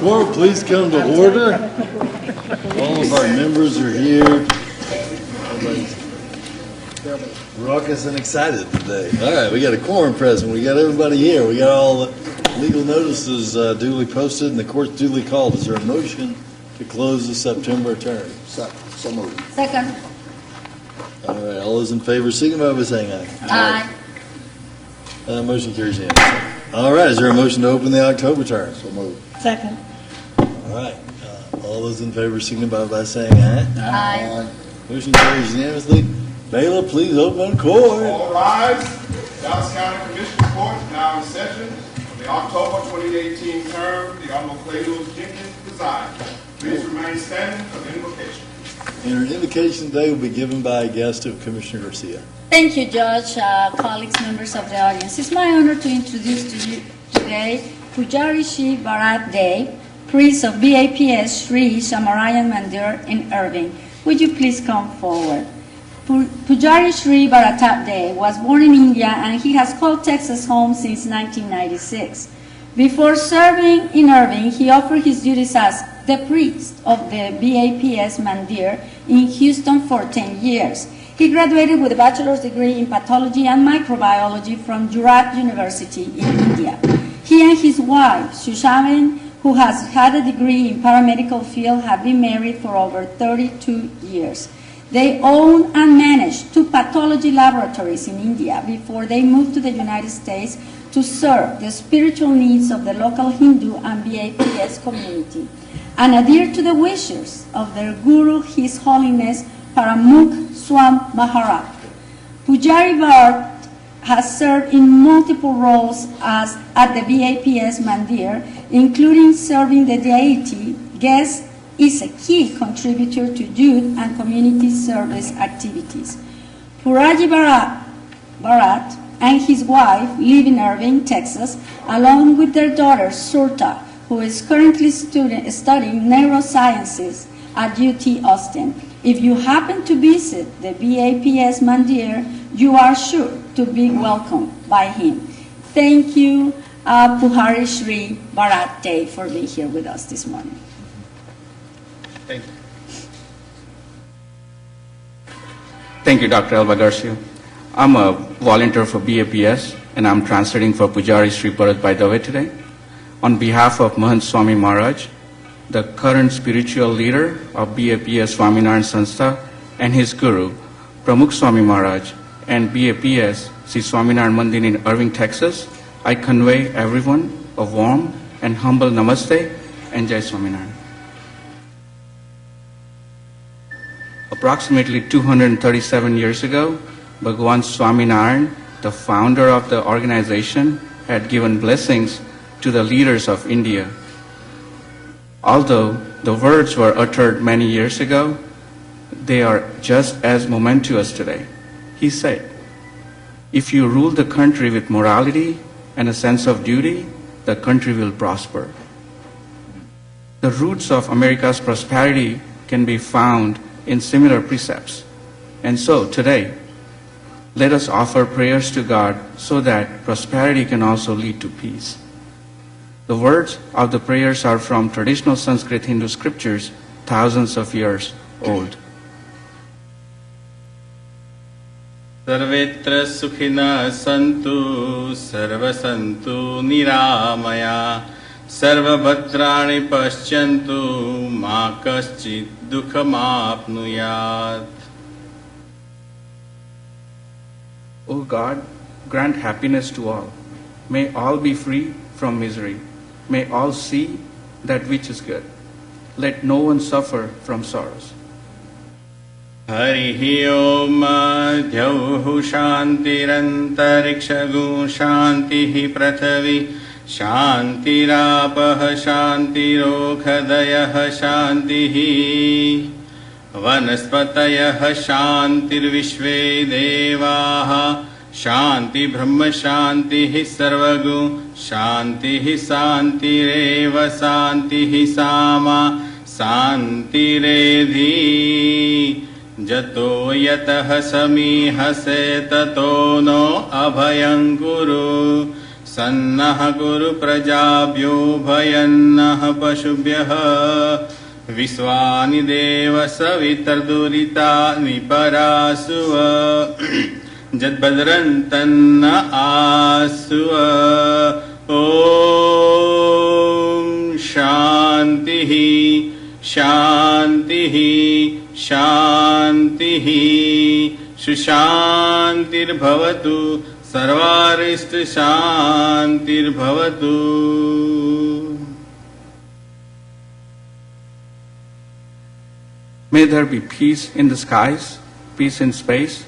court please come to order? All of our members are here. Everybody's raucous and excited today. All right, we got a quorum present. We got everybody here. We got all the legal notices duly posted and the court's duly called. Is there a motion to close the September term? So moved. Second. All right, all those in favor signify by saying aye. Aye. Motion carries unanimously. All right, is there a motion to open the October term? So moved. Second. All right, all those in favor signify by saying aye. Aye. Motion carries unanimously. Bailiff, please open court. All rise. Dallas County Commissioner Court is now in session. For the October 2018 term, the Honorable Clay Lewis Jenkins presides. Please remain standing for the invocation. And an invocation today will be given by a guest of Commissioner Garcia. Thank you, Judge, colleagues, members of the audience. It's my honor to introduce to you today Pujari Shri Bharat Dey, priest of BAPS Sri Samarayan Mandir in Irving. Would you please come forward? Pujari Shri Bharat Dey was born in India and he has called Texas home since 1996. Before serving in Irving, he offered his duties as the priest of the BAPS Mandir in Houston for 10 years. He graduated with a bachelor's degree in pathology and microbiology from Jurat University in India. He and his wife, Sushaven, who has had a degree in paramedical field, have been married for over 32 years. They own and manage 2 pathology laboratories in India before they moved to the United States to serve the spiritual needs of the local Hindu and BAPS community and adhere to the wishes of their Guru, His Holiness Paramukh Swam Maharaj. Pujari Bharat has served in multiple roles at the BAPS Mandir, including serving the deity. Guest is a key contributor to youth and community service activities. Pujari Bharat and his wife live in Irving, Texas, along with their daughter Surta, who is currently studying neurosciences at UT Austin. If you happen to visit the BAPS Mandir, you are sure to be welcomed by him. Thank you, Pujari Shri Bharat Dey, for being here with us this morning. Thank you. Thank you, Dr. Elba Garcia. I'm a volunteer for BAPS, and I'm translating for Pujari Shri Bharat Dave today. On behalf of Mahant Swami Maharaj, the current spiritual leader of BAPS Swaminarayan Sanstha, and his guru, Pramukh Swami Maharaj, and BAPS Sri Swaminarayan Mandir in Irving, Texas, I convey everyone a warm and humble namaste and Jai Swaminarayan. Approximately 237 years ago, Bhagwan Swaminarayan, the founder of the organization, had given blessings to the leaders of India. Although the words were uttered many years ago, they are just as momentous today. He said, "If you rule the country with morality and a sense of duty, the country will prosper." The roots of America's prosperity can be found in similar precepts. And so today, let us offer prayers to God so that prosperity can also lead to peace. The words of the prayers are from traditional Sanskrit Hindu scriptures, thousands of years old. Sarvetra sukhina santu, sarva santu niramaya, sarva bhadrani paschyantu, ma kaschit dukham apnuyat. O God, grant happiness to all. May all be free from misery. May all see that which is good. Let no one suffer from sorrows. Harihi Om Dhyauhu Shantirantarikshagu Shantihi Prathavi Shantirapah Shantirokhadayah Shantihi Vanaspatayah Shantirvishve Devaha Shanti Brahma Shantihi Sarvagu Shantihi Santireva Santihi Sama Santiredhi Jato Yatah Samihase Tato No Abhayam Guru सन्नः कुरु प्रजाभ्यो भयन्नः पशुभ्यः विश्वानि देव सवितर्दुरितानि परासुव जद्भद्रन्तन्न आसुव ॐ शान्तिः शान्तिः शान्तिः सुशान्तिर्भवतु सर्वारिष्टशान्तिर्भवतु. May there be peace in the skies, peace in space.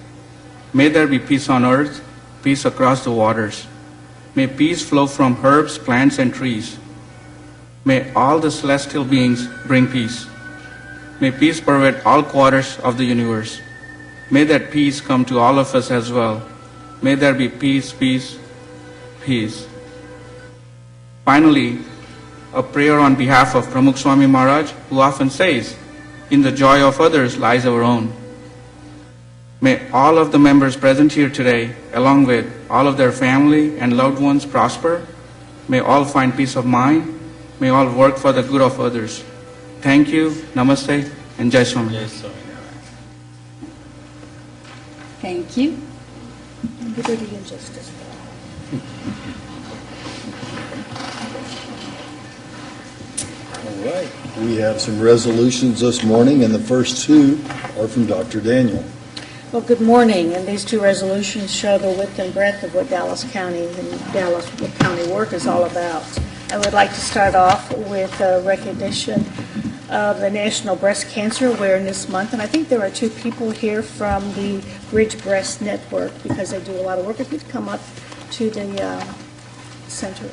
May there be peace on earth, peace across the waters. May peace flow from herbs, plants, and trees. May all the celestial beings bring peace. May peace pervade all quarters of the universe. May that peace come to all of us as well. May there be peace, peace, peace. Finally, a prayer on behalf of Pramukh Swami Maharaj, who often says, "In the joy of others lies our own." May all of the members present here today, along with all of their family and loved ones, prosper. May all find peace of mind. May all work for the good of others. Thank you, Namaste, and Jai Swami. जय Swaminarayan. Thank you. Liberty and justice. All right, we have some resolutions this morning, and the first two are from Dr. Daniel. Well, good morning, and these two resolutions show the width and breadth of what Dallas County work is all about. I would like to start off with recognition of the National Breast Cancer Awareness Month, and I think there are two people here from the Bridge Breast Network because they do a lot of work. If you'd come up to the center.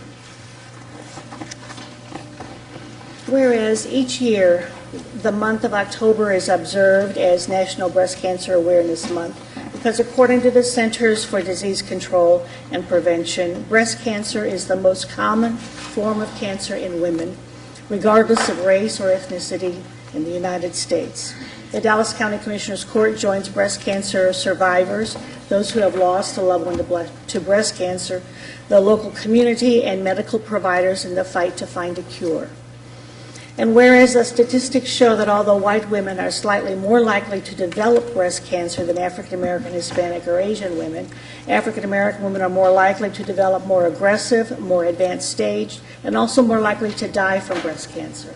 Whereas each year, the month of October is observed as National Breast Cancer Awareness Month because according to the Centers for Disease Control and Prevention, breast cancer is the most common form of cancer in women, regardless of race or ethnicity in the United States. The Dallas County Commissioners Court joins breast cancer survivors, those who have lost a loved one to breast cancer, the local community, and medical providers in the fight to find a cure. And whereas the statistics show that although white women are slightly more likely to develop breast cancer than African American, Hispanic, or Asian women, African American women are more likely to develop more aggressive, more advanced stage, and also more likely to die from breast cancer.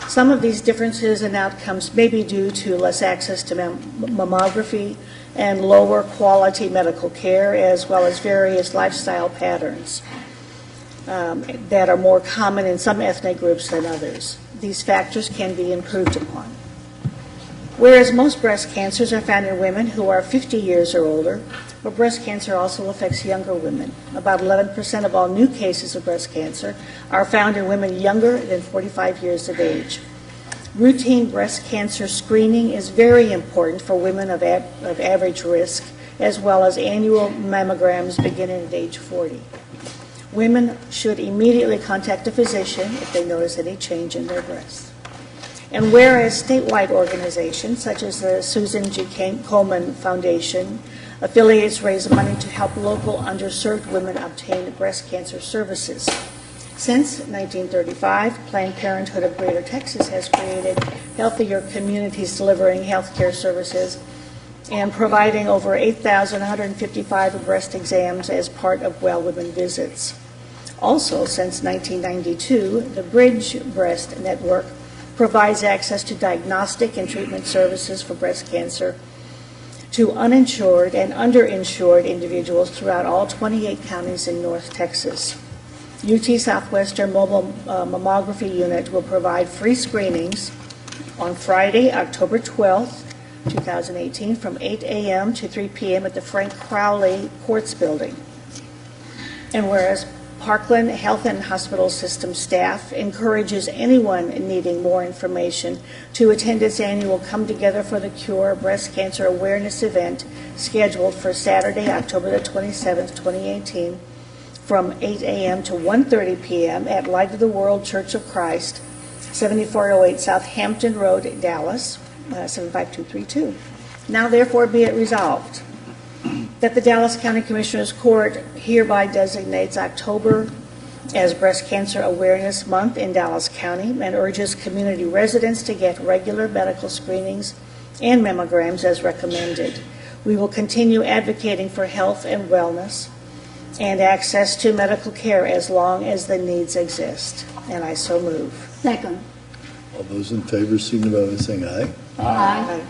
Some of these differences in outcomes may be due to less access to mammography and lower quality medical care, as well as various lifestyle patterns that are more common in some ethnic groups than others. These factors can be improved upon. Whereas most breast cancers are found in women who are 50 years or older, but breast cancer also affects younger women. About 11% of all new cases of breast cancer are found in women younger than 45 years of age. Routine breast cancer screening is very important for women of average risk, as well as annual mammograms beginning at age 40. Women should immediately contact a physician if they notice any change in their breasts. And whereas statewide organizations such as the Susan G. Komen Foundation affiliates raise money to help local underserved women obtain breast cancer services. Since 1935, Planned Parenthood of Greater Texas has created healthier communities delivering health care services and providing over 8,155 breast exams as part of Well Women visits. Also, since 1992, the Bridge Breast Network provides access to diagnostic and treatment services for breast cancer to uninsured and underinsured individuals throughout all 28 counties in North Texas. UT Southwestern Mobile Mammography Unit will provide free screenings on Friday, October 12th, 2018, from 8 a.m. to 3 p.m. at the Frank Crowley Courts Building. And whereas Parkland Health and Hospital System staff encourages anyone needing more information to attend its annual Come Together for the Cure breast cancer awareness event scheduled for Saturday, October the 27th, 2018, from 8 a.m. to 1:30 p.m. at Light of the World Church of Christ, 7408 Southampton Road, Dallas, 75232. Now therefore be it resolved that the Dallas County Commissioners Court hereby designates October as Breast Cancer Awareness Month in Dallas County and urges community residents to get regular medical screenings and mammograms as recommended. We will continue advocating for health and wellness and access to medical care as long as the needs exist. And I so move. Second. All those in favor signify by saying aye. Aye.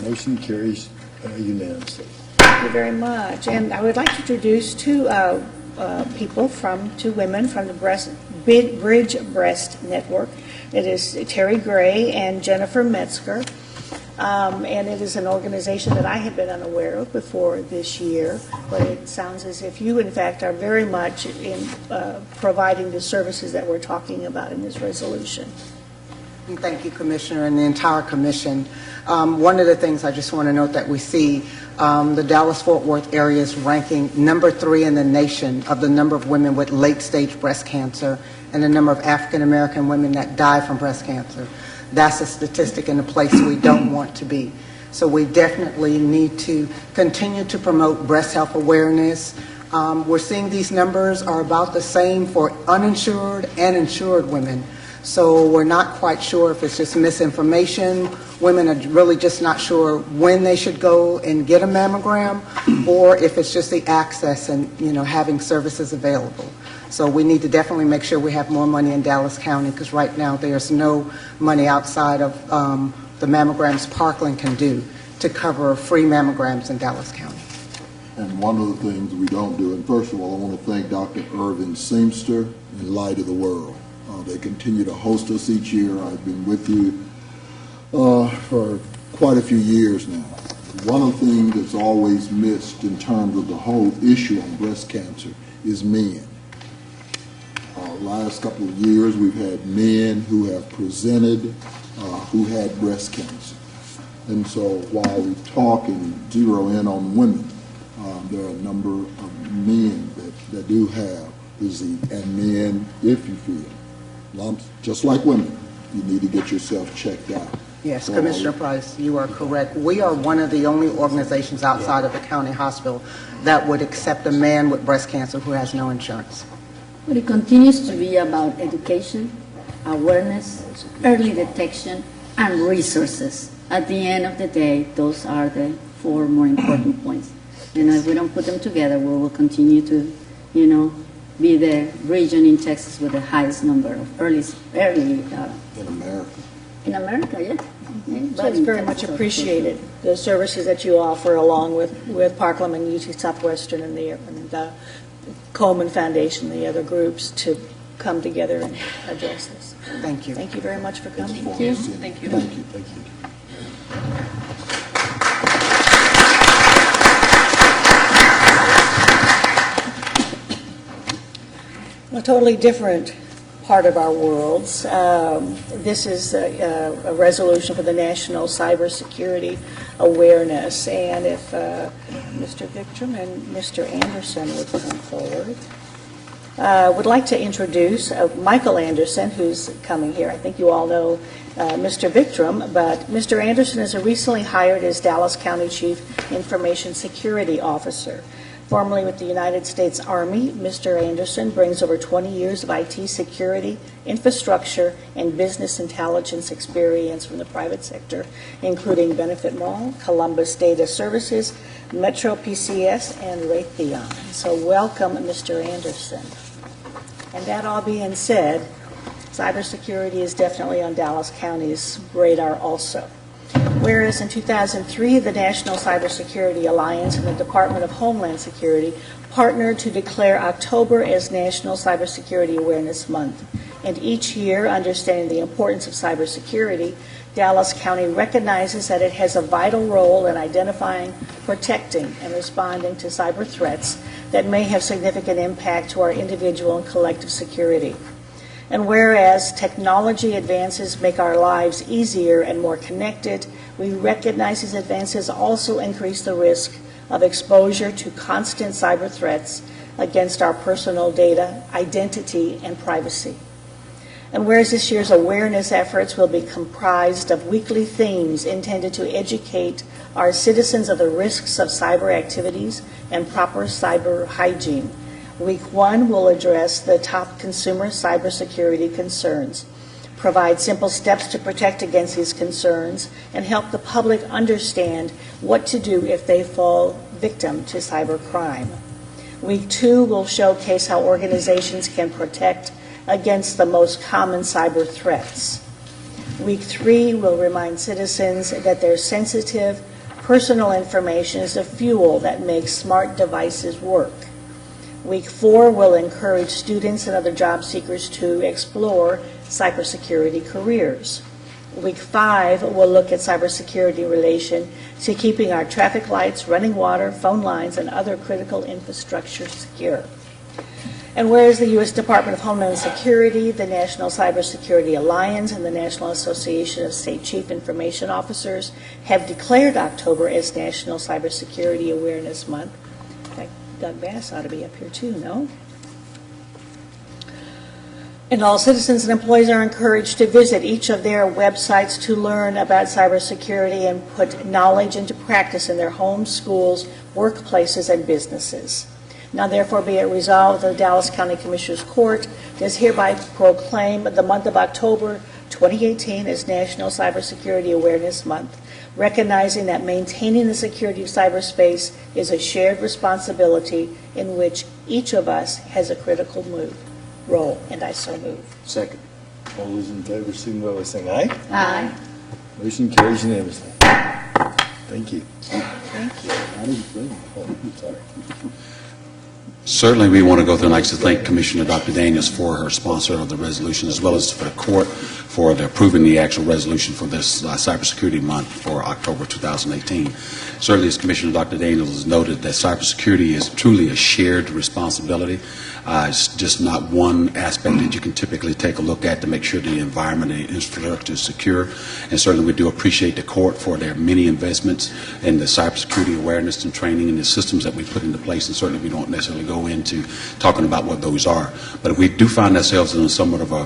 Motion carries unanimously. Thank you very much. And I would like to introduce two women from the Bridge Breast Network. It is Terry Gray and Jennifer Metzger. And it is an organization that I had been unaware of before this year, but it sounds as if you, in fact, are very much in providing the services that we're talking about in this resolution. And thank you, Commissioner, and the entire commission. One of the things I just want to note that we see, the Dallas-Fort Worth area is ranking number 3 in the nation of the number of women with late-stage breast cancer and the number of African-American women that die from breast cancer. That's a statistic in a place we don't want to be. So we definitely need to continue to promote breast health awareness. We're seeing these numbers are about the same for uninsured and insured women. So we're not quite sure if it's just misinformation. Women are really just not sure when they should go and get a mammogram, or if it's just the access and, having services available. So we need to definitely make sure we have more money in Dallas County, because right now there's no money outside of the mammograms Parkland can do to cover free mammograms in Dallas County. And one of the things we don't do, and first of all, I want to thank Dr. Irvin Seamster and Light of the World. They continue to host us each year. I've been with you for quite a few years now. One of the things that's always missed in terms of the whole issue on breast cancer is men. Last couple of years, we've had men who have presented who had breast cancer. And so while we talk and zero in on women, there are a number of men that do have disease. And men, if you feel lumps, just like women, you need to get yourself checked out. Yes, So, Commissioner Price, you are correct. We are one of the only organizations outside of the county hospital that would accept a man with breast cancer who has no insurance. But it continues to be about education, awareness, early detection, and resources. At the end of the day, those are the 4 more important points. If we don't put them together, we will continue to, be the region in Texas with the highest number of early in America. in America, yeah. So it's very much appreciated, the services that you offer along with Parkland and UT Southwestern and the Coleman Foundation, the other groups, to come together and address this. Thank you. Thank you very much for coming. Thank you. Thank you. Thank you. A totally different part of our worlds. This is a resolution for the National Cybersecurity Awareness. And if Mr. Viktram and Mr. Anderson would come forward. Would like to introduce Michael Anderson, who's coming here. I think you all know Mr. Viktram, but Mr. Anderson is recently hired as Dallas County Chief Information Security Officer. Formerly with the United States Army, Mr. Anderson brings over 20 years of IT security, infrastructure, and business intelligence experience from the private sector, including Benefit Mall, Columbus Data Services, Metro PCS, and Raytheon. So welcome, Mr. Anderson. And that all being said, cybersecurity is definitely on Dallas County's radar also. Whereas in 2003, the National Cybersecurity Alliance and the Department of Homeland Security partnered to declare October as National Cybersecurity Awareness Month. And each year, understanding the importance of cybersecurity, Dallas County recognizes that it has a vital role in identifying, protecting, and responding to cyber threats that may have significant impact to our individual and collective security. And whereas technology advances make our lives easier and more connected, we recognize these advances also increase the risk of exposure to constant cyber threats against our personal data, identity, and privacy. And whereas this year's awareness efforts will be comprised of weekly themes intended to educate our citizens of the risks of cyber activities and proper cyber hygiene. Week 1 will address the top consumer cybersecurity concerns, provide simple steps to protect against these concerns, and help the public understand what to do if they fall victim to cybercrime. Week 2 will showcase how organizations can protect against the most common cyber threats. Week 3 will remind citizens that their sensitive, personal information is the fuel that makes smart devices work. Week 4 will encourage students and other job seekers to explore cybersecurity careers. Week 5 will look at cybersecurity in relation to keeping our traffic lights, running water, phone lines, and other critical infrastructure secure. And whereas the U.S. Department of Homeland Security, the National Cybersecurity Alliance, and the National Association of State Chief Information Officers have declared October as National Cybersecurity Awareness Month. In fact, Doug Bass ought to be up here too, no? And all citizens and employees are encouraged to visit each of their websites to learn about cybersecurity and put knowledge into practice in their homes, schools, workplaces, and businesses. Now therefore be it resolved that the Dallas County Commissioners Court does hereby proclaim the month of October 2018 as National Cybersecurity Awareness Month, recognizing that maintaining the security of cyberspace is a shared responsibility in which each of us has a critical role, and I so move. Second. All those in favor, signify by saying aye. Aye. Motion carries unanimously. Thank you. Thank you. I didn't say that. Oh, sorry. Certainly, we want to go through and like to thank Commissioner Dr. Daniels for her sponsor of the resolution, as well as for the court for approving the actual resolution for this Cybersecurity Month for October 2018. Certainly, as Commissioner Dr. Daniels has noted, that cybersecurity is truly a shared responsibility. It's just not one aspect that you can typically take a look at to make sure the environment and infrastructure is secure. And certainly, we do appreciate the court for their many investments in the cybersecurity awareness and training and the systems that we put into place. And certainly, we don't necessarily go into talking about what those are. But we do find ourselves in somewhat of a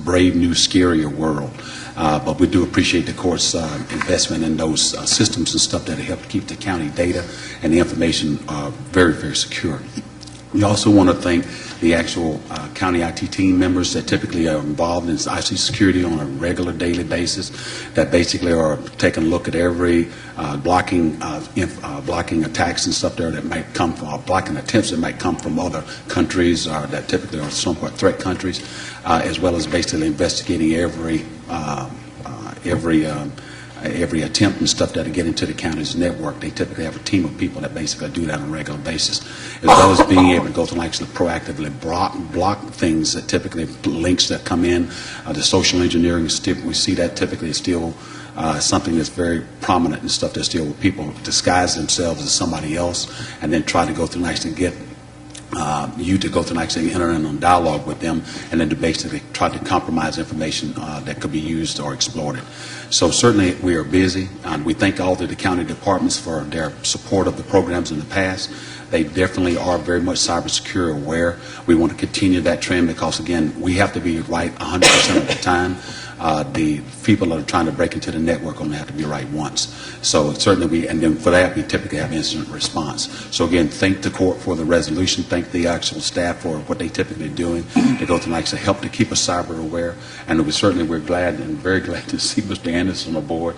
brave new, scarier world. But we do appreciate the court's investment in those systems and stuff that help keep the county data and the information very, very secure. We also want to thank the actual county IT team members that typically are involved in IT security on a regular daily basis, that basically are taking a look at every blocking attacks and stuff there that might come from, blocking attempts that might come from other countries that typically are somewhat threat countries, as well as basically investigating every attempt and stuff that to get into the county's network. They typically have a team of people that basically do that on a regular basis, as well as being able to go through and actually proactively block things that typically links that come in. The social engineering, we see that typically is still something that's very prominent and stuff that still people disguise themselves as somebody else and then try to go through and actually get you to go through and actually enter in on dialogue with them and then to basically try to compromise information that could be used or exploited. So certainly we are busy, and we thank all of the county departments for their support of the programs in the past. They definitely are very much cybersecurity aware. We want to continue that trend because, again, we have to be right 100% of the time. The people that are trying to break into the network only have to be right once. So certainly and then for that we typically have incident response. So again, thank the court for the resolution, thank the actual staff for what they typically doing to go through and actually help to keep us cyber aware. And we're glad and very glad to see Mr. Anderson on board.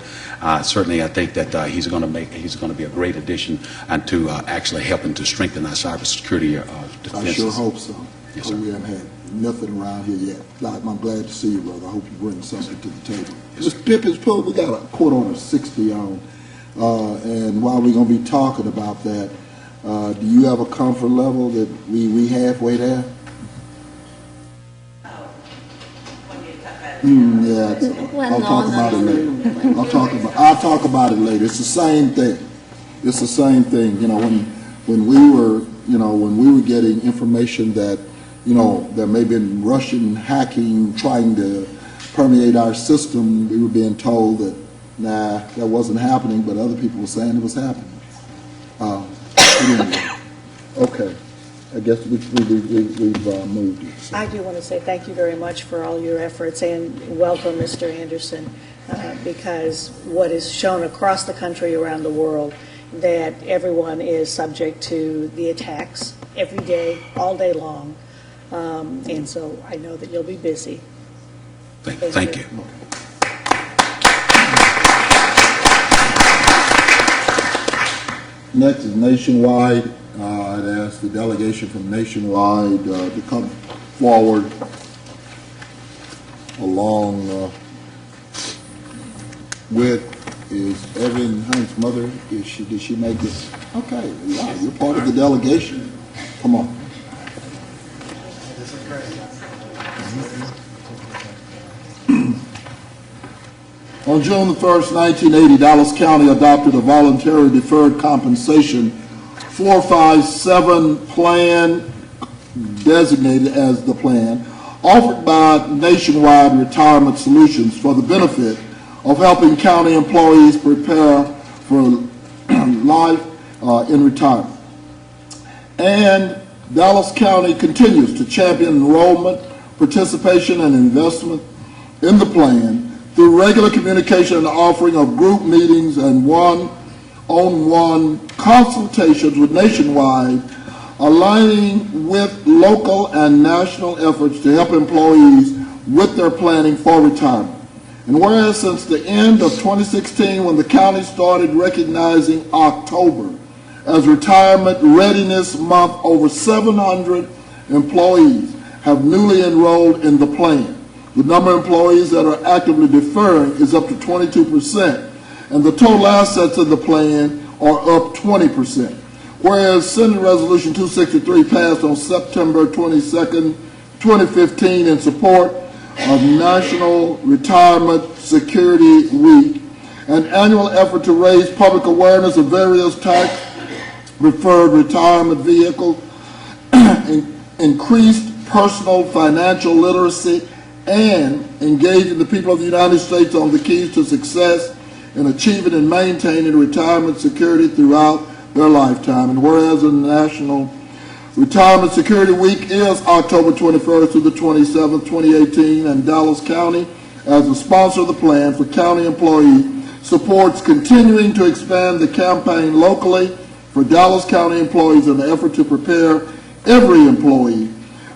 Certainly I think that he's going to be a great addition and to actually helping to strengthen our cybersecurity defenses. I sure hope so. Yes, sir. We haven't had nothing around here yet. I'm glad to see you, brother. I hope you bring something to the table. Mr. Pippins, we got a court order 60 on, and while we're going to be talking about that, do you have a comfort level that we halfway there? Yeah, I'll talk about it later. I'll talk about it later. It's the same thing. It's the same thing. You know, when we were getting information that, you know, there may have been Russian hacking trying to permeate our system, we were being told that, nah, that wasn't happening, but other people were saying it was happening. Anyway, okay. I guess we've moved it. So. I do want to say thank you very much for all your efforts and welcome, Mr. Anderson, because what is shown across the country, around the world, that everyone is subject to the attacks every day, all day long. And so I know that you'll be busy. Thank you. Next is Nationwide. I'd ask the delegation from Nationwide to come forward along with, is Evan Hunt's mother, did she make it? Okay, yeah, you're part of the delegation. Come on. On June the 1st, 1980, Dallas County adopted a voluntary deferred compensation 457 plan, designated as the plan, offered by Nationwide Retirement Solutions for the benefit of helping county employees prepare for life in retirement. And Dallas County continues to champion enrollment, participation, and investment in the plan through regular communication and offering of group meetings and one-on-one consultations with Nationwide, aligning with local and national efforts to help employees with their planning for retirement. And whereas since the end of 2016, when the county started recognizing October as Retirement Readiness Month, over 700 employees have newly enrolled in the plan. The number of employees that are actively deferring is up to 22%, and the total assets of the plan are up 20%. Whereas Senate Resolution 263 passed on September 22nd, 2015 in support of National Retirement Security Week, an annual effort to raise public awareness of various tax-preferred retirement vehicles, increased personal financial literacy, and engaging the people of the United States on the keys to success in achieving and maintaining retirement security throughout their lifetime. And whereas the National Retirement Security Week is October 21st through the 27th, 2018, and Dallas County, as a sponsor of the plan for county employees, supports continuing to expand the campaign locally for Dallas County employees in the effort to prepare every employee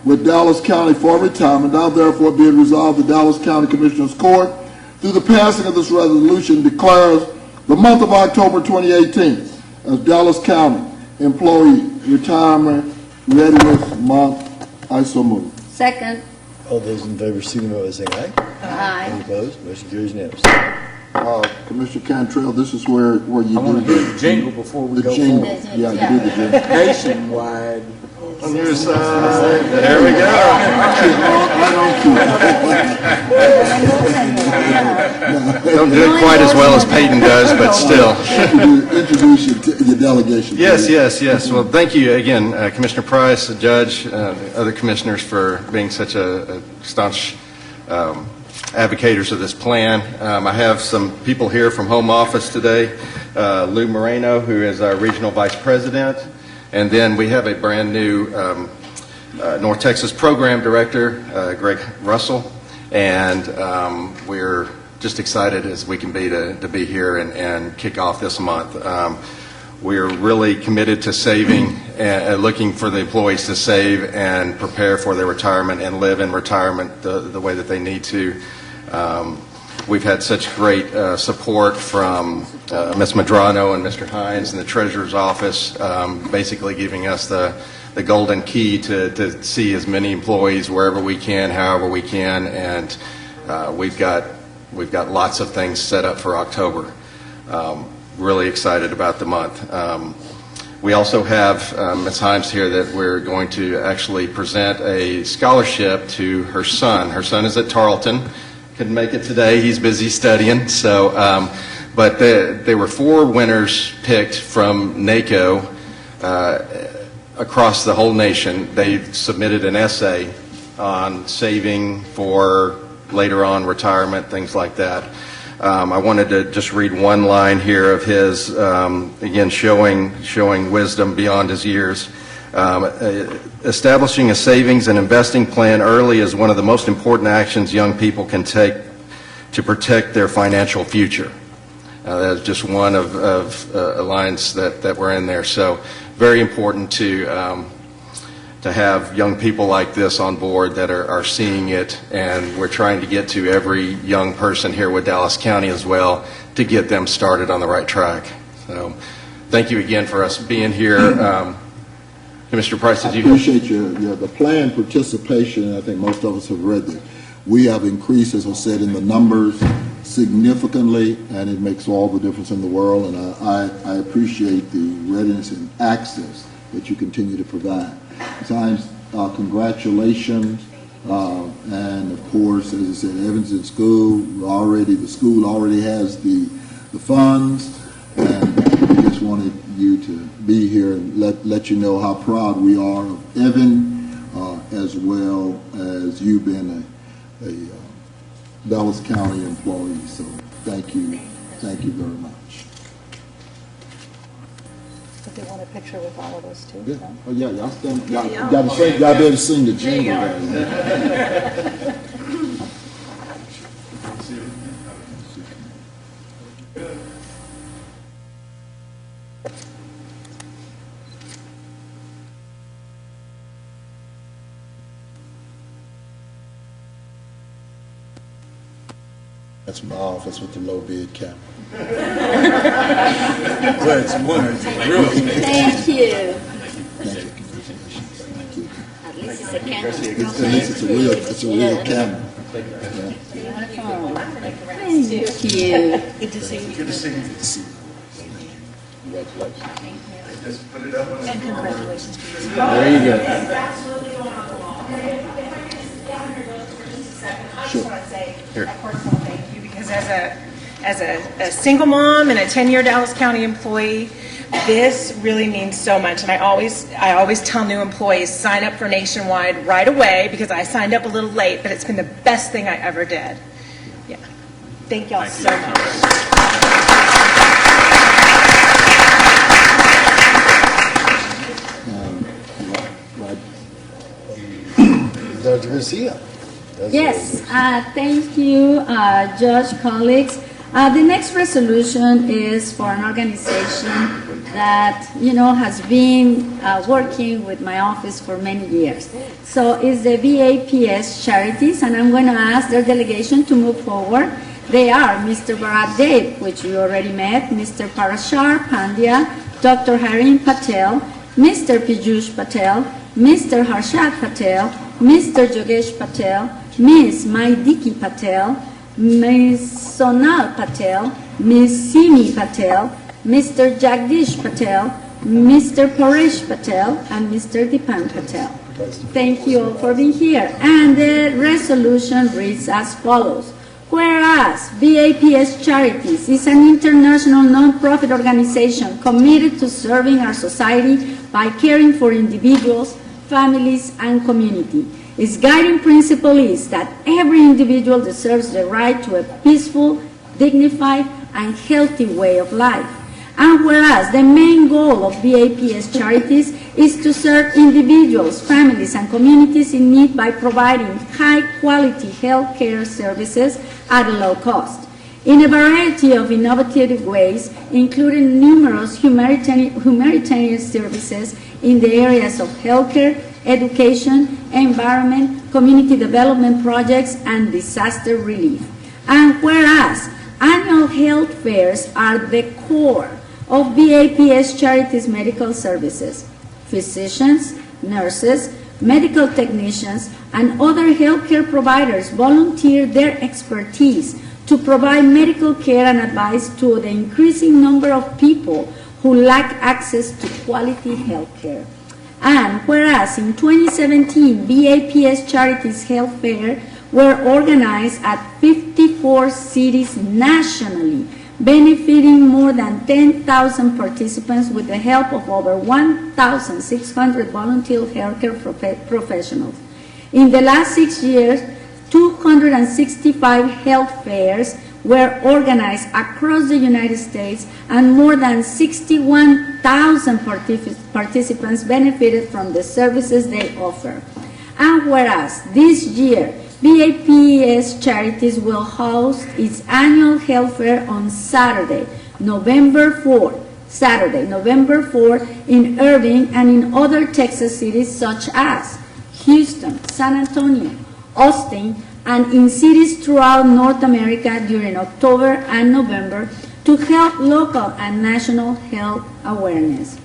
with Dallas County for retirement. Now therefore be it resolved, the Dallas County Commissioners Court, through the passing of this resolution, declares the month of October 2018 as Dallas County Employee Retirement Readiness Month. I so move. Second. All those in favor, signify by saying aye. Aye. Any opposed? Motion carries unanimously. Commissioner Cantrell, this is where you I want do to do the jingle before we the go jingle. forward. Yeah, you do the jingle. Nationwide. On your side. There we go. Don't do it quite as well as Peyton does, but still. Introduce your delegation. Yes. Well, thank you again, Commissioner Price, the judge, other commissioners for being such a staunch advocates of this plan. I have some people here from home office today. Lou Moreno, who is our regional vice president. And then we have a brand new North Texas program director, Greg Russell. And we're just excited as we can be to be here and kick off this month. We're really committed to saving and looking for the employees to save and prepare for their retirement and live in retirement the way that they need to. We've had such great support from Ms. Madrano and Mr. Hines in the Treasurer's Office, basically giving us the golden key to see as many employees wherever we can, however we can, and we've got lots of things set up for October. Really excited about the month. We also have Ms. Hines here that we're going to actually present a scholarship to her son. Her son is at Tarleton. Couldn't make it today. He's busy studying. So, but there were 4 winners picked from NACO across the whole nation. They submitted an essay on saving for later on retirement, things like that. I wanted to just read one line here of his, again showing wisdom beyond his years. Establishing a savings and investing plan early is one of the most important actions young people can take to protect their financial future. That's just one of lines that were in there. So very important to have young people like this on board that are seeing it, and we're trying to get to every young person here with Dallas County as well to get them started on the right track. So thank you again for us being here. Commissioner Price, did you? I appreciate the planned participation. I think most of us have read it. We have increased, as I said, in the numbers significantly, and it makes all the difference in the world, and I appreciate the readiness and access that you continue to provide. Besides, congratulations, and of course, as I said, Evanston School, the school already has the funds, and I just wanted you to be here and let you know how proud we are of Evan, as well as you being a Dallas County employee. So thank you very much. But they want a picture with all of us too. Yeah. so. Oh yeah, y'all stand. Y'all better sing the jingle. That's my office with the low bid camera. Glad some winners. Thank you. Thank you. Congratulations. Thank you. At least it's a camera. At least it's a real camera. Thank you. Good to see you. Good to see you. Congratulations. And congratulations to you. There you go. I just want to say a personal thank you, because as a single mom and a 10-year Dallas County employee, this really means so much. And I always tell new employees, sign up for Nationwide right away, because I signed up a little late, but it's been the best thing I ever did. Yeah. Thank y'all so much. Dr. Garcia. Yes, thank you, Judge, colleagues. The next resolution is for an organization that, has been working with my office for many years. So it's the VAPS Charities, and I'm going to ask their delegation to move forward. They are Mr. Bharat Deb, which you already met, Mr. Parashar Pandya, Dr. Harin Patel, Mr. Piyush Patel, Mr. Harshad Patel, Mr. Jogesh Patel, Ms. Maidiki Patel, Ms. Sonal Patel, Ms. Simi Patel, Mr. Jagdish Patel, Mr. Paresh Patel, and Mr. Dipan Patel. Thank you all for being here. And the resolution reads as follows. Whereas VAPS Charities is an international non-profit organization committed to serving our society by caring for individuals, families, and community. Its guiding principle is that every individual deserves the right to a peaceful, dignified, and healthy way of life. And whereas the main goal of VAPS Charities is to serve individuals, families, and communities in need by providing high-quality health care services at a low cost, in a variety of innovative ways, including numerous humanitarian services in the areas of healthcare, education, environment, community development projects, and disaster relief. And whereas annual health fairs are the core of VAPS Charities medical services, physicians, nurses, medical technicians, and other healthcare providers volunteer their expertise to provide medical care and advice to the increasing number of people who lack access to quality health care. And whereas in 2017, VAPS Charities Health Fair were organized at 54 cities nationally, benefiting more than 10,000 participants with the help of over 1,600 volunteer healthcare professionals. In the last 6 years, 265 health fairs were organized across the United States, and more than 61,000 participants benefited from the services they offer. And whereas this year, BAPS Charities will host its annual health fair on Saturday, November 4, in Irving and in other Texas cities such as Houston, San Antonio, Austin, and in cities throughout North America during October and November to help local and national health awareness.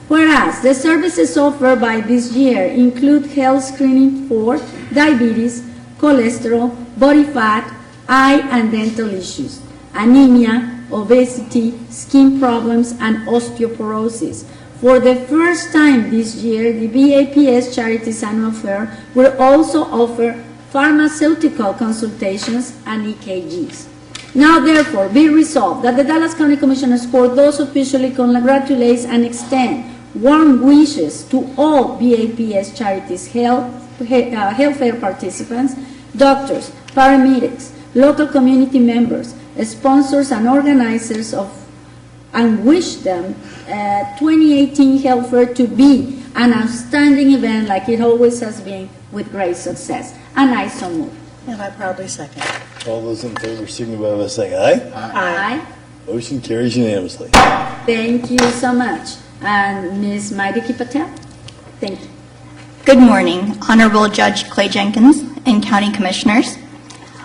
Whereas the services offered by this year include health screening for diabetes, cholesterol, body fat, eye and dental issues, anemia, obesity, skin problems, and osteoporosis. For the first time this year, the BAPS Charities Annual Fair will also offer pharmaceutical consultations and EKGs. Now, therefore, be resolved that the Dallas County Commissioners Court does officially congratulate and extend warm wishes to all BAPS Charities health fair participants, doctors, paramedics, local community members, sponsors, and organizers and wish them 2018 Health Fair to be an outstanding event like it always has been, with great success. And I so move. And I proudly second. All those in favor signify by saying aye. Aye. Motion carries unanimously. Thank you so much. And Ms. Maidiki Patel? Thank you. Good morning, Honorable Judge Clay Jenkins and County Commissioners.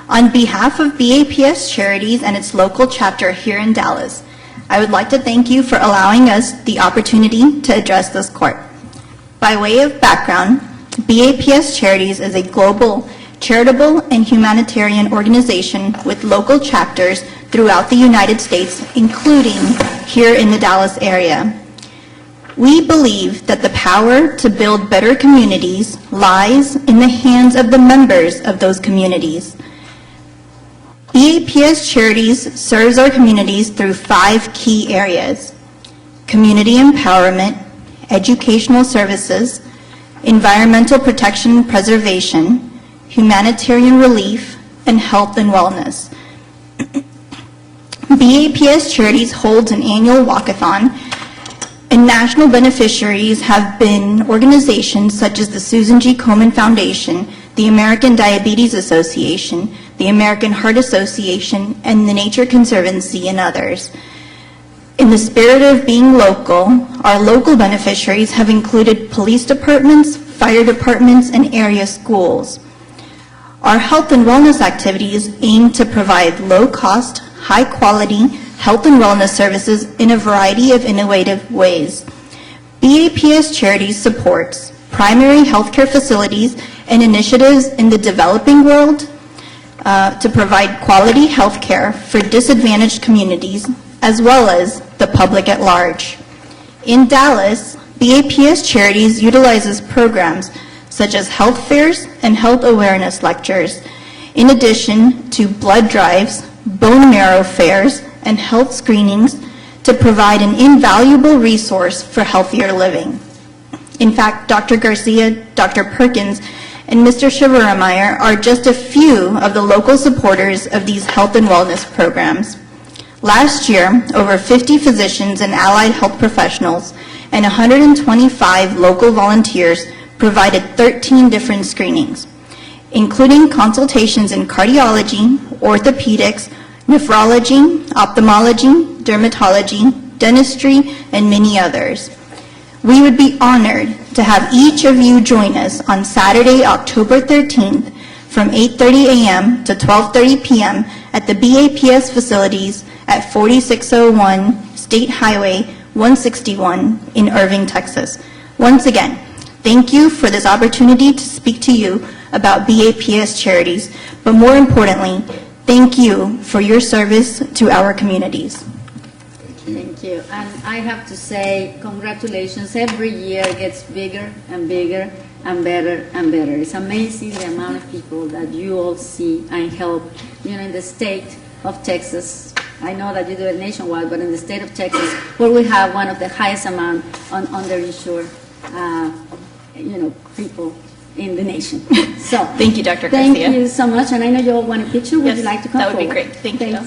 On behalf of BAPS Charities and its local chapter here in Dallas, I would like to thank you for allowing us the opportunity to address this court. By way of background, BAPS Charities is a global charitable and humanitarian organization with local chapters throughout the United States, including here in the Dallas area. We believe that the power to build better communities lies in the hands of the members of those communities. BAPS Charities serves our communities through 5 key areas: community empowerment, educational services, environmental protection and preservation, humanitarian relief, and health and wellness. BAPS Charities holds an annual walkathon, and national beneficiaries have been organizations such as the Susan G. Komen Foundation, the American Diabetes Association, the American Heart Association, and the Nature Conservancy, and others. In the spirit of being local, our local beneficiaries have included police departments, fire departments, and area schools. Our health and wellness activities aim to provide low-cost, high-quality health and wellness services in a variety of innovative ways. BAPS Charities supports primary healthcare facilities and initiatives in the developing world to provide quality health care for disadvantaged communities as well as the public at large. In Dallas, BAPS Charities utilizes programs such as health fairs and health awareness lectures, in addition to blood drives, bone marrow fairs, and health screenings to provide an invaluable resource for healthier living. In fact, Dr. Garcia, Dr. Perkins, and Mr. Shivaramaya are just a few of the local supporters of these health and wellness programs. Last year, over 50 physicians and allied health professionals and 125 local volunteers provided 13 different screenings, including consultations in cardiology, orthopedics, nephrology, ophthalmology, dermatology, dentistry, and many others. We would be honored to have each of you join us on Saturday, October 13th from 8:30 a.m. to 12:30 p.m. at the BAPS facilities at 4601 State Highway 161 in Irving, Texas. Once again, thank you for this opportunity to speak to you about BAPS Charities, but more importantly, thank you for your service to our communities. Thank you. And I have to say, congratulations. Every year gets bigger and bigger and better and better. It's amazing the amount of people that you all see and help. You know, in the state of Texas, I know that you do it nationwide, but in the state of Texas, where we have one of the highest amount on underinsured, people in the nation. So, Thank you, Dr. thank Garcia. you so much, and I know you all want a picture. Would you Yes, like to come that would be forward? great. Thank you.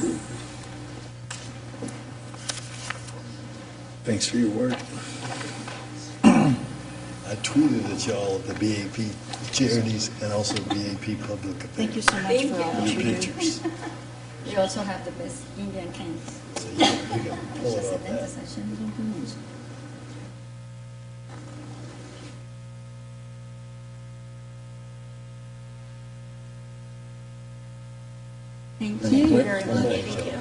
Thanks for your work. I tweeted at y'all at the BAP Charities and also BAP Public Affairs. Thank you so much for all that Your you do. pictures. You also have the best Indian candies. So you can pull it off that. Thank you very much.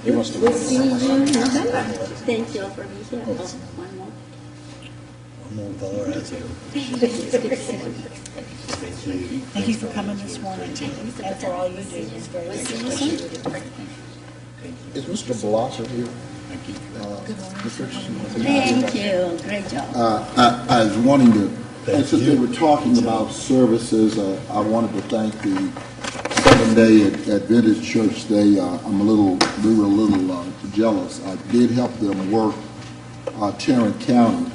We'll see you in November. Thank you all for being here. Oh, one more. I'm gonna follow her as Thank you for coming this morning, and for all you do. It's very appreciated. Is Mr. Blocker here? Thank you, great job. I was wanting to, and since they were talking about services, I wanted to thank the Seventh-day Adventist Church. We were a little jealous. I did help them work Tarrant County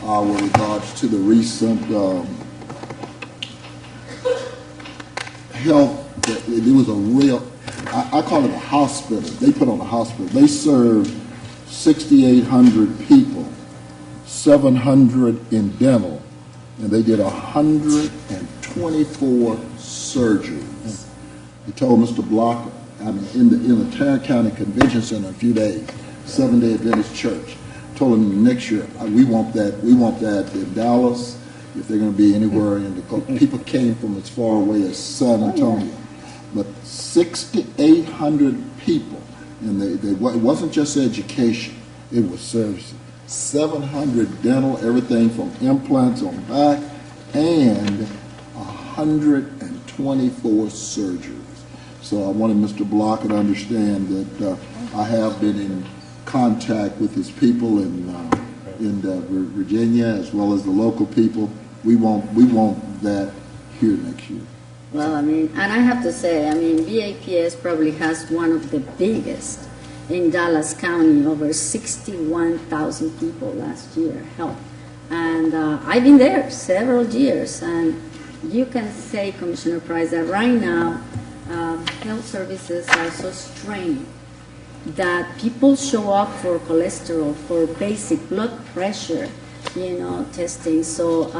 with regards to the recent health. It was a real, I call it a hospital. They put on a hospital. They served 6,800 people, 700 in dental, and they did 124 surgeries. He told Mr. Blocker, in the Tarrant County Convention Center a few days, Seventh-day Adventist Church, told him next year we want that in Dallas, if they're going to be anywhere in the people came from as far away as San Antonio, but 6,800 people, and it wasn't just education, it was services. 700 dental, everything from implants on back, and 124 surgeries. So I wanted Mr. Blocker to understand that I have been in contact with his people in Virginia as well as the local people. We want that here next year. Well, and I have to say, BAPS probably has one of the biggest in Dallas County, over 61,000 people last year helped. And I've been there several years, and you can say, Commissioner Price, that right now health services are so strained that people show up for cholesterol, for basic blood pressure, testing. So,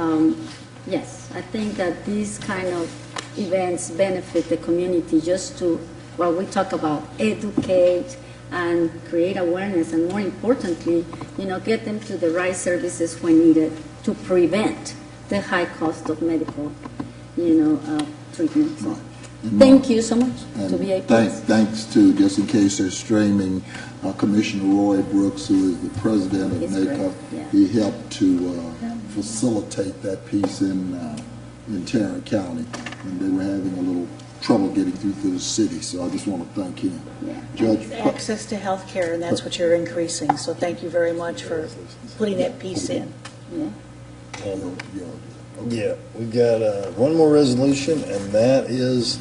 yes, I think that these kind of events benefit the community just to, we talk about educate and create awareness, and more importantly, get them to the right services when needed to prevent the high cost of medical, treatment. So, thank you so much to BAPS. Thanks to, just in case they're streaming, Commissioner Roy Brooks, who is the president of NACA. Yeah. He helped to facilitate that piece in Tarrant County, and they were having a little trouble getting through to the city, so I just want to thank him. Yeah. Judge, Access to health care, and that's what you're increasing, so thank you very much for putting that piece in. Yeah. Yeah, we've got one more resolution, and that is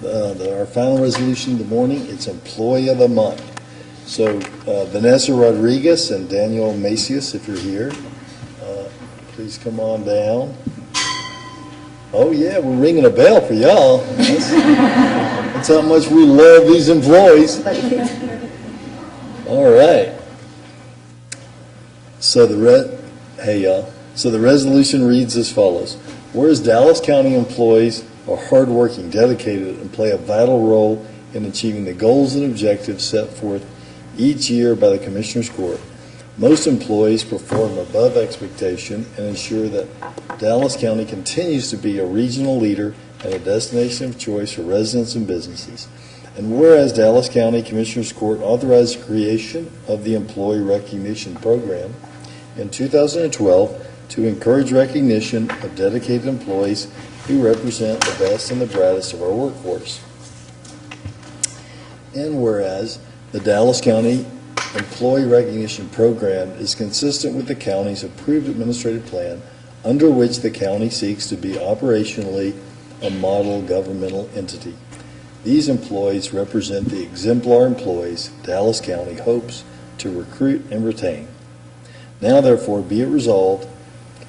our final resolution of the morning. It's Employee of the Month. So Vanessa Rodriguez and Daniel Macias, if you're here, please come on down. Oh, yeah, we're ringing a bell for y'all. That's how much we love these employees. All right. So hey, y'all. So the resolution reads as follows. Whereas Dallas County employees are hardworking, dedicated, and play a vital role in achieving the goals and objectives set forth each year by the Commissioners Court, most employees perform above expectation and ensure that Dallas County continues to be a regional leader and a destination of choice for residents and businesses. And whereas Dallas County Commissioners Court authorized the creation of the Employee Recognition Program in 2012 to encourage recognition of dedicated employees who represent the best and the brightest of our workforce. And whereas the Dallas County Employee Recognition Program is consistent with the county's approved administrative plan, under which the county seeks to be operationally a model governmental entity. These employees represent the exemplar employees Dallas County hopes to recruit and retain. Now, therefore, be it resolved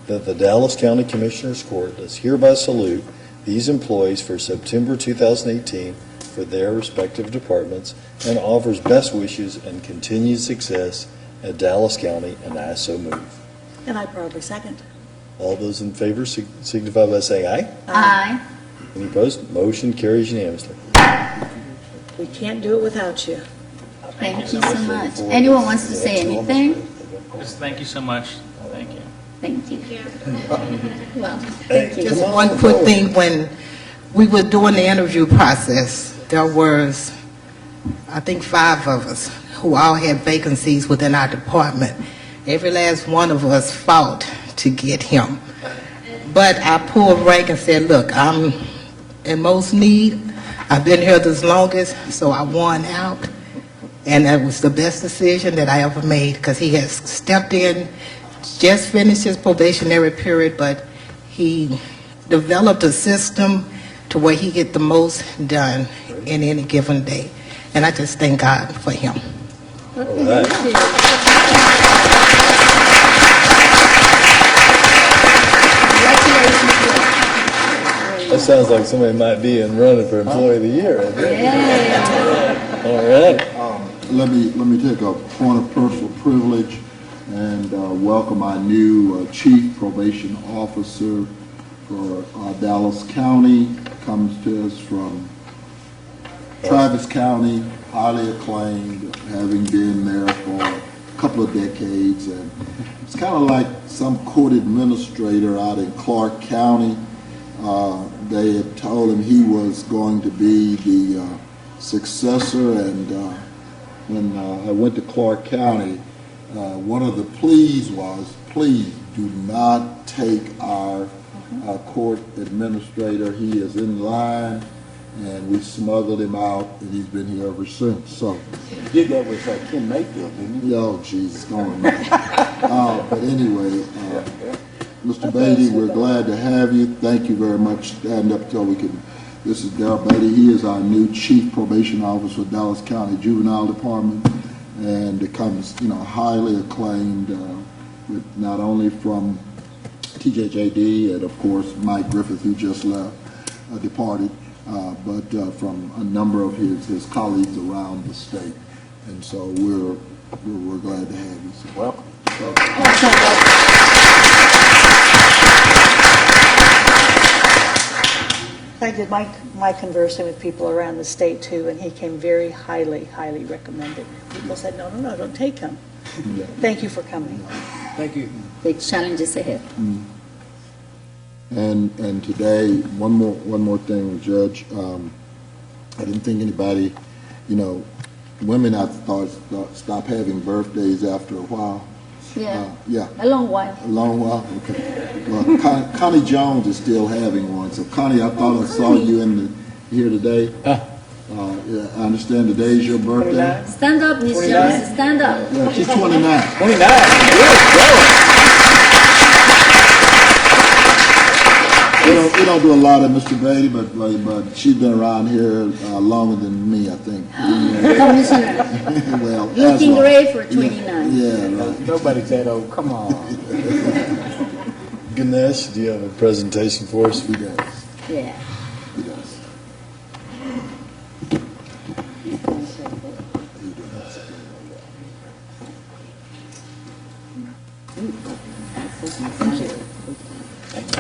that the Dallas County Commissioners Court does hereby salute these employees for September 2018 for their respective departments and offers best wishes and continued success at Dallas County, and I so move. And I probably second. All those in favor signify by saying aye. Aye. Any opposed? Motion carries unanimously. We can't do it without you. Thank you so much. Anyone wants to say anything? Just thank you so much. Thank you. Thank you. Well, thank you. Just one quick thing, when we were doing the interview process, there was, I think, 5 of us who all had vacancies within our department. Every last one of us fought to get him. But I pulled rank and said, look, I'm in most need. I've been here the longest, so I won out. And that was the best decision that I ever made, because he has stepped in, just finished his probationary period, but he developed a system to where he get the most done in any given day. And I just thank God for him. All right. That sounds like somebody might be in running for Employee of the Year. All right. Let me take a point of personal privilege and welcome our new Chief Probation Officer for Dallas County. Comes to us from Travis County, highly acclaimed, having been there for a couple of decades. And it's kind of like some court administrator out in Clark County. They had told him he was going to be the successor, and when I went to Clark County, one of the pleas was, please do not take our court administrator. He is in line, and we smuggled him out, and he's been here ever since. So, You did that with Ken Mayfield, didn't you? oh, Jesus, going on. But anyway, Mr. Beatty, we're glad to have you. Thank you very much. Stand up till we can. This is Darrell Beatty. He is our new Chief Probation Officer for Dallas County Juvenile Department, and becomes, highly acclaimed, with not only from TJJD and, of course, Mike Griffith, who just left, departed, but from a number of his colleagues around the state. And so we're glad to have you. So, Welcome. I did my conversing with people around the state too, and he came very highly recommended. People said, no, don't take him. Thank you for coming. Thank you. Big challenges ahead. And today, one more thing, Judge. I didn't think anybody, women, I thought, stop having birthdays after a while. Yeah. Yeah. A long while. A long while? Okay. Well, Connie Jones is still having one. So, Connie, I thought I saw you here today. Yeah, I understand today is your birthday. Stand up, Miss Jones. Stand up. Yeah, she's 29. 29. Good. We don't do a lot of Mr. Beatty, but she's been around here longer than me, I think. Commissioner. Well, Looking great for 29. Yeah, right. Nobody's that old. Come on. Ganesh, do you have a presentation for us? He does. Yeah. He does. Thank you.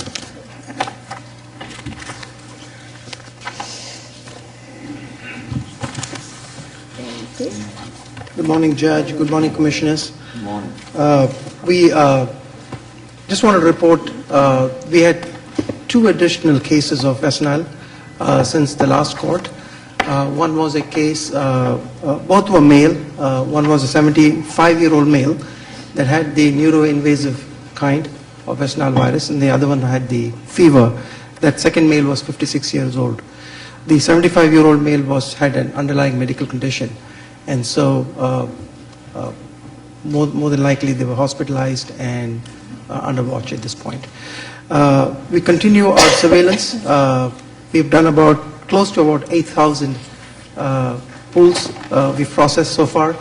Good morning, Judge. Good morning, Commissioners. Good morning. We just want to report, we had 2 additional cases of SNL since the last court. One was a case, both were male. One was a 75-year-old male that had the neuroinvasive kind of SNL virus, and the other one had the fever. That second male was 56 years old. The 75-year-old male had an underlying medical condition, and so more than likely they were hospitalized and under watch at this point. We continue our surveillance. We've done close to about 8,000 pools we've processed so far.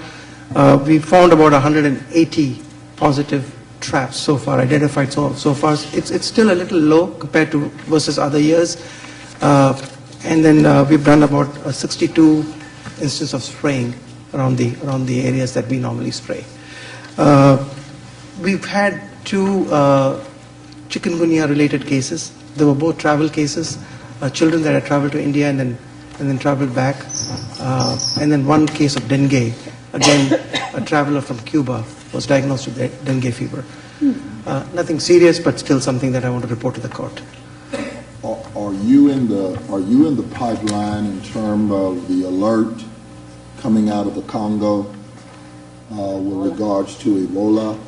We found about 180 positive traps so far, identified so far. It's still a little low compared to versus other years, And then we've done about 62 instances of spraying around the areas that we normally spray. We've had 2 chikungunya-related cases. They were both travel cases, children that had traveled to India and then traveled back, and then 1 case of dengue. Again, a traveler from Cuba was diagnosed with dengue fever. Nothing serious, but still something that I want to report to the court. Are you in the pipeline in terms of the alert coming out of the Congo with regards to Ebola?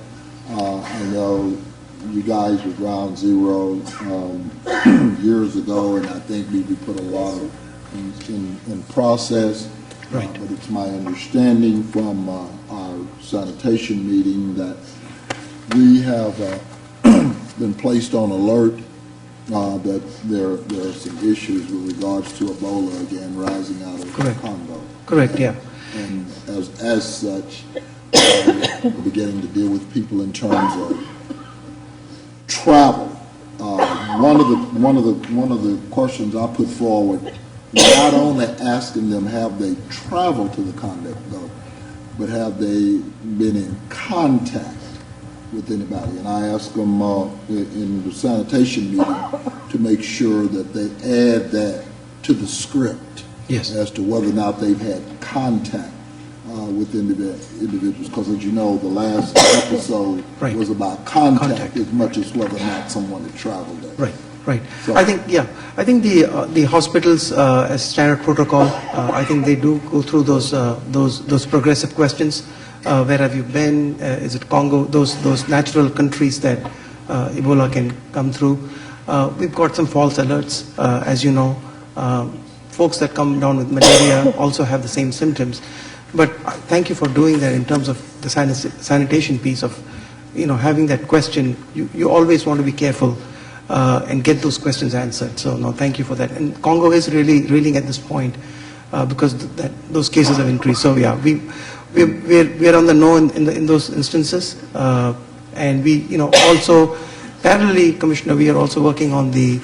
I know you guys were Ground Zero years ago, and I think we put a lot of things in process. Right. But it's my understanding from our sanitation meeting that we have been placed on alert that there are some issues with regards to Ebola again rising out of Correct. Congo. Correct, yeah. And as such, we're beginning to deal with people in terms of travel. One of the questions I put forward, not only asking them have they traveled to the Congo, but have they been in contact with anybody? And I asked them in the sanitation meeting to make sure that they add that to the script. Yes. As to whether or not they've had contact with individuals, because as you know, the last episode Right. was about contact Contact. as much as whether or not someone had traveled there. Right, right. So- I think the hospitals, as standard protocol, I think they do go through those progressive questions. Where have you been? Is it Congo? Those natural countries that Ebola can come through. We've got some false alerts, as you know. Folks that come down with malaria also have the same symptoms. But thank you for doing that in terms of the sanitation piece of, having that question. You always want to be careful and get those questions answered. So no, thank you for that. And Congo is really reeling at this point because those cases have increased. So yeah, we're on the know in those instances, and we also parallelly, Commissioner, we are also working on the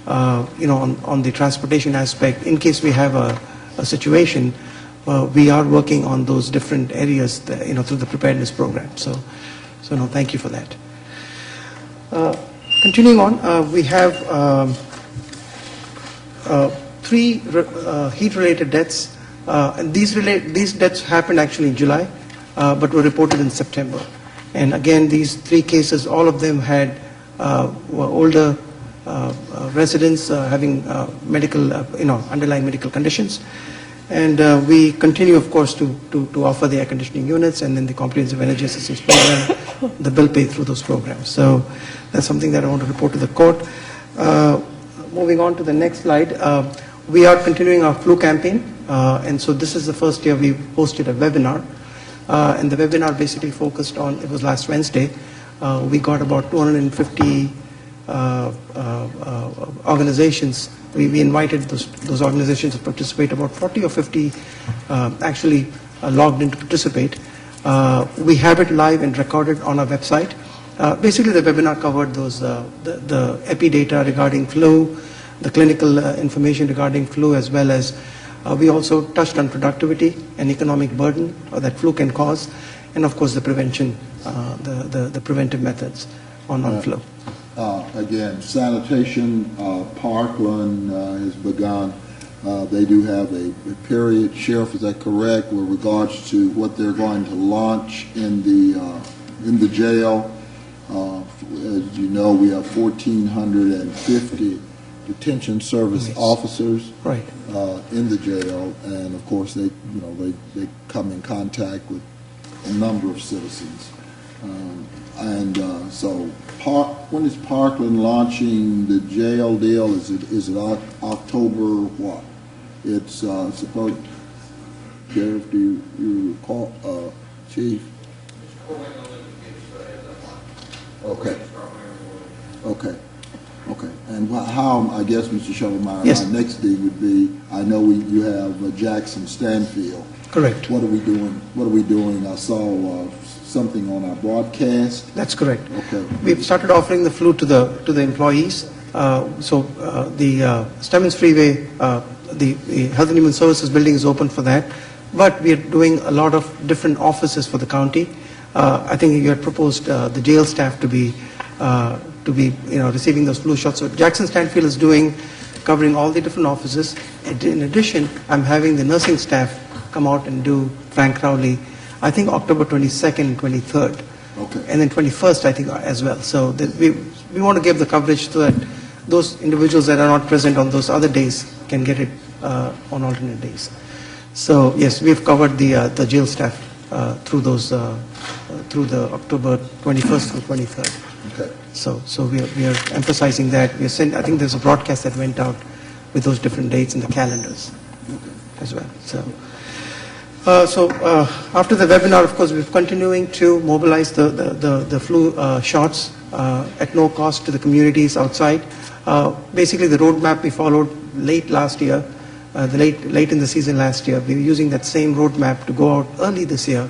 on the transportation aspect in case we have a situation. We are working on those different areas through the preparedness program. So no, thank you for that. Continuing on, we have 3 heat-related deaths. And these deaths happened actually in July, but were reported in September. And again, these 3 cases, all of them were older residents having medical, underlying medical conditions. And we continue, of course, to offer the air conditioning units and then the comprehensive energy assistance program, the bill pay through those programs. So that's something that I want to report to the court. Moving on to the next slide, we are continuing our flu campaign. And so this is the first year we hosted a webinar. And the webinar basically focused on, it was last Wednesday, we got about 250 organizations. We invited those organizations to participate. About 40 or 50 actually logged in to participate. We have it live and recorded on our website. Basically, the webinar covered the epi data regarding flu, the clinical information regarding flu, as well as we also touched on productivity and economic burden that flu can cause, and of course the prevention, the preventive methods on flu. Again, sanitation, Parkland has begun. They do have a period. Sheriff, is that correct, with regards to what they're going to launch in the jail? As you know, we have 1,450 detention service officers Right. In the jail, and of course they come in contact with a number of citizens. So when is Parkland launching the jail deal? Is it October what? It's supposed. Sheriff, do you recall, Chief? Okay. And how, I guess, Mr. Shovelmeyer, Yes. my next thing would be, I know you have Jackson Stanfield. Correct. What are we doing? I saw something on our broadcast. That's correct. Okay. We've started offering the flu to the employees The Stemmons Freeway, the Health and Human Services building is open for that, but we are doing a lot of different offices for the county. I think you had proposed the jail staff to be receiving those flu shots. So Jackson Stanfield is covering all the different offices. And in addition, I'm having the nursing staff come out and do Frank Crowley, I think October 22nd and 23rd. Okay. And then 21st, I think, as well. So we want to give the coverage so that those individuals that are not present on those other days can get it on alternate days. So yes, we've covered the jail staff through through the October 21st through 23rd. Okay. So we are emphasizing that. I think there's a broadcast that went out with those different dates in the calendars as well. So after the webinar, of course, we're continuing to mobilize the flu shots at no cost to the communities outside. Basically, the roadmap we followed late last year, late in the season last year, we were using that same roadmap to go out early this year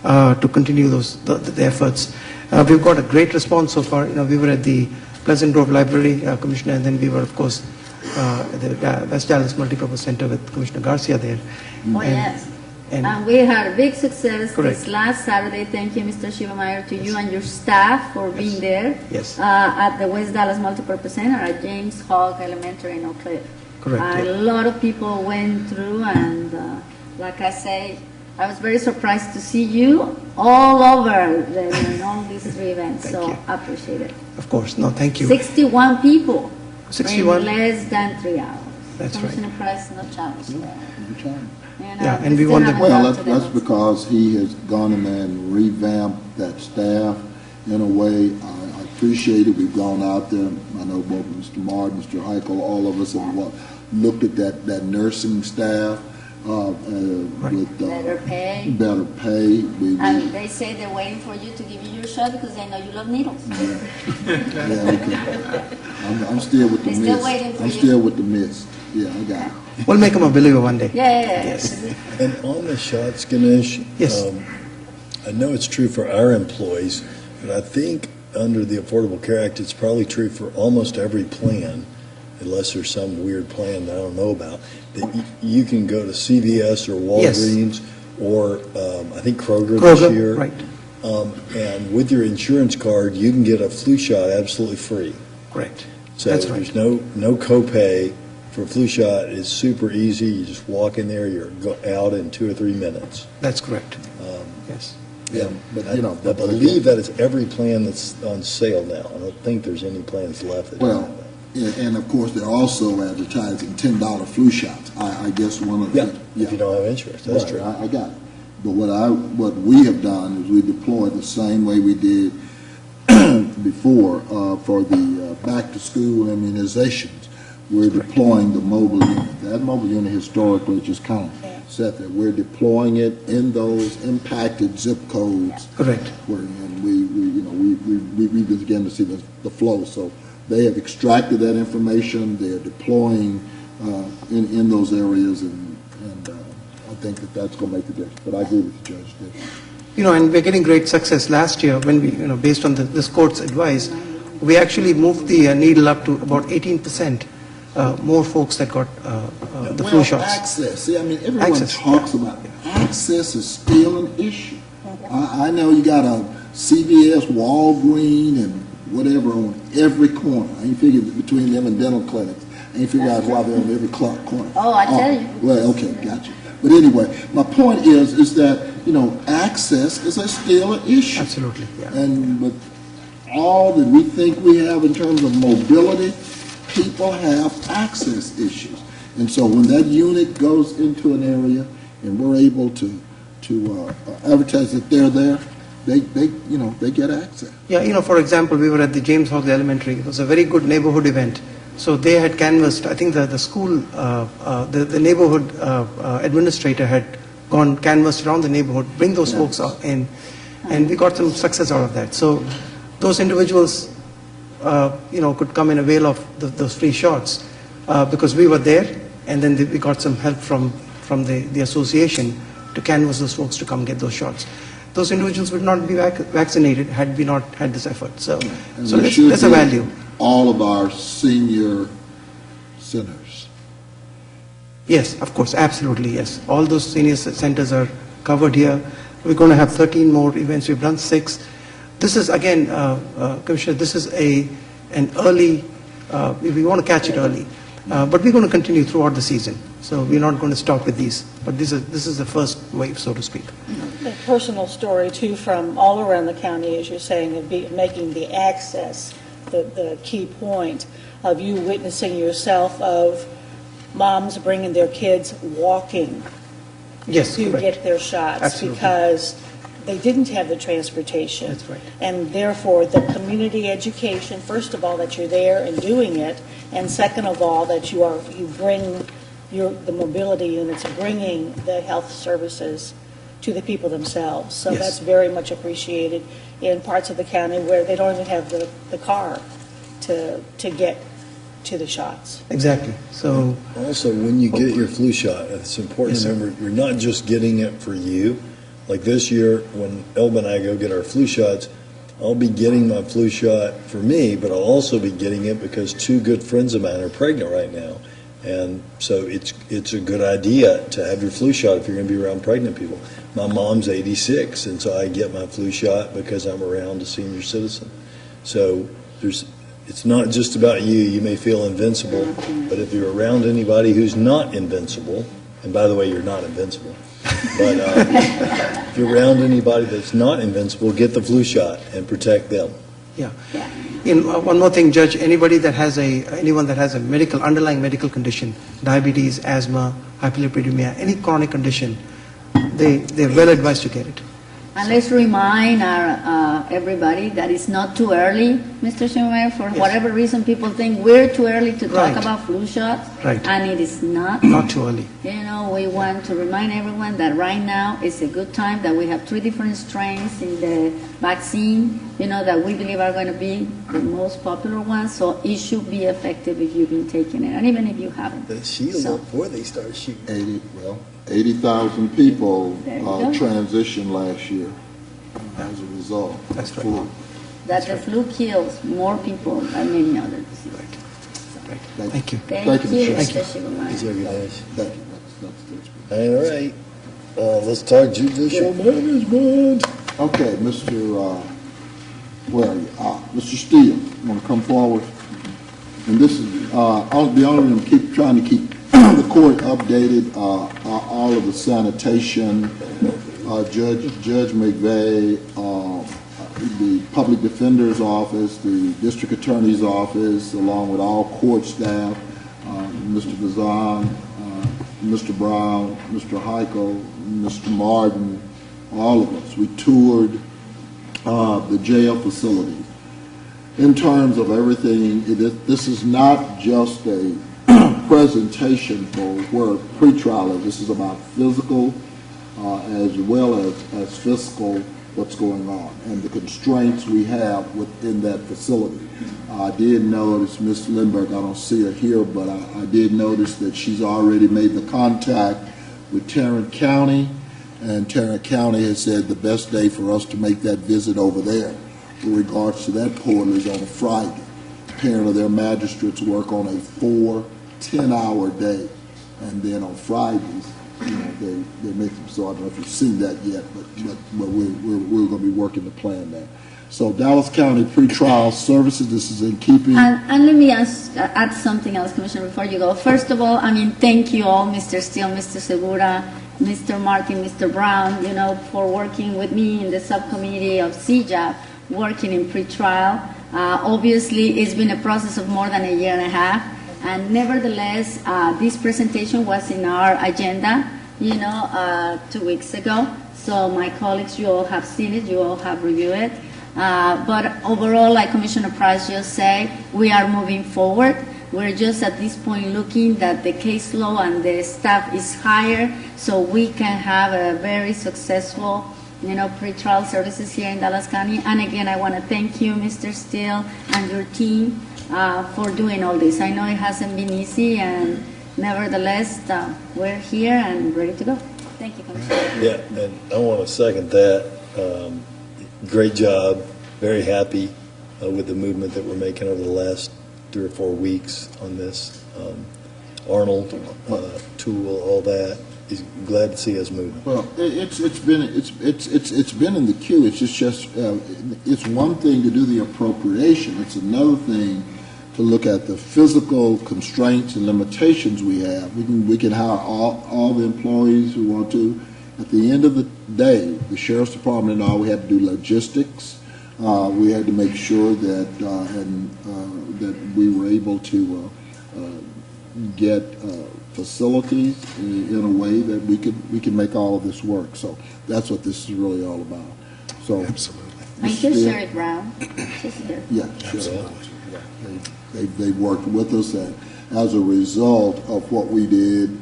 to continue the efforts. We've got a great response so far. We were at the Pleasant Grove Library, Commissioner, and then we were, of course, at the West Dallas Multipurpose Center with Commissioner Garcia there. Oh, yes. And we had a big success Correct. this last Saturday. Thank you, Mr. Shivamaya, to you and your staff for being there. Yes. At the West Dallas Multipurpose Center at James Hogg Elementary in Oak Cliff. Correct, A yeah. lot of people went through, and like I say, I was very surprised to see you all over in all these three events. Thank So you. I appreciate it. of course, no, thank you. 61 people 61? in less than 3 hours. That's right. Commissioner Price, no challenge there. Yeah, and we still want have the- a Well, lot to that's develop. because he has gone in there and revamped that staff in a way. I appreciate it. We've gone out there. I know both Mr. Martin, Mr. Heichel, all of us have looked at that nursing staff with Better pay. better pay. And they say they're waiting for you to give you your shot because they know you love needles. Yeah, okay. I'm still with the They're still mist. waiting for I'm you. still with the mist. Yeah, I got it. We'll make them a believer one day. Yeah. Yes. And on the shots, Ganesh, Yes. I know it's true for our employees, but I think under the Affordable Care Act, it's probably true for almost every plan, unless there's some weird plan that I don't know about, that you can go to CVS or Yes. Walgreens or I think Kroger this year. Right, And with your insurance card, you can get a flu shot absolutely free. correct. So That's right. there's no copay for a flu shot. It's super easy. You just walk in there, you're out in 2 or 3 minutes. That's correct. Yes. Yeah, but I believe that it's every plan that's on sale now. I don't think there's any plans left that don't Well, have that. and of course, they're also advertising $10 flu shots. I guess one of the... If you don't have insurance, that's Right, true. I got it. But what we have done is we deployed the same way we did before for the back-to-school immunizations. We're deploying the mobile unit. That mobile unit historically just kind of set that. We're deploying it in those impacted zip codes. Correct. And we began to see the flow. So they have extracted that information. They're deploying in those areas, and I think that's going to make the difference. But I agree with the judge there. And we're getting great success. Last year, when we, based on this court's advice, we actually moved the needle up to about 18%. More folks that got the flu shots. Access. See, I mean, everyone Access, talks about it. Access is still an issue. I know you got a CVS, Walgreens, and whatever on every corner. I ain't figured between them and dental clinics. I ain't figured out why they're on every corner. Oh, I tell you. Well, okay, gotcha. But anyway, my point is that, access is still an issue. Absolutely, yeah. And with all that we think we have in terms of mobility, people have access issues. And so when that unit goes into an area and we're able to advertise that they're there, they get access. Yeah, for example, we were at the James Hogg Elementary. It was a very good neighborhood event. So they had canvassed, I think the school, the neighborhood administrator had gone canvassed around the neighborhood, bring those folks in, and we got some success out of that. So those individuals, could come and avail of those free shots because we were there, and then we got some help from the association to canvass those folks to come get those shots. those individuals would not be vaccinated had we not had this effort. So And so we that's, should that's a get value. all of our senior centers. Yes, of course, absolutely, yes. All those senior centers are covered here. We're going to have 13 more events. We've done 6. This is, again, Commissioner, this is an early, we want to catch it early. But we're going to continue throughout the season. So we're not going to stop with these. But this is the first wave, so to speak. A personal story, too, from all around the county, as you're saying, of making the access the key point of you witnessing yourself of moms bringing their kids walking Yes, to correct. get their shots. Absolutely. Because they didn't have the transportation. That's right. And therefore, the community education, first of all, that you're there and doing it, and second of all, that you bring the mobility units, bringing the health services to the people themselves. So Yes. that's very much appreciated in parts of the county where they don't even have the car to get to the shots. Exactly. So, Also, when you get your flu shot, it's important Yes, to sir. remember, you're not just getting it for you. Like this year, when Elba and I go get our flu shots, I'll be getting my flu shot for me, but I'll also be getting it because 2 good friends of mine are pregnant right now. And so it's a good idea to have your flu shot if you're going to be around pregnant people. My mom's 86, and so I get my flu shot because I'm around a senior citizen. So it's not just about you. You may feel invincible, but if you're around anybody who's not invincible, and by the way, you're not invincible, but if you're around anybody that's not invincible, get the flu shot and protect them. yeah. One more thing, Judge, anyone that has a underlying medical condition, diabetes, asthma, hyperlipidemia, any chronic condition, they're well advised to get it. And let's remind everybody that it's not too early, Mr. Schumer. For Yes. whatever reason, people think we're too early to talk Right. about flu shots. Right. And it is not. Not too early. You know, we want to remind everyone that right now is a good time, that we have 3 different strains in the vaccine, that we believe are going to be the most popular ones. So it should be effective if you've been taking it, and even if you haven't. The shield So- before they start shooting. 80,000 people There you go. transitioned last year as a result. of That's right. flu. That the flu kills more people than many other diseases. Thank you. Thank Thank you, you, Mr. Shivamani. These are good days. Thank you. That's All right. Let's talk judicial management. Okay, where are you? Mr. Steele, you want to come forward? And this is, I'll be honest, keep trying to keep the court updated, all of the sanitation, Judge McVeigh, the public defender's office, the district attorney's office, along with all court staff, Mr. Bazan, Mr. Brown, Mr. Heichel, Mr. Martin, all of us. We toured the jail facility. In terms of everything, this is not just a presentation for where pretrial is. This is about physical as well as fiscal, what's going on, and the constraints we have within that facility. I did notice, Ms. Lindbergh, I don't see her here, but I did notice that she's already made the contact with Tarrant County, and Tarrant County has said the best day for us to make that visit over there with regards to that portal is on a Friday. Apparently their magistrates work on a 4 10-hour day, and then on Fridays, they make them, so I don't know if you've seen that yet, but we're going to be working the plan there. So Dallas County Pretrial Services, this is in keeping. And let me add something else, Commissioner, before you go. First of all, thank you all, Mr. Steele, Mr. Segura, Mr. Martin, Mr. Brown, for working with me in the subcommittee of CJAP, working in pretrial. Obviously, it's been a process of more than a year and a half, and nevertheless, this presentation was in our agenda, 2 weeks ago. So my colleagues, you all have seen it, you all have reviewed it. But overall, like Commissioner Price just said, we are moving forward. We're just at this point looking that the caseload and the staff is higher, so we can have a very successful, pretrial services here in Dallas County. And again, I want to thank you, Mr. Steele, and your team for doing all this. I know it hasn't been easy, and nevertheless, we're here and ready to go. Thank you, Commissioner. Yeah, and I want to second that. Great job, very happy with the movement that we're making over the last 3 or 4 weeks on this. Arnold, Tool, all that. He's glad to see us moving. Well, it's been in the queue. It's just it's one thing to do the appropriation. It's another thing to look at the physical constraints and limitations we have. We can hire all the employees who want to. At the end of the day, the sheriff's department and all, we had to do logistics. We had to make sure that that we were able to get facilities in a way that we could make all of this work. So that's what this is really all about. So absolutely. And just Sherry Brown. She's here. Yeah, sure. They worked with us, and as a result of what we did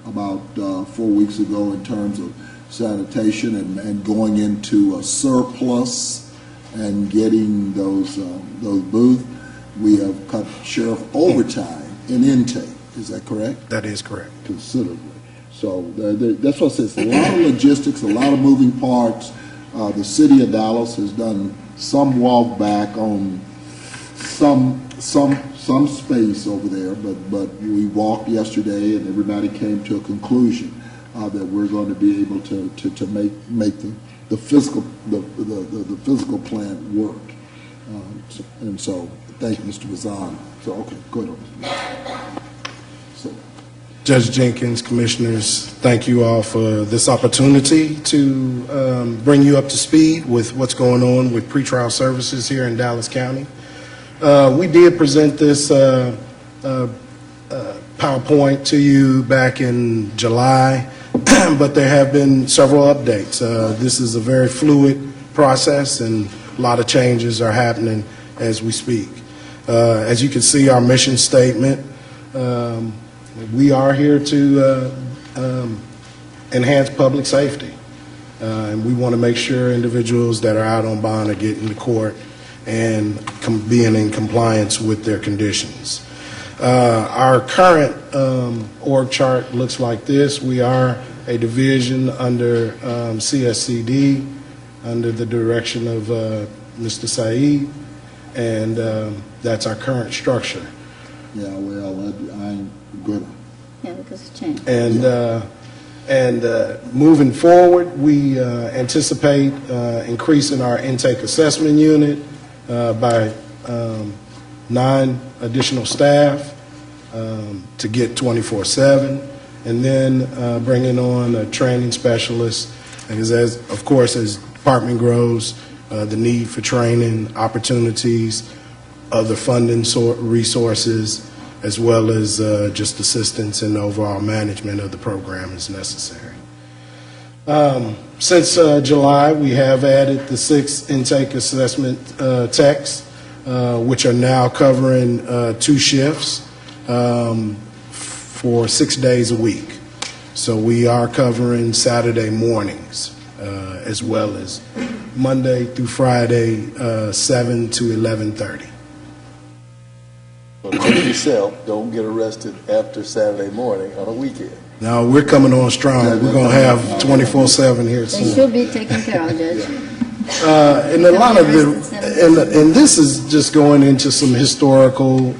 about 4 weeks ago in terms of sanitation and going into a surplus and getting those booths, we have cut sheriff overtime in intake. Is that correct? That is correct. Considerably. So that's what I said. It's a lot of logistics, a lot of moving parts. The city of Dallas has done some walk back on some space over there, but we walked yesterday, and everybody came to a conclusion that we're going to be able to make the physical plant work. And so, thank you, Mr. Bazan. So, okay, go ahead. Judge Jenkins, Commissioners, thank you all for this opportunity to bring you up to speed with what's going on with pretrial services here in Dallas County. We did present this PowerPoint to you back in July, but there have been several updates. This is a very fluid process, and a lot of changes are happening as we speak. As you can see, our mission statement, we are here to enhance public safety, and we want to make sure individuals that are out on bond are getting to court and being in compliance with their conditions. Our current org chart looks like this. We are a division under CSCD, under the direction of Mr. Saeed, and that's our current structure. Yeah, well, I'm good. Yeah, because it's changed. And moving forward, we anticipate increasing our intake assessment unit by 9 additional staff to get 24/7, and then bringing on a training specialist. Because of course, as department grows, the need for training opportunities, other funding resources, as well as just assistance in the overall management of the program is necessary. Since July, we have added the 6 intake assessment techs, which are now covering 2 shifts for 6 days a week. So we are covering Saturday mornings, as well as Monday through Friday, 7 to 11:30. But note yourself, don't get arrested after Saturday morning on a weekend. Now, we're coming on strong. We're going to have 24/7 here They soon. should be taken care of, Judge. And a lot of and this is just going into some historical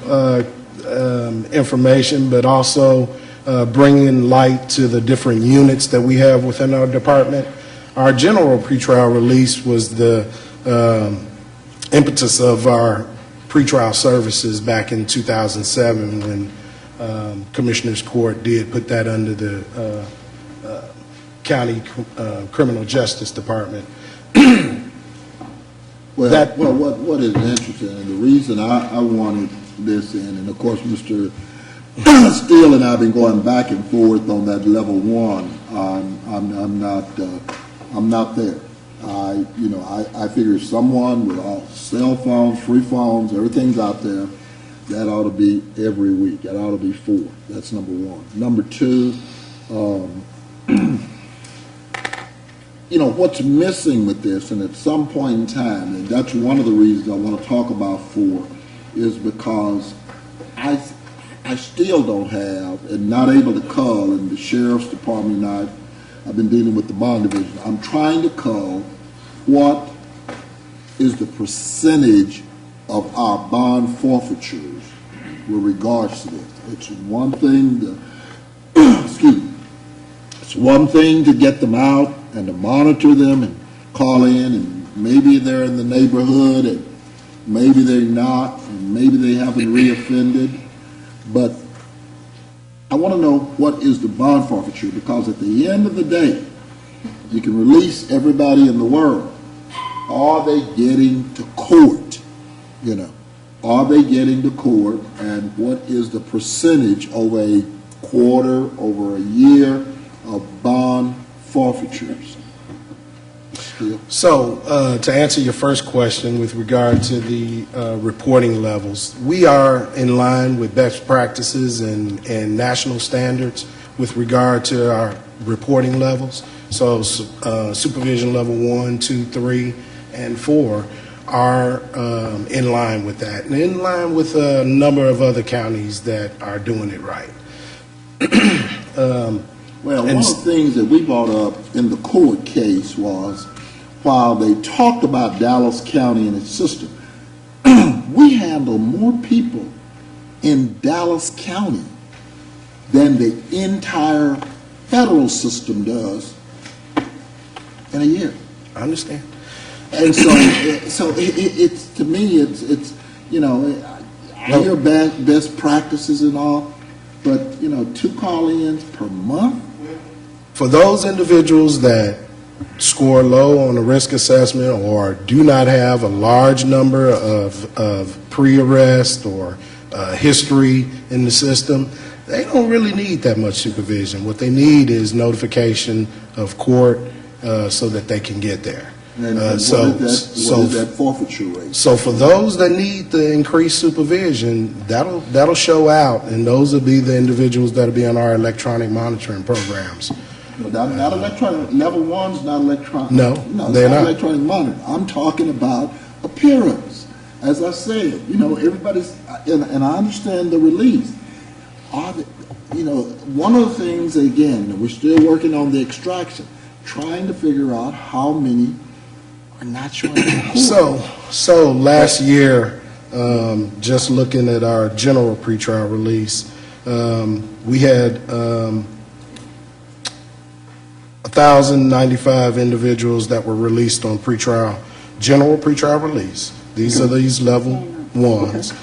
information, but also bringing light to the different units that we have within our department. Our general pretrial release was the impetus of our pretrial services back in 2007 when Commissioner's Court did put that under the County Criminal Justice Department. Well, what is interesting, and the reason I wanted this in, and of course, Mr. Steele and I have been going back and forth on that level 1. I'm not there. I figure someone with all cell phones, free phones, everything's out there. That ought to be every week. That ought to be 4. That's number 1. Number 2, what's missing with this, and at some point in time, and that's one of the reasons I want to talk about 4, is because I still don't have, and not able to cull, and the Sheriff's Department and I've been dealing with the bond division. I'm trying to cull what is the percentage of our bond forfeitures with regards to this? It's one thing to, excuse me, it's one thing to get them out and to monitor them and call in, and maybe they're in the neighborhood and maybe they're not, and maybe they haven't reoffended, but I want to know what is the bond forfeiture, because at the end of the day, you can release everybody in the world. Are they getting to court? You know, are they getting to court, and what is the percentage over a quarter, over a year of bond forfeitures? So, to answer your first question with regard to the reporting levels, we are in line with best practices and national standards with regard to our reporting levels. So, supervision level 1, 2, 3, and 4 are in line with that, and in line with a number of other counties that are doing it right. Well, one of the things that we brought up in the court case was, while they talked about Dallas County and its system, we handle more people in Dallas County than the entire federal system does in a year. I understand. And so it's to me, it's you know, I hear best practices and all, but you know, 2 call-ins per month. For those individuals that score low on a risk assessment or do not have a large number of pre-arrest or history in the system, they don't really need that much supervision. What they need is notification of court so that they can get there. And what is that forfeiture rate? So for those that need the increased supervision, that'll show out, and those will be the individuals that'll be on our electronic monitoring programs. Not electronic. Level 1's not electronic. No, they're not not. electronic monitoring. I'm talking about appearance. As I said, you know, everybody's, and I understand the release. You know, one of the things, again, we're still working on the extraction, trying to figure out how many are not showing up in court. So last year, just looking at our general pretrial release, we had 1,095 individuals that were released on general pretrial release. These are these level 1s.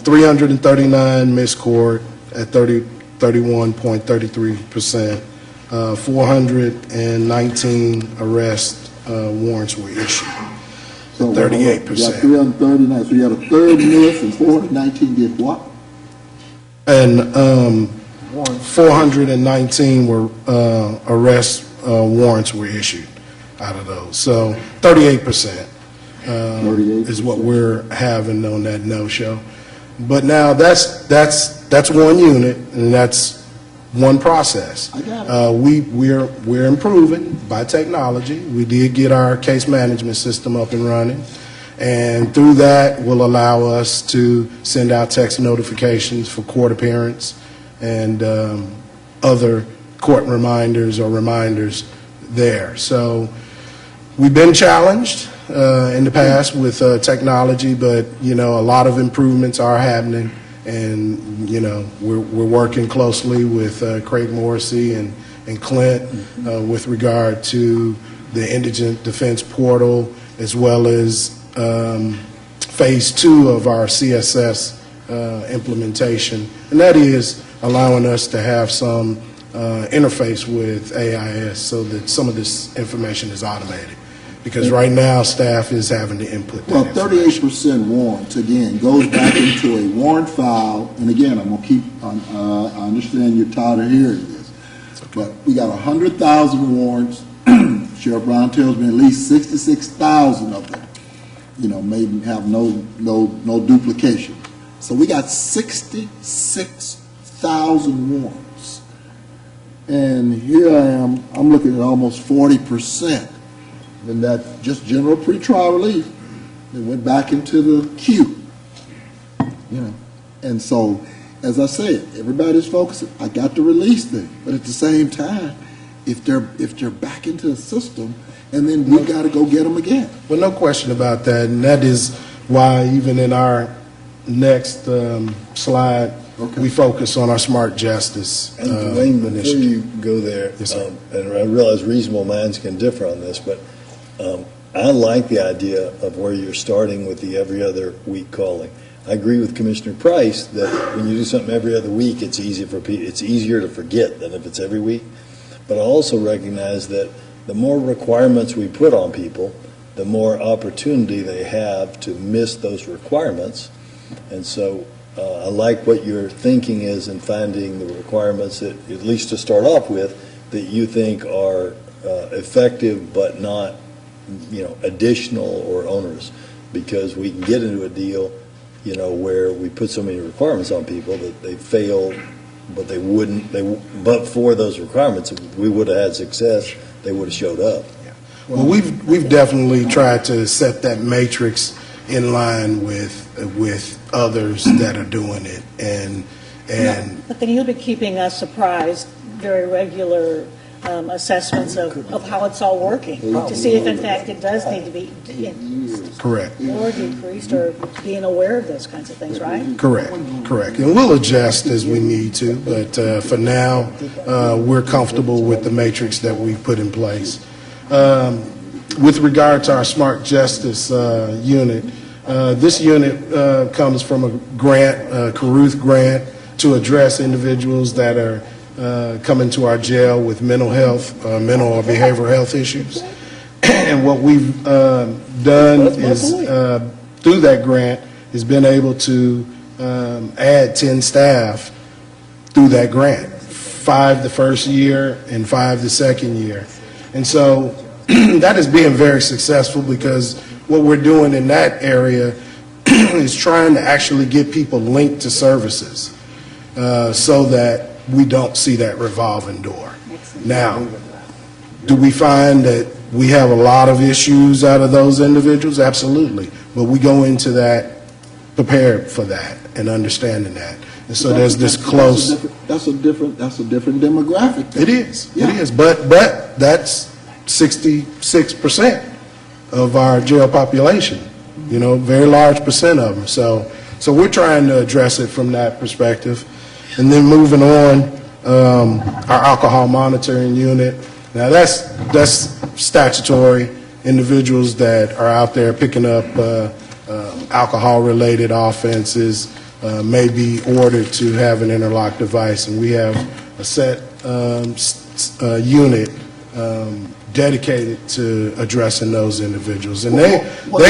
339 missed court at 31.33%. 419 arrest warrants were issued. So 38%. You got 339. So you had a third miss, and 419 did what? And 419 were arrest warrants were issued out of those. So 38% is what we're having on that no-show. But now that's one unit, and that's one process. I got it. We're improving by technology. We did get our case management system up and running, and through that will allow us to send out text notifications for court appearance and other court reminders or reminders there. So we've been challenged in the past with technology, but you know, a lot of improvements are happening, and you know, we're working closely with Craig Morrissey and Clint with regard to the Indigent Defense Portal, as well as phase 2 of our CSS implementation, and that is allowing us to have some interface with AIS so that some of this information is automated. Because right now, staff is having to input that. Well, 38% warrants, again, goes back into a warrant file, and again, I'm going to keep, I understand you're tired of hearing this, but we got 100,000 warrants. Sheriff Brown tells me at least 66,000 of them, you know, may have no duplication. So we got 66,000 warrants. And here I am, I'm looking at almost 40%. And that just general pretrial relief, it went back into the queue, you know. And so, as I said, everybody's focusing. I got the release thing, but at the same time, if they're back into the system, and then we got to go get them again. Well, no question about that, and that is why even in our next slide, we focus on our smart justice And Dwayne, before initiative. you go there, Yes, sir. and I realize reasonable minds can differ on this, but I like the idea of where you're starting with the every other week calling. I agree with Commissioner Price that when you do something every other week, it's easier to forget than if it's every week. But I also recognize that the more requirements we put on people, the more opportunity they have to miss those requirements. And so I like what your thinking is in finding the requirements that, at least to start off with, that you think are effective but not, additional or onerous, because we can get into a deal, where we put so many requirements on people that they fail, but but for those requirements, if we would have had success, they would have showed up. Well, we've definitely tried to set that matrix in line with others that are doing it, and But then you'll be keeping us apprised, very regular assessments of how it's all working, to see if in fact it does need to be correct. or decreased, or being aware of those kinds of things, right? Correct. And we'll adjust as we need to, but for now, we're comfortable with the matrix that we've put in place. With regard to our Smart Justice unit, this unit comes from a grant, a Caruth grant, to address individuals that are coming to our jail with mental or behavioral health issues. And what we've done is, through that grant, has been able to add 10 staff through that grant, 5 the first year and 5 the second year. And so that is being very successful, because what we're doing in that area is trying to actually get people linked to services so that we don't see that revolving door. Now, do we find that we have a lot of issues out of those individuals? Absolutely. But we go into that prepared for that and understanding that. And so there's this close. That's a different demographic. It is. Yeah. It is. But that's 66% of our jail population. Very large percent of them. So we're trying to address it from that perspective. And then moving on, our alcohol monitoring unit. Now that's statutory. Individuals that are out there picking up alcohol-related offenses may be ordered to have an interlock device, and we have a set unit dedicated to addressing those individuals. And they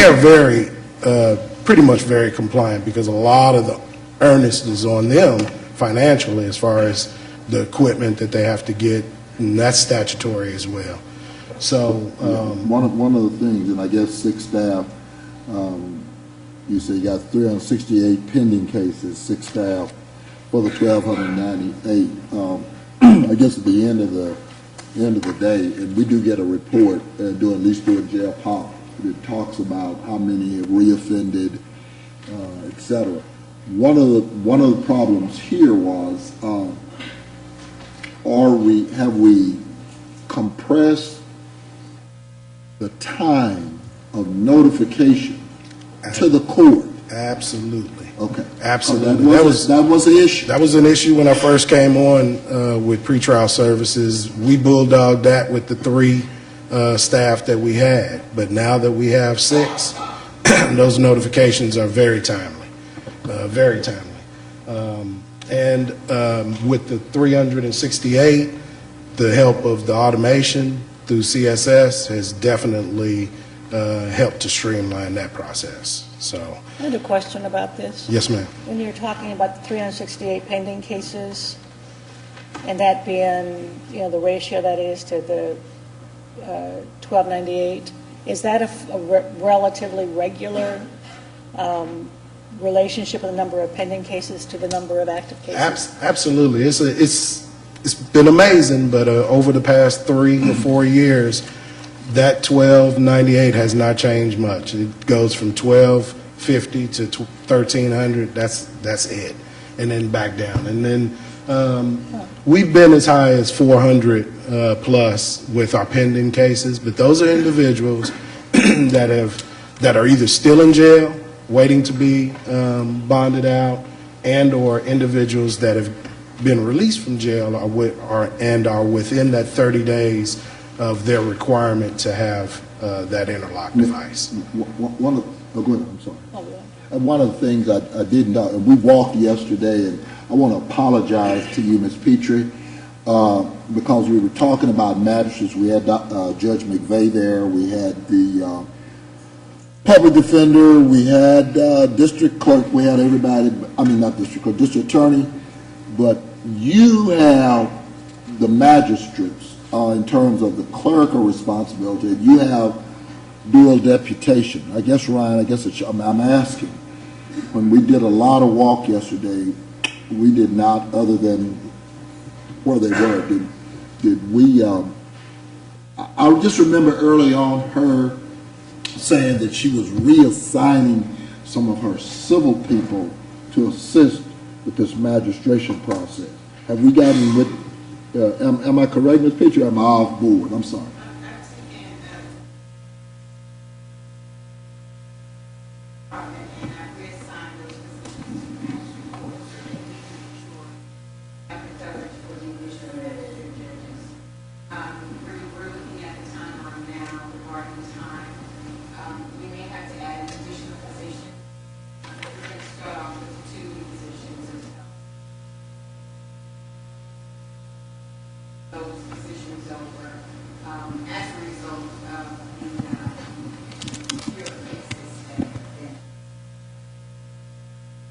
are pretty much very compliant, because a lot of the earnest is on them financially as far as the equipment that they have to get, and that's statutory as well. So one of the things, and I guess 6 staff, you say you got 368 pending cases, 6 staff for the 1,298. I guess at the end of the day, and we do get a report, at least do a jail pop, that talks about how many have reoffended, et cetera. One of the problems here was, have we compressed the time of notification to the court? absolutely. Okay. Absolutely. That was the issue. That was an issue when I first came on with pretrial services. We bulldogged that with the 3 staff that we had. But now that we have 6, those notifications are very timely. Very timely. And with the 368, the help of the automation through CSS has definitely helped to streamline that process. So, I had a question about this. yes, ma'am. When you're talking about the 368 pending cases, and that being, the ratio that is to the 1298, is that a relatively regular relationship of the number of pending cases to the number of active cases? Absolutely. It's been amazing, but over the past 3 or 4 years, that 1298 has not changed much. It goes from 1250 to 1300. That's it, and then back down. And then We've been as high as 400 plus with our pending cases, but those are individuals that are either still in jail, waiting to be bonded out, and/or individuals that have been released from jail and are within that 30 days of their requirement to have that interlock device. Go ahead, I'm sorry. And one of the things I did not, and we walked yesterday, and I want to apologize to you, Ms. Petrie, because we were talking about magistrates. We had Judge McVeigh there, we had the public defender, we had district clerk, we had everybody, I mean, not district clerk, district attorney, but you have the magistrates in terms of the clerical responsibility. You have dual deputation. I guess, Ryan, I'm asking. When we did a lot of walk yesterday, we did not, other than where they were, did we, I just remember early on her saying that she was reassigning some of her civil people to assist with this magistration process. Have we gotten with, am I correct, Ms. Petrie, or am I off board? I'm sorry.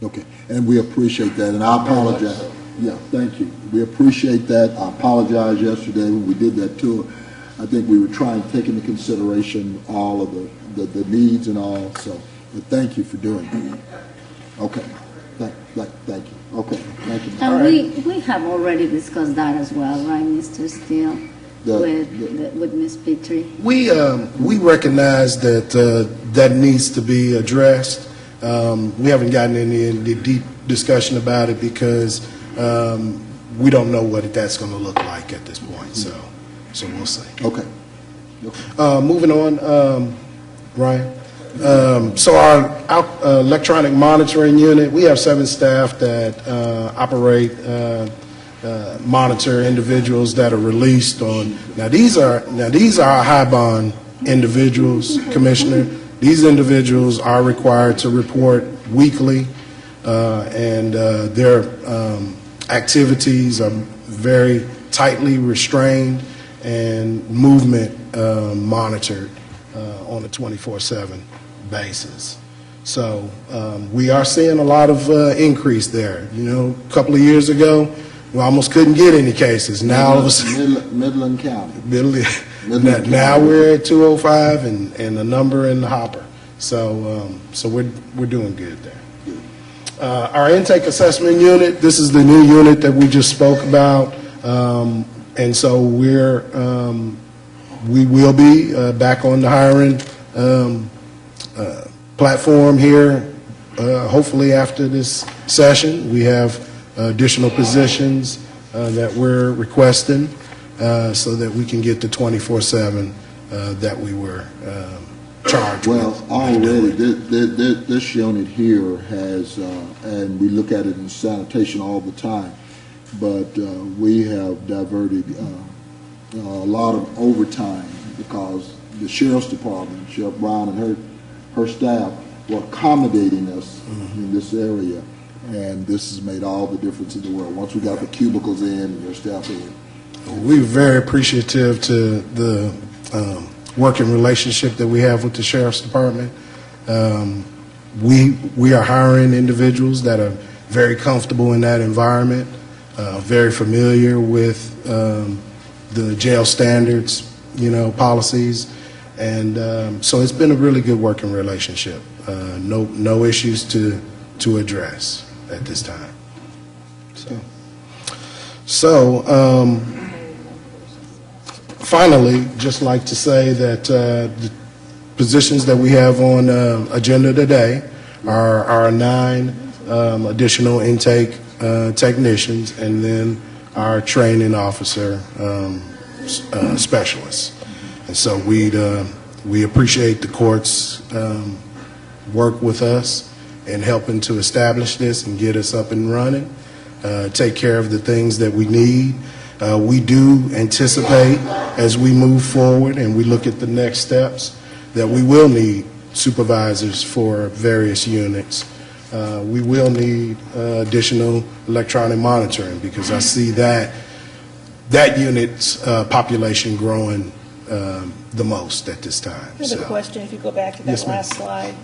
Okay, and we appreciate that, and I apologize. Yeah, thank you. We appreciate that. I apologize yesterday when we did that tour. I think we were trying to take into consideration all of the needs and all, so but thank you for doing that. Okay, thank you. Okay, thank you. And we have already discussed that as well, right, Mr. Steele, with Ms. Petrie? We recognize that that needs to be addressed. We haven't gotten into deep discussion about it because we don't know what that's going to look like at this point. So we'll see. Okay. Moving on, Ryan. So our electronic monitoring unit, we have 7 staff that operate, monitor individuals that are released on. Now these are our high bond individuals, Commissioner. These individuals are required to report weekly, and their activities are very tightly restrained and movement monitored on a 24/7 basis. So we are seeing a lot of increase there. You know, a couple of years ago, we almost couldn't get any cases. Now all of a sudden, Midland County. Now we're at 205 and a number in the hopper. So we're doing good there. Our intake assessment unit, this is the new unit that we just spoke about, and so we will be back on the hiring platform here. Hopefully after this session, we have additional positions that we're requesting so that we can get the 24/7 that we were charged with. Well, already, this unit here has, and we look at it in sanitation all the time, but we have diverted a lot of overtime because the Sheriff's Department, Sheriff Brown and her staff were accommodating us in this area, and this has made all the difference in the world. Once we got the cubicles in and your staff in. We're very appreciative to the working relationship that we have with the Sheriff's Department. We are hiring individuals that are very comfortable in that environment, very familiar with the jail standards, policies, and so it's been a really good working relationship. No issues to address at this time. So finally, just like to say that the positions that we have on agenda today are our 9 additional intake technicians, and then our training officer specialists. And so we appreciate the court's work with us in helping to establish this and get us up and running, take care of the things that we need. We do anticipate as we move forward and we look at the next steps that we will need supervisors for various units. We will need additional electronic monitoring because I see that unit's population growing the most at this time. I have a question, if you go back to that Yes, ma'am. last slide.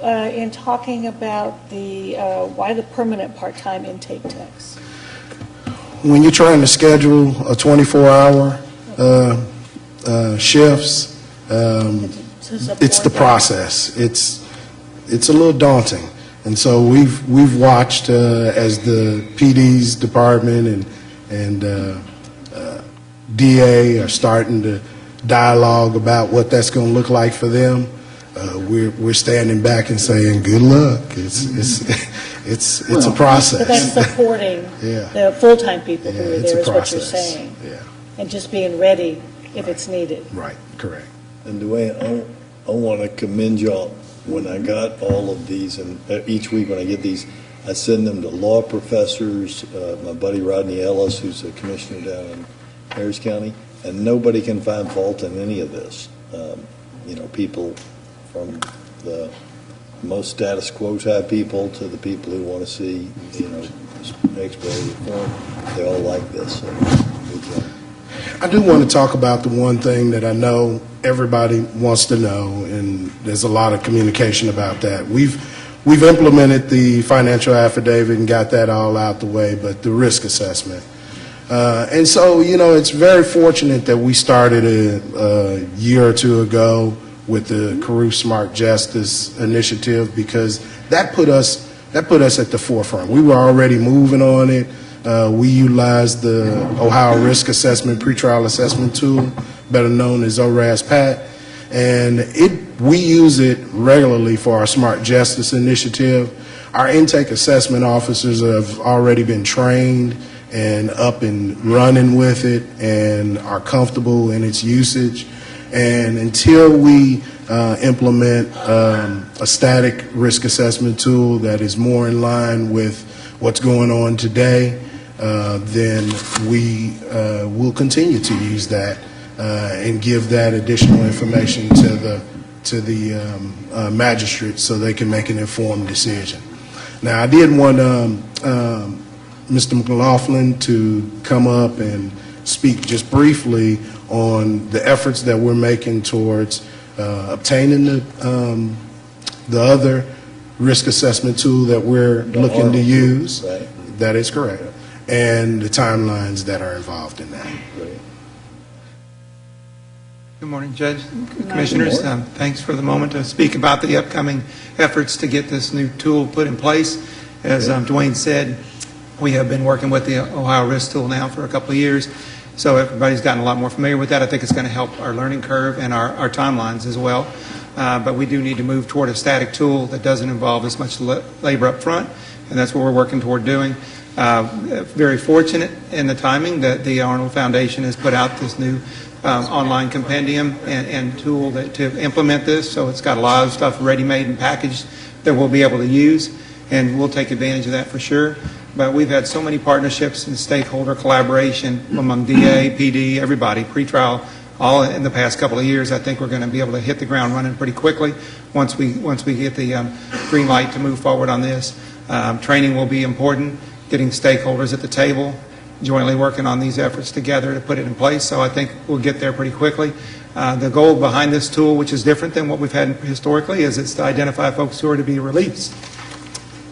In talking about the, why the permanent part-time intake techs? When you're trying to schedule a 24-hour shifts, it's the process. It's a little daunting, and so we've watched as the PD's department and DA are starting to dialogue about what that's going to look like for them. We're standing back and saying, "Good luck." It's a process. But that's supporting Yeah. the full-time people who Yeah, are it's a there, is what you're process. saying. Yeah, And just being ready if it's needed. right, correct. And Dwayne, I want to commend y'all. When I got all of these, and each week when I get these, I send them to law professors, my buddy Rodney Ellis, who's a commissioner down in Harris County, and nobody can find fault in any of this. People from the most status quo type people to the people who want to see, expedited reform, they all like this. So, good job. I do want to talk about the one thing that I know everybody wants to know, and there's a lot of communication about that. We've implemented the financial affidavit and got that all out the way, but the risk assessment. And so, it's very fortunate that we started a year or two ago with the Carew Smart Justice Initiative because that put us at the forefront. We were already moving on it. We utilized the Ohio Risk Assessment Pretrial Assessment Tool, better known as ORAS-PAT, and we use it regularly for our Smart Justice Initiative. Our intake assessment officers have already been trained and up and running with it and are comfortable in its usage. And until we implement a static risk assessment tool that is more in line with what's going on today, then we will continue to use that and give that additional information to the magistrates so they can make an informed decision. Now, I did want Mr. McLaughlin to come up and speak just briefly on the efforts that we're making towards obtaining the other risk assessment tool that we're looking to use. Right. That is correct. And the timelines that are involved in that. Great. Good morning, Judge, Commissioners. Thanks for the moment to speak about the upcoming efforts to get this new tool put in place. As Dwayne said, we have been working with the Ohio Risk Tool now for a couple of years, so everybody's gotten a lot more familiar with that. I think it's going to help our learning curve and our timelines as well. But we do need to move toward a static tool that doesn't involve as much labor up front, and that's what we're working toward doing. Very fortunate in the timing that the Arnold Foundation has put out this new online compendium and tool to implement this, so it's got a lot of stuff ready-made and packaged that we'll be able to use, and we'll take advantage of that for sure. But we've had so many partnerships and stakeholder collaboration among DA, PD, everybody, pretrial, all in the past couple of years. I think we're going to be able to hit the ground running pretty quickly once we get the green light to move forward on this. Training will be important, getting stakeholders at the table, jointly working on these efforts together to put it in place. So I think we'll get there pretty quickly. The goal behind this tool, which is different than what we've had historically, is it's to identify folks who are to be released.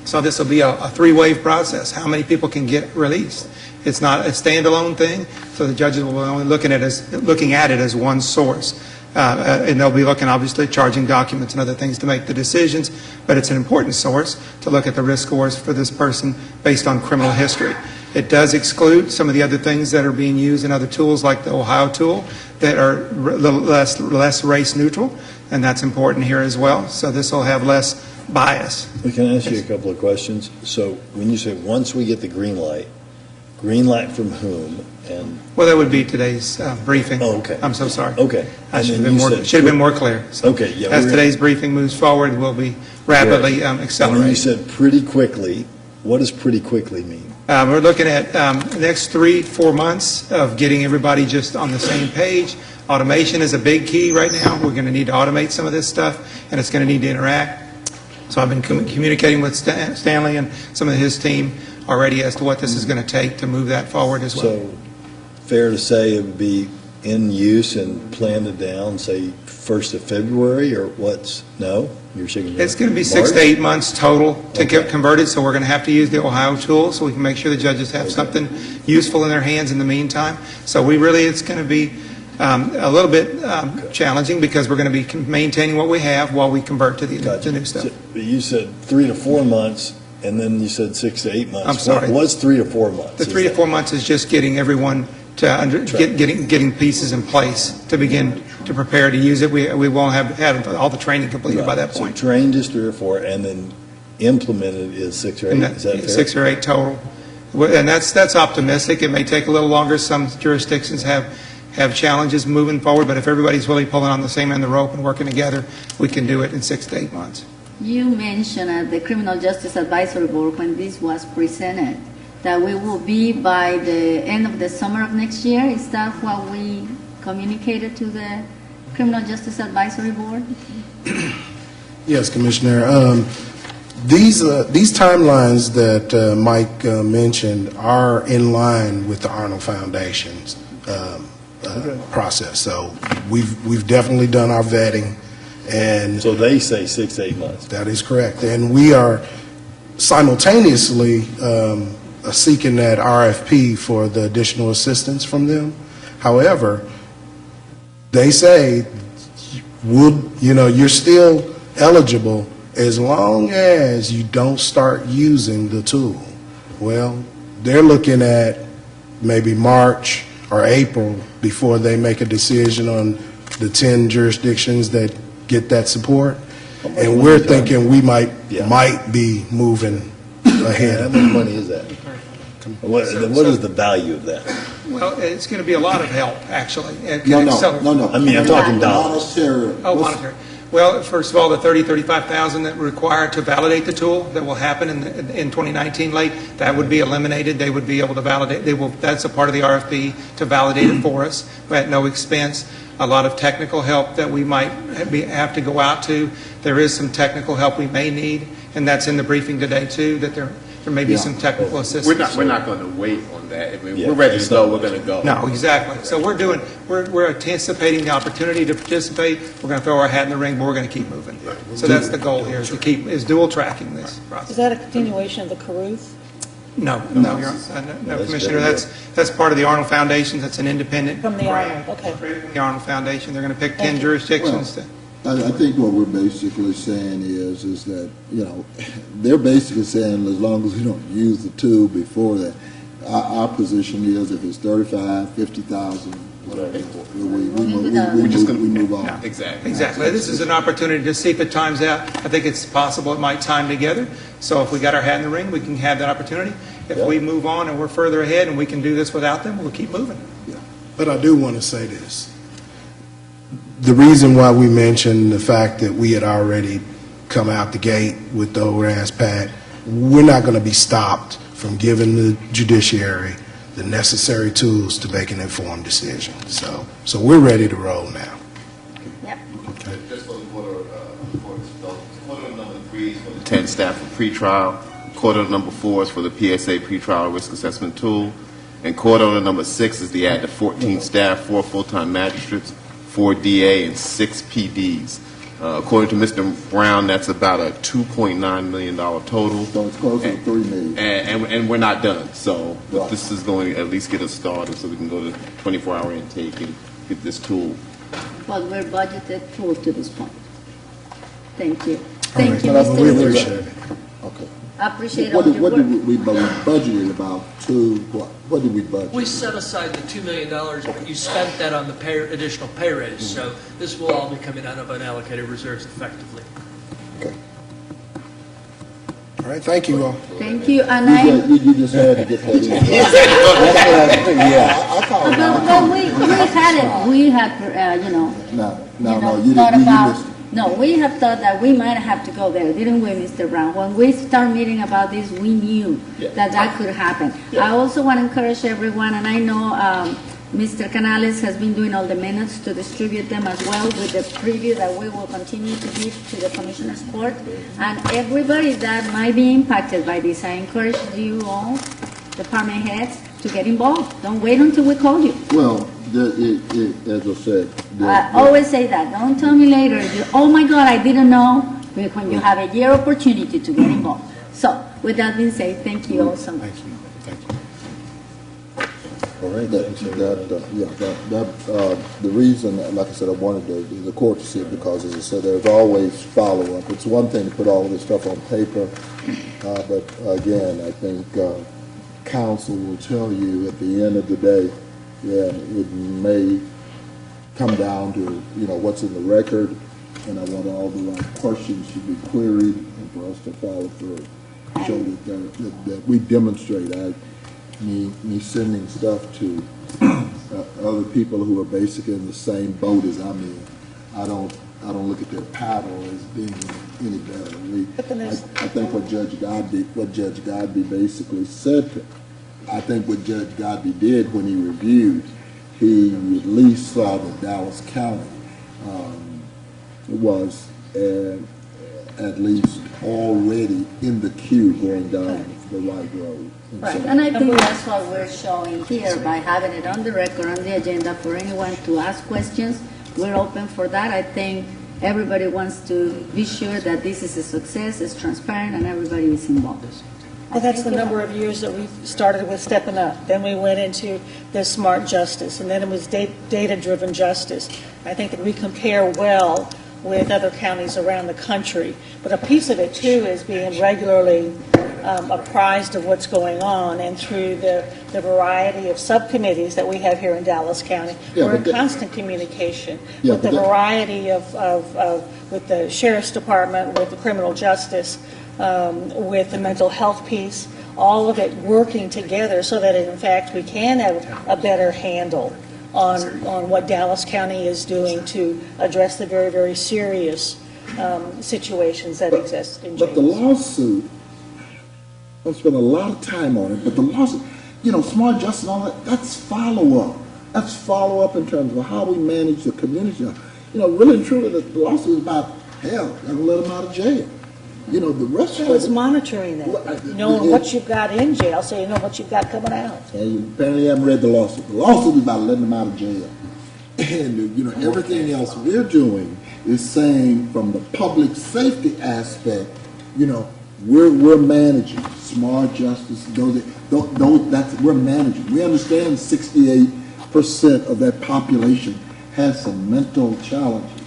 So this will be a three-wave process. How many people can get released? It's not a standalone thing, so the judges will be only looking at it as one source. And they'll be looking, obviously, at charging documents and other things to make the decisions, but it's an important source to look at the risk scores for this person based on criminal history. It does exclude some of the other things that are being used in other tools, like the Ohio tool, that are a little less race neutral, and that's important here as well. So this will have less bias. Can I ask you a couple of questions? So when you say, once we get the green light from whom? And Well, that would be today's briefing. Oh, okay. I'm so sorry. Okay. I And should have then been you more, said- should have been more clear. So Okay, yeah, as we're- today's briefing moves forward, we'll be rapidly And then you accelerating. said pretty quickly. What does pretty quickly mean? We're looking at the next 3-4 months of getting everybody just on the same page. Automation is a big key right now. We're going to need to automate some of this stuff, and it's going to need to interact. So I've been communicating with Stanley and some of his team already as to what this is going to take to move that forward as well. So fair to say it would be in use and planned it down, say, 1st of February, or what's, no? You're shaking your head. It's going to be 6 to 8 months total to get converted, so we're going to have to use the Ohio tool so we can make sure the judges have something useful in their hands in the meantime. So it's going to be a little bit challenging because we're going to be maintaining what we have while we convert to the new stuff. So you said 3 to 4 months, and then you said 6 to 8 months. I'm sorry. What's 3 to 4 months? The 3 to 4 months is just getting everyone to getting pieces in place to begin to prepare to use it. We won't have had all the training completed by that point. So trained is 3 or 4, and then implemented is 6 or 8. Is that fair? 6 or 8 total. And that's optimistic. It may take a little longer. Some jurisdictions have challenges moving forward, but if everybody's really pulling on the same end of the rope and working together, we can do it in 6 to 8 months. You mentioned at the Criminal Justice Advisory Board when this was presented that we will be by the end of the summer of next year. Is that what we communicated to the Criminal Justice Advisory Board? Yes, Commissioner. These timelines that Mike mentioned are in line with the Arnold Foundation's process. So we've definitely done our vetting, and So they say 6 to 8 months. that is correct. And we are simultaneously seeking that RFP for the additional assistance from them. However, they say, you're still eligible as long as you don't start using the tool. Well, they're looking at maybe March or April before they make a decision on the 10 jurisdictions that get that support. And we're thinking we might be moving ahead. How much money is that? What is the value of that? Well, it's going to be a lot of help, actually. It can No. I mean, I'm talking dollars. Monetary. Well, first of all, the $35,000 that required to validate the tool that will happen in 2019 late, that would be eliminated. They would be able to validate. That's a part of the RFP to validate it for us at no expense. A lot of technical help that we might have to go out to. There is some technical help we may need, and that's in the briefing today too. That there may be some technical assistance. We're not going to wait on that. If we're ready to go, we're going to go. No, exactly. So we're anticipating the opportunity to participate. We're going to throw our hat in the ring, but we're going to keep moving. So that's the goal here, is dual tracking this process. Is that a continuation of the Caruth? No, Commissioner, that's part of the Arnold Foundation. That's an independent From the grant. Arnold, okay. From the Arnold Foundation. They're going to pick 10 jurisdictions to. I think what we're basically saying is that, they're basically saying as long as we don't use the tool before that, our position is if it's 35, 50,000, whatever, we move on. Exactly. This is an opportunity to see if it times out. I think it's possible it might time together. So if we got our hat in the ring, we can have that opportunity. If we move on and we're further ahead and we can do this without them, we'll keep moving. But I do want to say this. The reason why we mentioned the fact that we had already come out the gate with the ORAS PAC, we're not going to be stopped from giving the judiciary the necessary tools to make an informed decision. So we're ready to roll now. Yep. Just for the quarter number 3 is for the 10 staff for pretrial. Quarter number 4 is for the PSA pretrial risk assessment tool. And quarter number 6 is the add to 14 staff, 4 full-time magistrates, 4 DA, and 6 PDs. According to Mr. Brown, that's about a $2.9 million total. So it's close to $3 million. And we're not done. So this is going to at least get us started so we can go to 24-hour intake and get this tool. Well, we're budgeted full to this point. Thank you. All Thank right. you, We Mr. appreciate it. Okay. I appreciate all What your did work. we budgeted about two, what did we budget? We set aside the $2 million, but you spent that on the additional pay raise, so this will all be coming out of unallocated reserves effectively. All right, thank you all. Thank you, and I, You just had to get that in. I call it well, we had, No, you thought didn't, you about, missed it. no, we have thought that we might have to go there, didn't we, Mr. Brown? When we start meeting about this, we knew that could happen. I also want to encourage everyone, and I know Mr. Canales has been doing all the minutes to distribute them as well with the preview that we will continue to give to the Commissioners Court. And everybody that might be impacted by this, I encourage you all, department heads, to get involved. Don't wait until we call you. Well, as I said. I always say that. Don't tell me later, oh my God, I didn't know, when you have a year opportunity to get involved. So, with that being said, thank you all so much. All right, thanks, The reason, like I said, I wanted the court to see it because, as I said, there's always follow-up. It's one thing to put all of this stuff on paper, but again, I think counsel will tell you at the end of the day, it may come down to, what's in the record, and I want all the right questions to be queried and for us to follow through. Show that we demonstrate. Me sending stuff to other people who are basically in the same boat as I'm in, I don't look at their paddle as being any better. I think what Judge Godby basically said, I think what Judge Godby did when he reviewed, he at least saw that Dallas County was at least already in the queue going down the right road. Right, and I think that's what we're showing here by having it on the record, on the agenda for anyone to ask questions. We're open for that. I think everybody wants to be sure that this is a success, it's transparent, and everybody is involved. Well, that's the number of years that we started with Stepping Up. Then we went into the Smart Justice, and then it was data-driven justice. I think that we compare well with other counties around the country. But a piece of it, too, is being regularly apprised of what's going on, and through the variety of subcommittees that we have here in Dallas County, we're in constant communication with the variety of with the Sheriff's Department, with the criminal justice, with the mental health piece, all of it working together so that, in fact, we can have a better handle on what Dallas County is doing to address the very, very serious situations that exist in jails. But the lawsuit, I've spent a lot of time on it, but the lawsuit, Smart Justice and all that, that's follow-up. That's follow-up in terms of how we manage the community. Really and truly, the lawsuit is about, hell, they're going to let them out of jail. The rest of it. It's monitoring that, knowing what you've got in jail, so you know what you've got coming out. You apparently haven't read the lawsuit. The lawsuit is about letting them out of jail. And, everything else we're doing is saying from the public safety aspect, we're managing Smart Justice. We're managing. We understand 68% of that population has some mental challenges.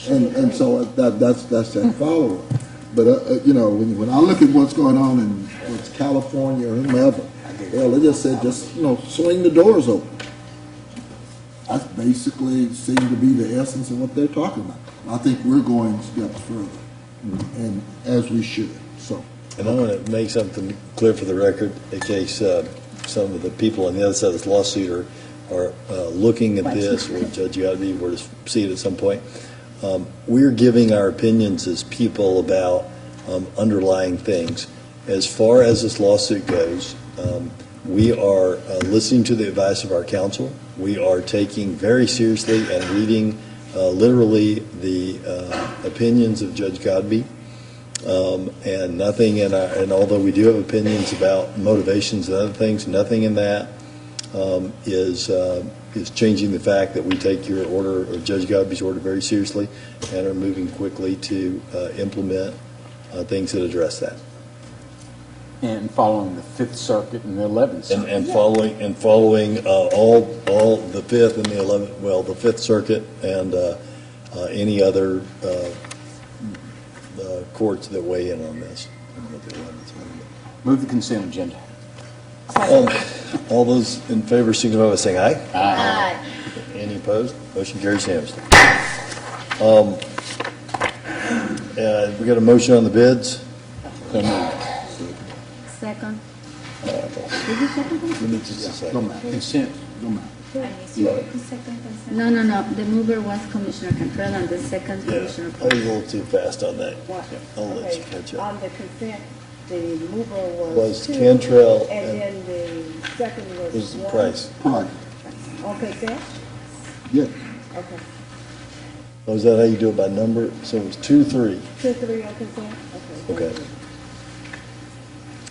And so that's that follow-up. But, when I look at what's going on in California or whomever, they just said, swing the doors open. That basically seems to be the essence of what they're talking about. I think we're going steps further, and as we should. And I want to make something clear for the record, in case some of the people on the other side of this lawsuit are looking at this, or Judge Godby were to see it at some point. We're giving our opinions as people about underlying things. As far as this lawsuit goes, we are listening to the advice of our counsel. We are taking very seriously and reading literally the opinions of Judge Godby. And nothing and although we do have opinions about motivations and other things, nothing in that is changing the fact that we take your order, or Judge Godby's order, very seriously and are moving quickly to implement things that address that. And following the Fifth Circuit and the 11th Circuit. And following all the Fifth and the 11th, well, the Fifth Circuit and any other courts that weigh in on this. Move the consent agenda. All those in favor signify by saying aye. Aye. Any opposed? Motion carries unanimously. We got a motion on the bids. Second. Give me just a second. Consent. No. The mover was Commissioner Cantrell and the second Commissioner I was a little too fast on that. I'll let you catch up. On the consent, the mover Was Cantrell and and then the second was the one. price. Right, On consent? yeah. Okay. Oh, is that how you do it by number? So it was 2-3. 2-3 on consent? Okay.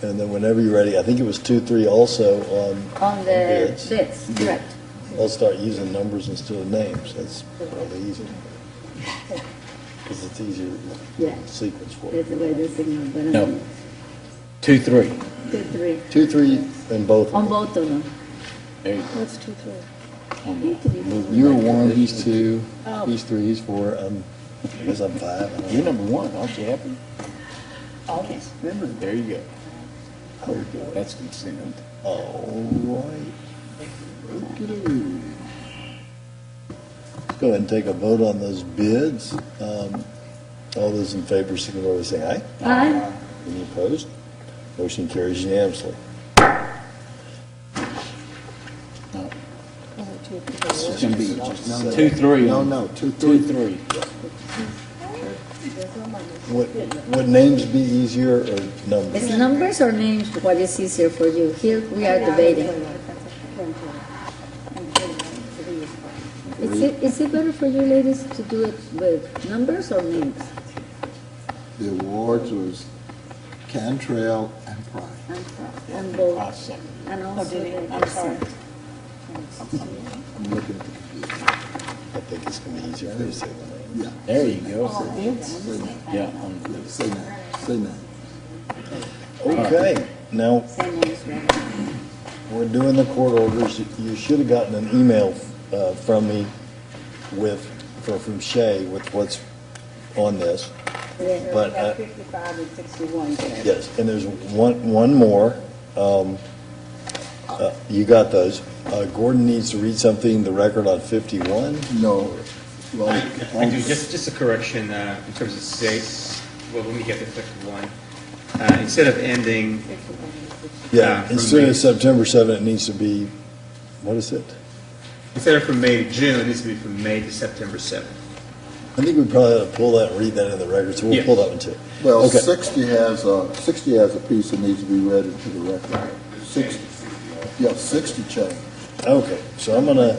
And then whenever you're ready, I think it was 2-3 also on the bids, correct. I'll start using numbers instead of names. That's probably easier. Because it's easier Yeah. sequence for That's it. the way the signal, but No. 2-3. 2-3 2-3 and both. on both of them. There you go. What's 2-3? You're 1, he's 2, he's 3, he's 4. I guess I'm 5. I don't know. You're number 1, aren't you happy? Okay. Remember, there you go. That's consent. All right. Let's go ahead and take a vote on those bids. All those in favor signify by saying aye. Aye. Any opposed? Motion carries unanimously. It's going to be 2-3. No, 2-3. 2-3. Would names be easier or numbers? Is numbers or names what is easier for you? Here we are debating. Is it better for you ladies to do it with numbers or names? The awards was Cantrell and Price. On both. I'll second. And also the I'm sorry. consent. I'm looking at the computer. I think it's going to be easier for you to say the name. Yeah. There you go. Say Yeah. Say that. Okay, now Same as well. we're doing the court orders. You should have gotten an email from me from Shay with what's on this. But, 55 and 61 there. Yes, and there's one more. You got those. Gordon needs to read something, the record on 51. No. Well, I do, just a correction in terms of dates. Well, let me get to 51. Instead of ending, Yeah, from instead May- of September 7th, it needs to be, what is it? instead of from May to June, it needs to be from May to September 7th. I think we probably ought to pull that and read that in the record, so we'll Yes. pull that one too. Well, Okay. 60 has a piece that needs to be read into the record. 60, yeah, 60 change. Okay, so I'm gonna,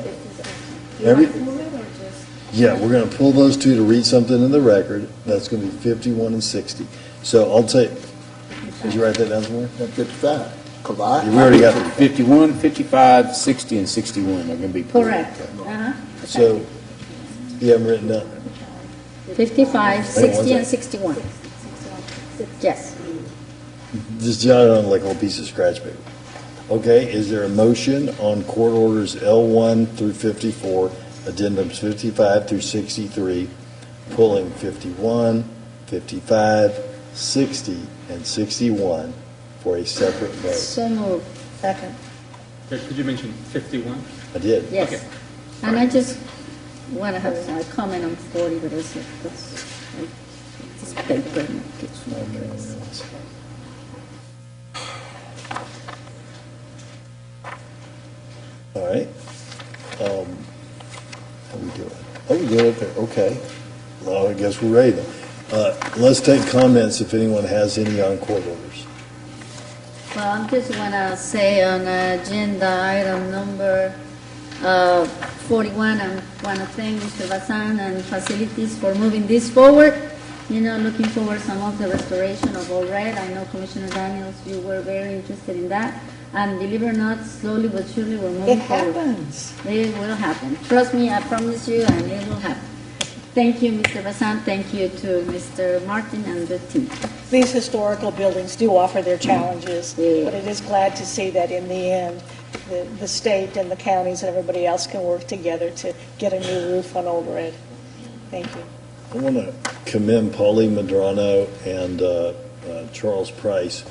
yeah, we're gonna pull those two to read something in the record. That's gonna be 51 and 60. So I'll take, did you write that down somewhere? 55, because I. We already got, 51, 55, 60, and 61 are going to be pulled. Correct. Uh-huh. so, you haven't written down, 55, 60, and 61. Yes. just jot it on like a little piece of scratch paper. Okay, is there a motion on court orders L1 through 54, addendums 55 through 63, pulling 51, 55, 60, and 61 for a separate vote? So moved. Second. Could you mention 51? I did. Yes. Okay. And I just want to have a comment on 40, but that's just paper. All right. How we doing? Oh, we good, okay. Well, I guess we're ready then. Let's take comments if anyone has any on court orders. Well, I just want to say on agenda item number 41, I want to thank Mr. Bazan and facilities for moving this forward. You know, looking forward some of the restoration of All Red. I know Commissioner Daniels, you were very interested in that. And believe it or not, slowly but surely we're moving It forward. happens. It will happen. Trust me, I promise you, and it will happen. Thank you, Mr. Bazan. Thank you to Mr. Martin and the team. These historical buildings do offer their challenges, Yeah. but it is glad to see that in the end, the state and the counties and everybody else can work together to get a new roof on Old Red. Thank you. I want to commend Pauline Madrano and Charles Price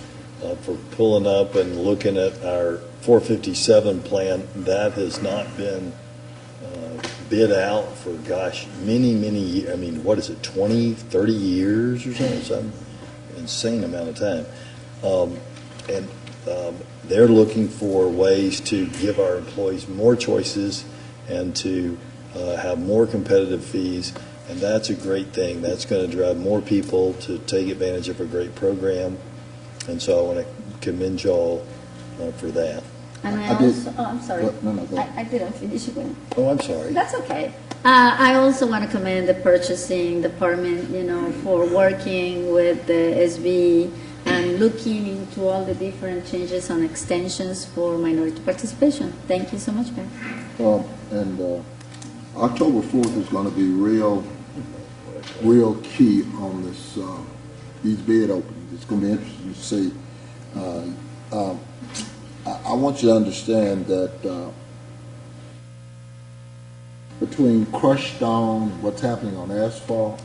for pulling up and looking at our 457 plan. That has not been bid out for, gosh, many, many years. I mean, what is it, 20, 30 years or something? Some insane amount of time. They're looking for ways to give our employees more choices and to have more competitive fees, and that's a great thing. That's going to drive more people to take advantage of a great program, and so I want to commend y'all for that. And I I did- also, oh, I'm sorry. No, no, go ahead. I didn't finish it. Oh, I'm sorry. That's okay. I also want to commend the purchasing department, for working with the SB and looking into all the different changes and extensions for minority participation. Thank you so much, Ben. October 4th is going to be real key on this, these bid openings. It's going to be interesting to see. I want you to understand that between crushed stone, what's happening on asphalt,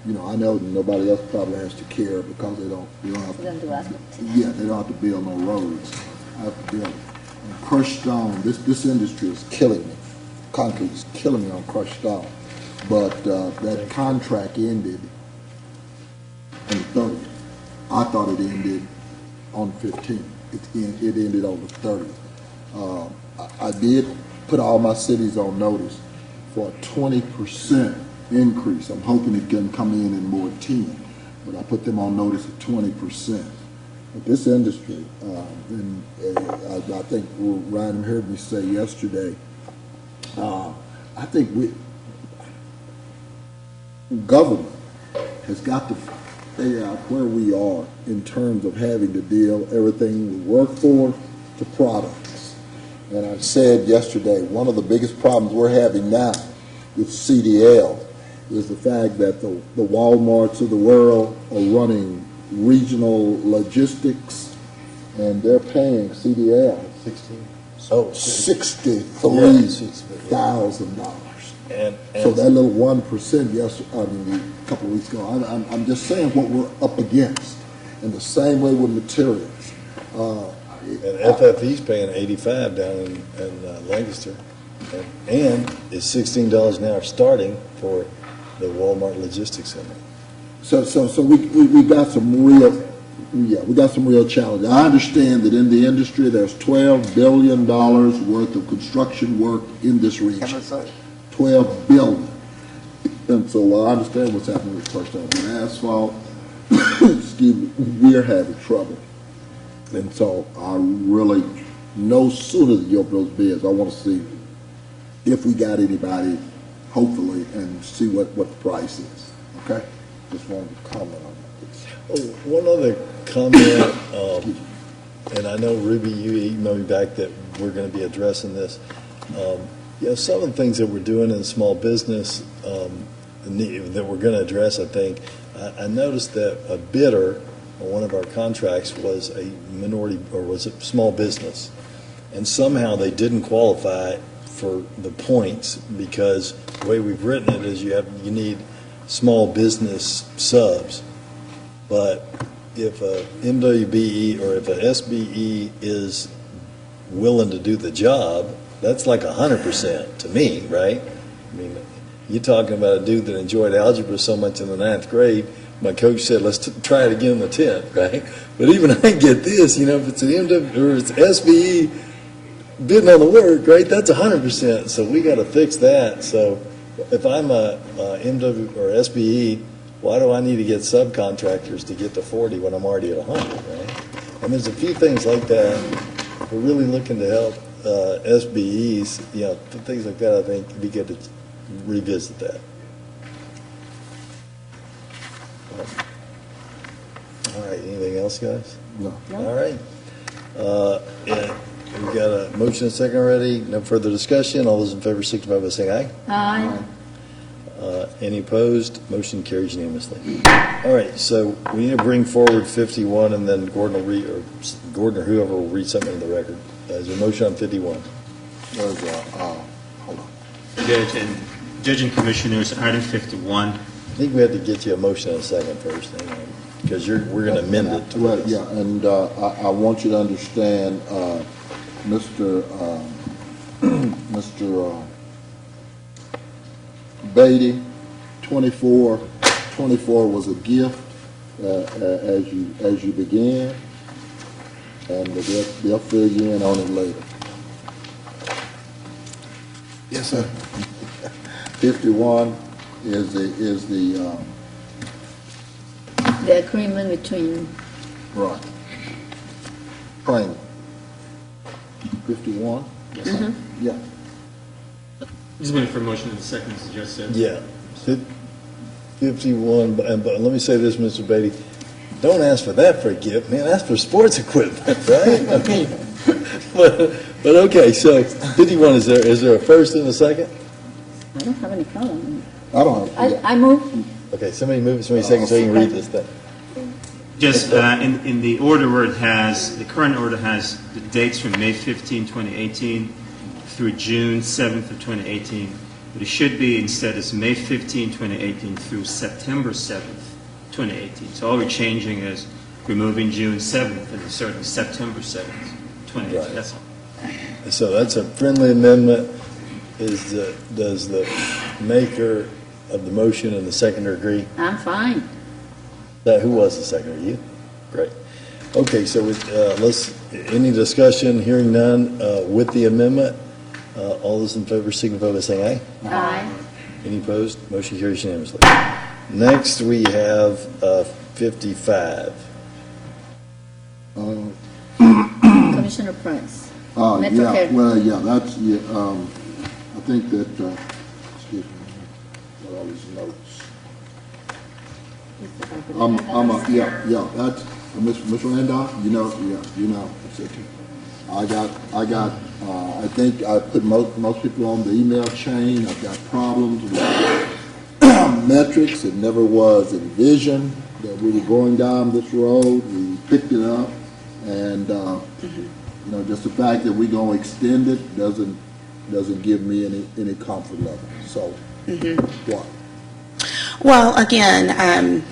I know nobody else probably has to care because they don't have they don't have to build no roads. I have to build it. And crushed stone, this industry is killing me. Concrete is killing me on crushed stone. But that contract ended on the 30th. I thought it ended on the 15th. It ended on the 30th. I did put all my cities on notice for a 20% increase. I'm hoping it can come in more 10, but I put them on notice of 20%. But this industry, and I think Ryan heard me say yesterday, I think government has got to figure out where we are in terms of having to deal everything with workforce to products. And I said yesterday, one of the biggest problems we're having now with CDL is the fact that the Walmarts of the world are running regional logistics, and they're paying CDL $63,000. And So that little 1%, a couple of weeks ago, I'm just saying what we're up against. And the same way with materials. And FFE's paying 85 down in Lancaster, and it's $16 an hour starting for the Walmart Logistics Center. So we got some real challenges. I understand that in the industry there's $12 billion worth of construction work in this region. 12 billion. And so I understand what's happening with crushed stone and asphalt. Excuse me, we're having trouble. And so I really, no sooner than you open those bids, I want to see if we got anybody, hopefully, and see what the price is. Okay? Just wanted to comment on that. Oh, one other comment, and I know, Ruby, you emailed me back that we're going to be addressing this. Some of the things that we're doing in small business that we're going to address, I think, I noticed that a bidder on one of our contracts was a minority, or was a small business, and somehow they didn't qualify for the points because the way we've written it is you need small business subs, but if a MWBE or if a SBE is willing to do the job, that's like 100% to me, right? I mean, you're talking about a dude that enjoyed algebra so much in the 9th grade. My coach said, let's try it again in the 10th, right? But even I get this, if it's an MW or it's SBE bidding on the work, right, that's 100%. So we got to fix that. So if I'm a MW or SBE, why do I need to get subcontractors to get to 40 when I'm already at 100, right? And there's a few things like that. We're really looking to help SBEs, things like that. I think it'd be good to revisit that. All right, anything else, guys? No. All right. We've got a motion and a second already. No further discussion. All those in favor signify by saying aye. Aye. Any opposed? Motion carries unanimously. All right, so we need to bring forward 51, and then Gordon or whoever will read something in the record. Is there a motion on 51? There's hold on. Judge and Commissioners, item 51. I think we have to get you a motion and a second first. Hang on. because we're going to amend it. to Right, this. yeah, and I want you to understand, Mr. Beatty, 24 was a gift as you began, and they'll fill you in on it later. Yes, sir. 51 is the The agreement between, right. Training. 51? Yeah. Just waiting for a motion in a second, as Judge said. Yeah. 51, but let me say this, Mr. Beatty, don't ask for that for a gift, man, ask for sports equipment, right? I mean, but okay, so 51, is there a first and a second? I don't have any problem. I don't have. I move. Okay, somebody move it, somebody second, so you can read this thing. Just in the order where it has, the current order has the dates from May 15, 2018 through June 7th of 2018. But it should be instead it's May 15, 2018 through September 7th, 2018. So all we're changing is removing June 7th and inserting September 7th, 2018. Right. That's all. So that's a friendly amendment. Does the maker of the motion and the seconder agree? I'm fine. Who was the seconder? You? Great. Okay, so any discussion? Hearing none, with the amendment, all those in favor signify by saying aye. Aye. Any opposed? Motion carries unanimously. Next, we have 55. Commissioner Price. Metro Yeah, Care. well, yeah, that's, I think that, excuse me, got all these notes. Yeah, that's, Ms. Randolph, you know, it's okay. I think I put most people on the email chain. I've got problems with metrics. It never was envisioned that we were going down this road. We picked it up, and just the fact that we're going to extend it doesn't give me any comfort level. So, what? Well, again,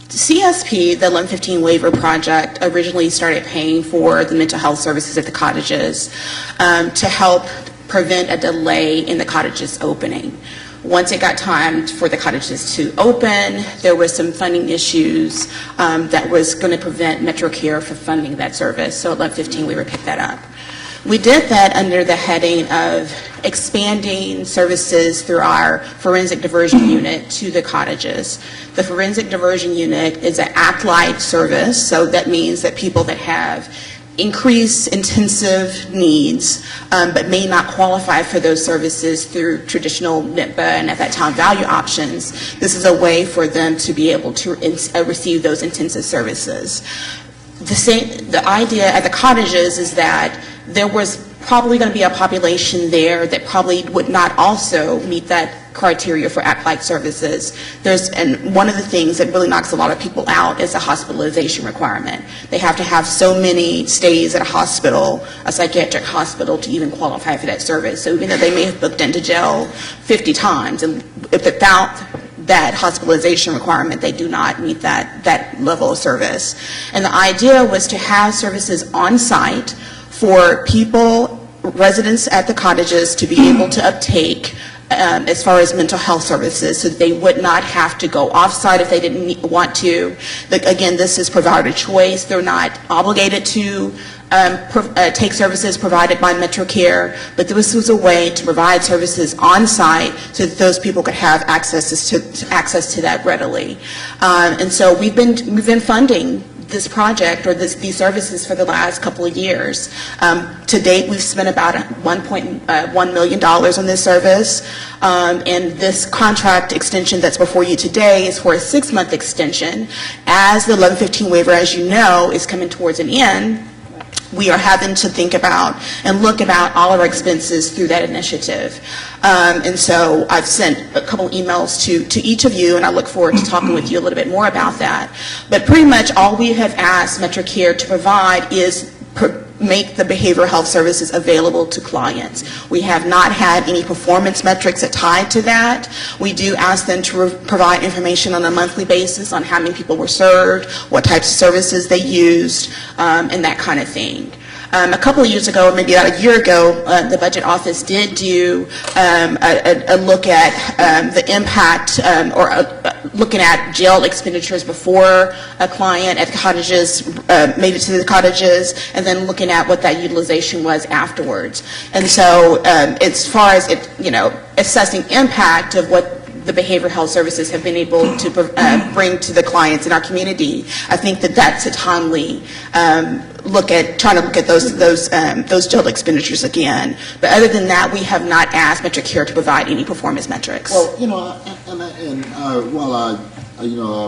CSP, the 1115 waiver project, originally started paying for the mental health services at the cottages to help prevent a delay in the cottages opening. Once it got time for the cottages to open, there were some funding issues that was going to prevent MetroCare from funding that service, so 1115 waiver picked that up. We did that under the heading of expanding services through our forensic diversion unit to the cottages. The forensic diversion unit is an ACT-like service, so that means that people that have increased intensive needs but may not qualify for those services through traditional NIPA and at that time value options, this is a way for them to be able to receive those intensive services. The idea at the cottages is that there was probably going to be a population there that probably would not also meet that criteria for ACT-like services. And one of the things that really knocks a lot of people out is a hospitalization requirement. They have to have so many stays at a hospital, a psychiatric hospital, to even qualify for that service. So even though they may have booked into jail 50 times, and without that hospitalization requirement, they do not meet that level of service. And the idea was to have services on site for people, residents at the cottages, to be able to uptake as far as mental health services, so that they would not have to go off-site if they didn't want to. Again, this is provider choice. They're not obligated to take services provided by MetroCare, but this was a way to provide services on-site so that those people could have access to that readily. And so we've been funding this project or these services for the last couple of years. To date, we've spent about $1.1 million on this service, and this contract extension that's before you today is for a 6-month extension. As the 1115 waiver, as you know, is coming towards an end, we are having to think about and look about all of our expenses through that initiative. And so I've sent a couple emails to each of you, and I look forward to talking with you a little bit more about that. But pretty much all we have asked MetroCare to provide is make the behavioral health services available to clients. We have not had any performance metrics that tied to that. We do ask them to provide information on a monthly basis on how many people were served, what types of services they used, and that kind of thing. A couple of years ago, or maybe about a year ago, the Budget Office did do a look at the impact looking at jail expenditures before a client at the cottages made it to the cottages, and then looking at what that utilization was afterwards. And so as far as assessing impact of what the behavioral health services have been able to bring to the clients in our community, I think that that's a timely trying to look at those jail expenditures again. But other than that, we have not asked MetroCare to provide any performance metrics. Well, while I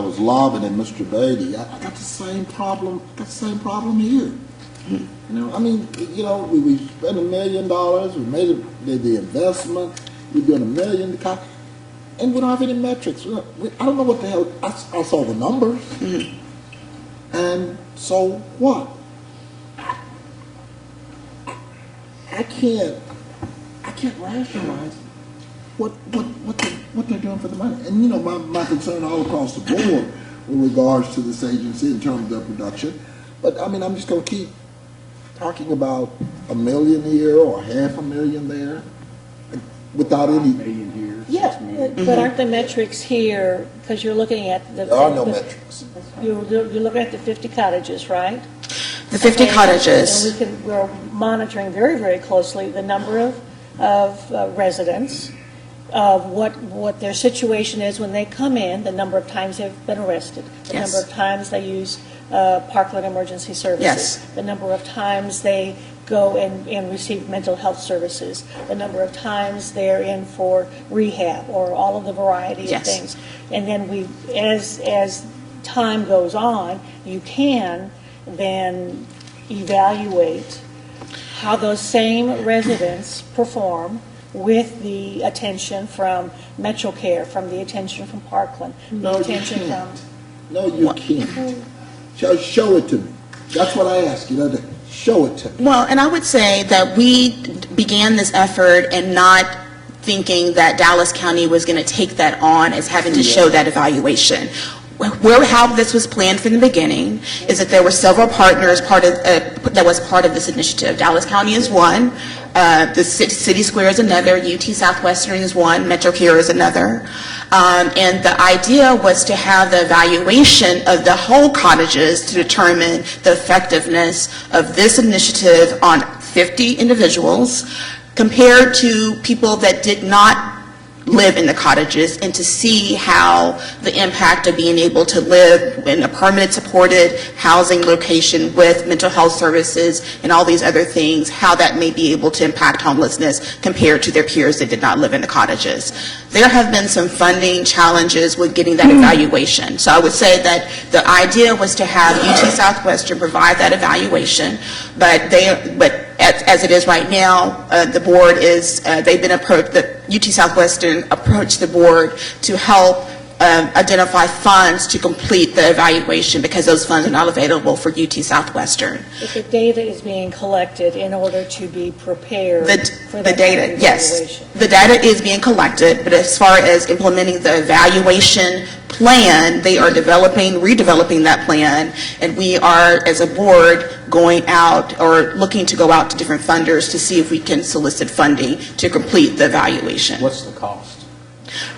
was lobbing at Mr. Beatty, I got the same problem. Here. We spent $1 million. We made the investment. We did $1 million. And we don't have any metrics. I don't know what the hell. I saw the numbers. And so what? I can't rationalize what they're doing for the money. And my concern all across the board with regards to this agency in terms of their production. But I'm just going to keep talking about $1 million here or $500,000 there without any million here. Yeah, but aren't the metrics here, because you're looking at the... There are no metrics. You're looking at the 50 cottages, right? The 50 cottages. And we're monitoring very, very closely the number of residents, of what their situation is when they come in, the number of times they've been arrested, the Yes. number of times they use Parkland Emergency Services, Yes. the number of times they go and receive mental health services, the number of times they're in for rehab, or all of the variety of Yes. things. And then as time goes on, you can then evaluate how those same residents perform with the attention from MetroCare, from the attention from Parkland, the attention from... No, you can't. Show it to me. That's what I ask you. Show it to me. Well, and I would say that we began this effort and not thinking that Dallas County was going to take that on as having to show that evaluation. How this was planned from the beginning is that there were several partners that was part of this initiative. Dallas County is one, the City Square is another, UT Southwestern is one, MetroCare is another. And the idea was to have the evaluation of the whole cottages to determine the effectiveness of this initiative on 50 individuals compared to people that did not live in the cottages, and to see how the impact of being able to live in a permanent supported housing location with mental health services and all these other things, how that may be able to impact homelessness compared to their peers that did not live in the cottages. There have been some funding challenges with getting that evaluation. So I would say that the idea was to have UT Southwestern provide that evaluation, but as it is right now, the board is, they've been approached, the UT Southwestern approached the board to help identify funds to complete the evaluation because those funds are not available for UT Southwestern. But the data is being collected in order to be prepared for The that data, kind of yes. evaluation. The data is being collected, but as far as implementing the evaluation plan, they are redeveloping that plan, and we are, as a board, going out or looking to go out to different funders to see if we can solicit funding to complete the evaluation. What's the cost?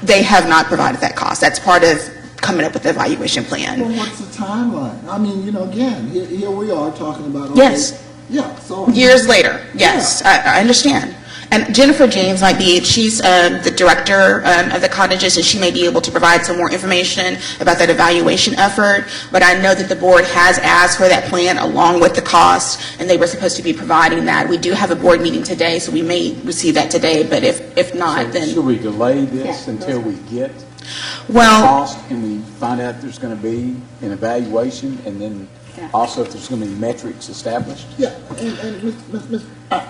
They have not provided that cost. That's part of coming up with the evaluation plan. Well, what's the timeline? Again, here we are talking about... Okay, Yes. Yeah, so... Years later, yes, I understand. And Jennifer James she's the director of the cottages, and she may be able to provide some more information about that evaluation effort. But I know that the board has asked for that plan along with the cost, and they were supposed to be providing that. We do have a board meeting today, so we may receive that today, but if not, then... Should we delay this until we get Well, Cost, and we find out there's going to be an evaluation, and then also if there's going to be metrics established? Yeah,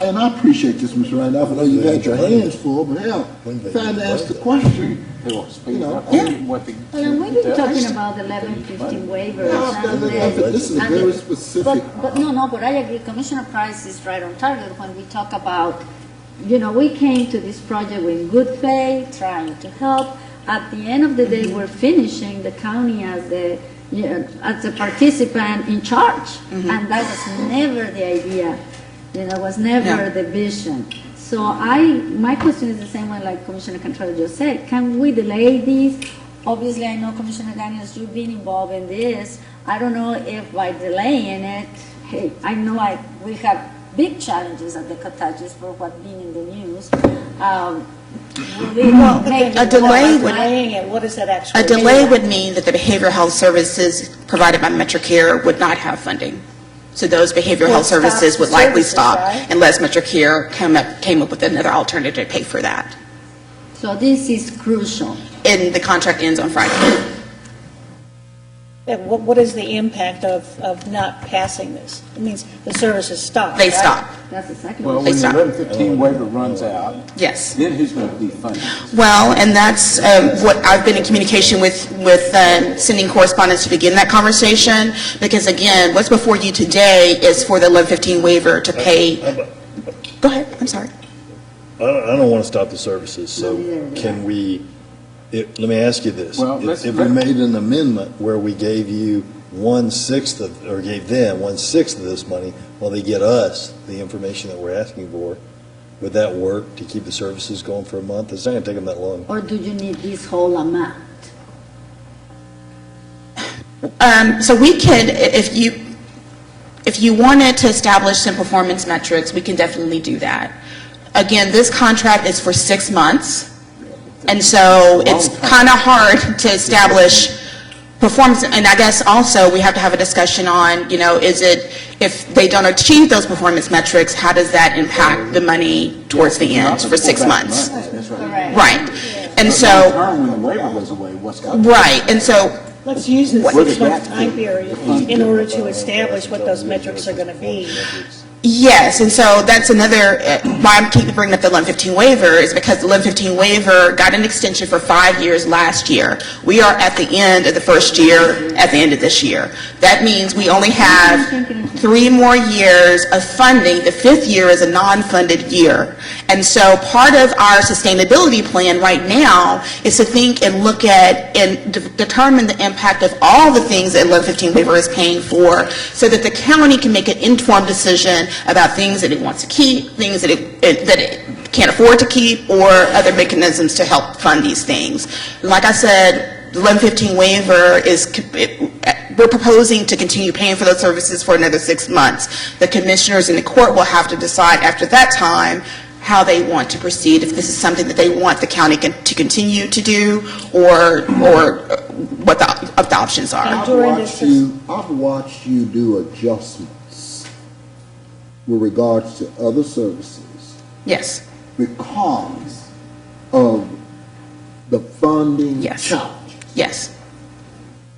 and I appreciate this, Mr. Randolph. I know you've had your hands full, but hell, trying to ask the question, you know. What the, Well, we've been talking about the 1115 waivers. This is a very specific. But I agree. Commissioner Price is right on target when we talk about, we came to this project with good faith, trying to help. At the end of the day, we're finishing the county as the participant in charge, and that was never the idea. Was never the vision. So my question is the same one like Commissioner Cantrell just said. Can we delay these? Obviously, I know Commissioner Daniels, you've been involved in this. I don't know if by delaying it, hey, I know we have big challenges at the cottages for what's been in the news. A delay would Delaying it, what does that actually A delay would mean that the behavioral health services provided by MetroCare would not have funding. So those behavioral health Would stop services would the likely services, stop right? unless MetroCare came up with another alternative to pay for that. So this is crucial. And the contract ends on Friday. What is the impact of not passing this? It means the services stop, They right? stop. That's exactly Well, what when the stop. 1115 waiver runs out, Yes. then who's going to be funding? Well, and that's what I've been in communication with sending correspondence to begin that conversation, because again, what's before you today is for the 1115 waiver to pay. Go ahead, I'm sorry. I don't want to stop the services, so can we, let me ask you this. Well, If we made an amendment where we gave you 1/6 of, or gave them 1/6 of this money while they get us the information that we're asking for, would that work to keep the services going for a month? It's not going to take them that long. Or do you need this whole amount? So we could, if you wanted to establish some performance metrics, we can definitely do that. Again, this contract is for 6 months, and so it's kind of hard to establish performance. And I guess also we have to have a discussion on, is it, if they don't achieve those performance metrics, how does that impact the money towards the end for 6 months? That's right. Right. And In so, turn, when the waiver goes away, what's going to right, and so Let's use the What- 6-month time period in order to establish what those metrics are going to be. yes, and so that's another, why I'm keeping bringing up the 1115 waiver is because the 1115 waiver got an extension for 5 years last year. We are at the end of the first year, at the end of this year. That means we only have 3 more years of funding. The 5th year is a non-funded year. And so part of our sustainability plan right now is to think and look at and determine the impact of all the things that 1115 waiver is paying for so that the county can make an informed decision about things that it wants to keep, things that it can't afford to keep, or other mechanisms to help fund these things. Like I said, the 1115 waiver we're proposing to continue paying for those services for another 6 months. The commissioners in the court will have to decide after that time how they want to proceed, if this is something that they want the county to continue to do, or what the options are. I've watched you do adjustments with regards to other services Yes. because of the funding challenge. Yes.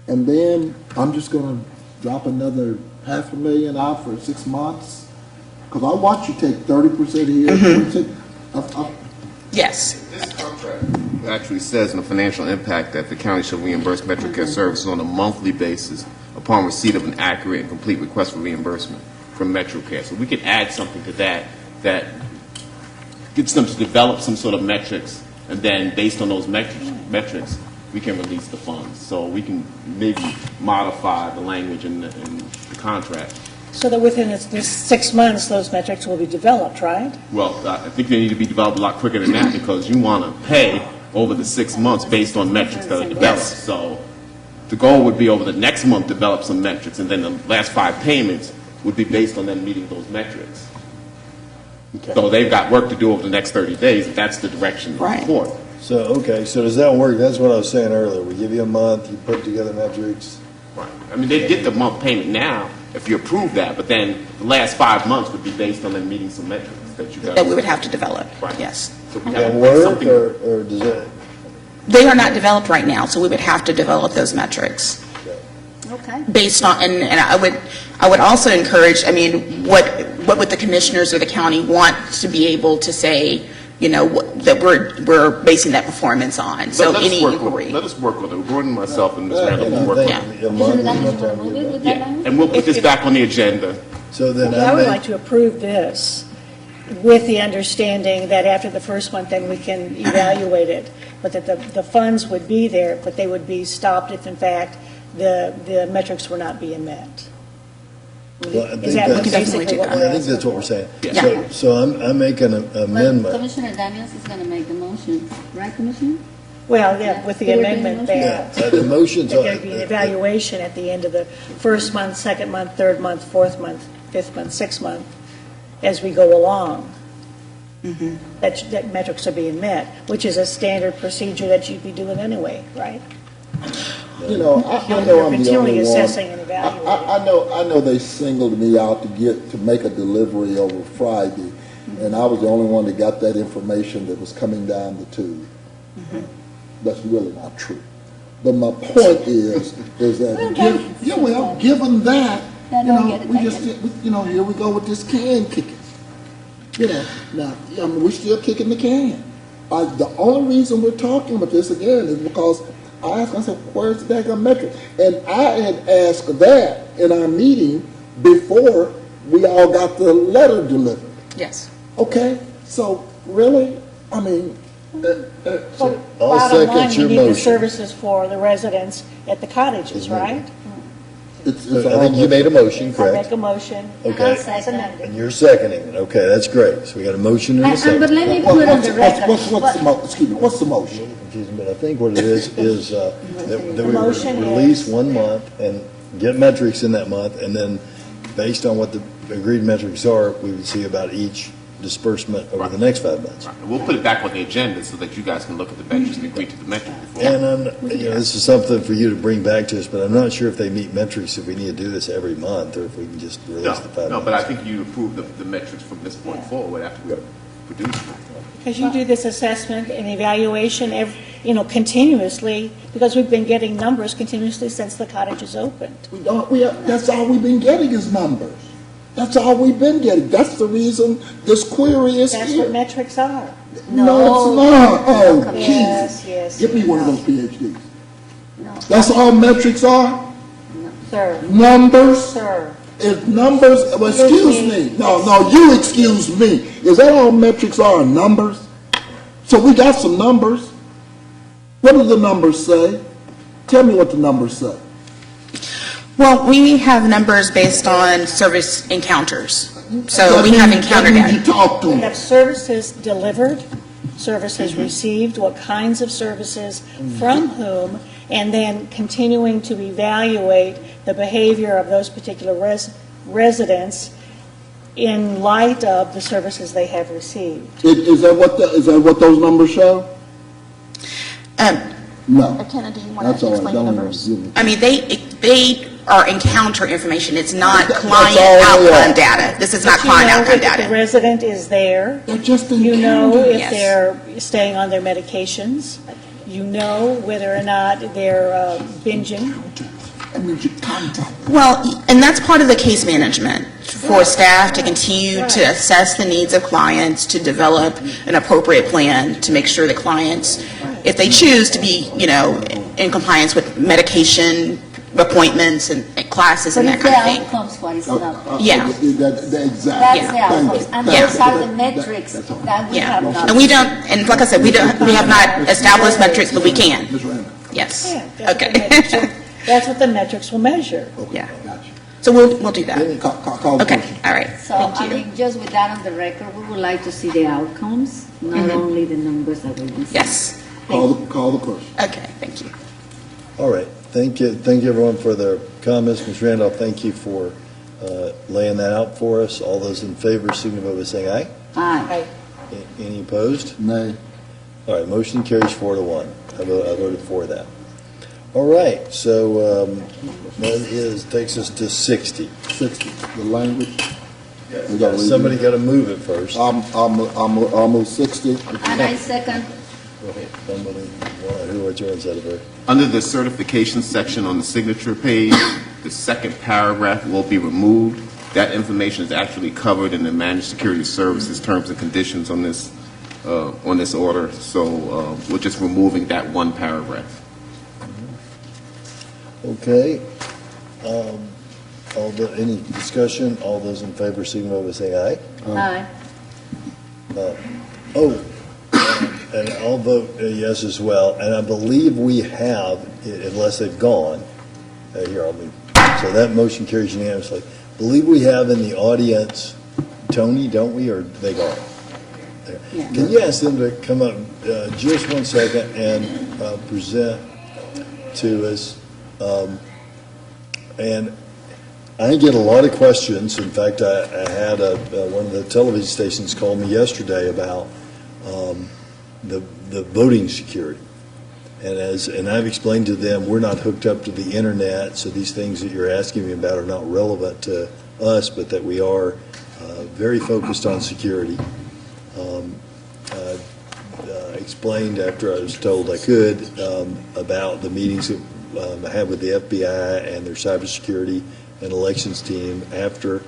And then I'm just going to drop another $500,000 out for 6 months? Because I watch you take 30% here, 20%. Yes. This contract actually says in the financial impact that the county shall reimburse MetroCare services on a monthly basis upon receipt of an accurate and complete request for reimbursement from MetroCare. So we could add something to that gets them to develop some sort of metrics, and then based on those metrics, we can release the funds. So we can maybe modify the language in the contract. So that within this 6 months, those metrics will be developed, right? Well, I think they need to be developed a lot quicker than that because you want to pay over the 6 months based on metrics that are developed. So the goal would be over the next month develop some metrics, and then the last 5 payments would be based on them meeting those metrics. Okay. So they've got work to do over the next 30 days, if that's the direction of the court. So does that work? That's what I was saying earlier. We give you a month, you put together metrics. Right. I mean, they get the month payment now if you approve that, but then the last 5 months would be based on them meeting some metrics that you got. That we would have to develop. Right. Yes. So we Does that have work, something. or does that? They are not developed right now, so we would have to develop those metrics Okay. based on, and I would also encourage, I mean, what would the commissioners or the county want to be able to say, you know, that we're basing that performance on? So any inquiry. Let us work on it. Gordon, myself, and Ms. Randall will work on it. Commissioner Daniels, you want to move it with that Yeah, language? and we'll put this back on the agenda. So then I would like to approve this with the understanding that after the first month, then we can evaluate it, but that the funds would be there, but they would be stopped if in fact the metrics were not being met. Well, I think Is that that's- basically what we're I think that's what we're saying. Yeah. So I'm making an Well, amendment. Commissioner Daniels is going to make the motion, right, Commissioner? Well, yeah, with the They were doing amendment motion? that The motion's that there'd be an evaluation at the end of the first month, second month, third month, fourth month, fifth month, sixth month, as we go along. That metrics are being met, which is a standard procedure that you'd be doing anyway, right? You know, I know You're I'm the continually only one. assessing and evaluating. I know they singled me out to make a delivery over Friday, and I was the only one that got that information that was coming down the tube. That's really not true. But my point is that, given that, you know, we just, you know, here we go with this can kicking. You know, now, I mean, we're still kicking the can. The only reason we're talking about this again is because I asked myself, where's the daggone metric? And I had asked that in our meeting before we all got the letter delivered. Yes. Okay, so really, I mean, I'll Bottom line, second we your need the motion. services for the residents at the cottages, right? it's I think you made a motion, I make correct? a motion. Okay. As amended. And you're seconding it. Okay, that's great. So we got a motion and a But second. let me put on the record. what's the motion? Confusing, but I think what it is that we motion release is- 1 month and get metrics in that month, and then based on what the agreed metrics are, we would see about each disbursement over the next 5 months. We'll put it back on the agenda so that you guys can look at the metrics and agree to the metric before. And this is something for you to bring back to us, but I'm not sure if they meet metrics, if we need to do this every month, or if we can just release the 5 months. No, but I think you approve the metrics from this point forward after we produce them. Because you do this assessment and evaluation, continuously, because we've been getting numbers continuously since the cottage is opened. That's all we've been getting is numbers. That's all we've been getting. That's the reason this query is That's here. what metrics are. No, it's not. Oh, Yes, Jesus. yes. Give me one of those PhDs. That's all metrics are? Sir. Numbers? Sir. If numbers, well, excuse me. No, you excuse me. Is that all metrics are, numbers? So we got some numbers. What do the numbers say? Tell me what the numbers say. Well, we have numbers based on service encounters. So we have encounter That means data. you talk to We them. have services delivered, services received, what kinds of services, from whom, and then continuing to evaluate the behavior of those particular residents in light of the services they have received. Is that what those numbers show? No. Kenna, do you want That's to all right. explain the Don't numbers? give me- I mean, they are encounter information. It's not That's client all they outcome are. data. This is not But you client know outcome if the data. resident is there. They're just You know encounters. if Yes. they're staying on their medications. You know whether or not they're binging. That means you contact. Well, and that's part of the case management for staff to continue to assess the needs of clients, to develop an appropriate plan to make sure that clients, if they choose to be, in compliance with medication appointments and classes But and it's that the kind of thing. outcomes, what is not. Yeah. Exactly. That's the Thank outcomes. you. And Thank those you. are the metrics that we Yeah, have not. and we don't, and like I said, we have not established metrics, but we can. Ms. Randall. Yes. Yeah, that's what the Okay. metrics- That's what the metrics will measure. Yeah. So we'll do that. Call the Okay, question. all right. So, Thank I you. mean, just with that on the record, we would like to see the outcomes, not only the numbers that will be. Yes. Call the question. Okay, thank you. All right. Thank you, everyone, for their comments. Ms. Randolph, thank you for laying that out for us. All those in favor signify by saying aye. Aye. Any opposed? Nay. All right, motion carries 4-1. I voted for that. All right, so that takes us to 60. 60, the language. We gotta read Somebody it. got to move it first. I'll move 60. And I second. Go ahead. Somebody, who are joins that over? Under the certification section on the signature page, the second paragraph will be removed. That information is actually covered in the Managed Security Services terms and conditions on this order. So we're just removing that one paragraph. Okay. Any discussion? All those in favor signify by saying aye. Aye. And I'll vote yes as well. And I believe we have, unless they've gone, so that motion carries unanimously. Believe we have in the audience Tony, don't we, or they gone? Yeah. Can you ask them to come up just 1 second and present to us? And I get a lot of questions. In fact, I had one of the television stations call me yesterday about the voting security. And I've explained to them, we're not hooked up to the internet, so these things that you're asking me about are not relevant to us, but that we are very focused on security. I explained after I was told I could about the meetings that I had with the FBI and their cybersecurity and elections team after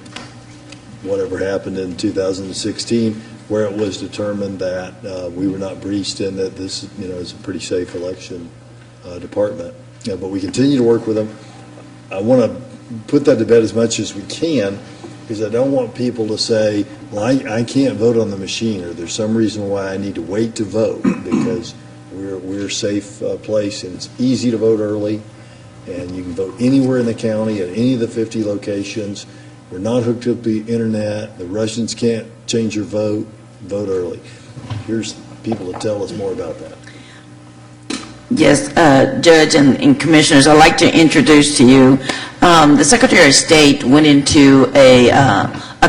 whatever happened in 2016, where it was determined that we were not breached and that this, is a pretty safe election department. But we continue to work with them. I want to put that to bed as much as we can, because I don't want people to say, well, I can't vote on the machine, or there's some reason why I need to wait to vote, because we're a safe place, and it's easy to vote early, and you can vote anywhere in the county at any of the 50 locations. We're not hooked up to the internet. The Russians can't change your vote. Vote early. Here's people to tell us more about that. Yes, Judge and Commissioners, I'd like to introduce to you, the Secretary of State went into a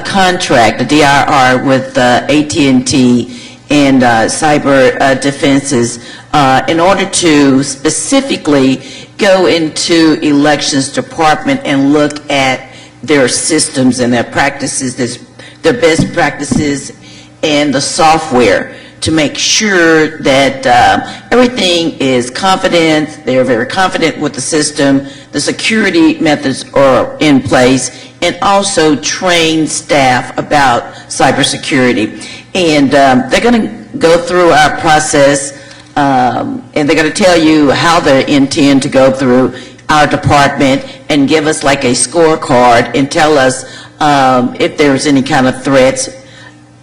contract, a DIR, with AT&T and Cyber Defenses in order to specifically go into Elections Department and look at their systems and their practices, their best practices, and the software to make sure that everything is confident, they're very confident with the system, the security methods are in place, and also train staff about cybersecurity. And they're going to go through our process, and they're going to tell you how they intend to go through our department and give us like a scorecard and tell us if there's any kind of threats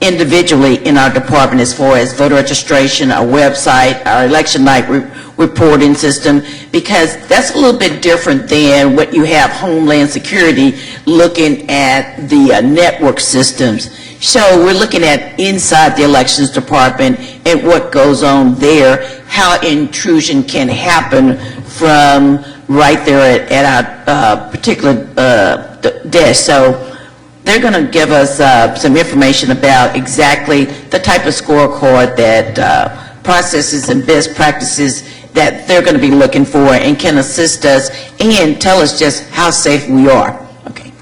individually in our department, as far as voter registration, our website, our election night reporting system, because that's a little bit different than what you have Homeland Security looking at the network systems. So we're looking at inside the elections department and what goes on there, how intrusion can happen from right there at our particular desk. So they're going to give us some information about exactly the type of scorecard that processes and best practices that they're going to be looking for, and can assist us and tell us just how safe we are. Okay.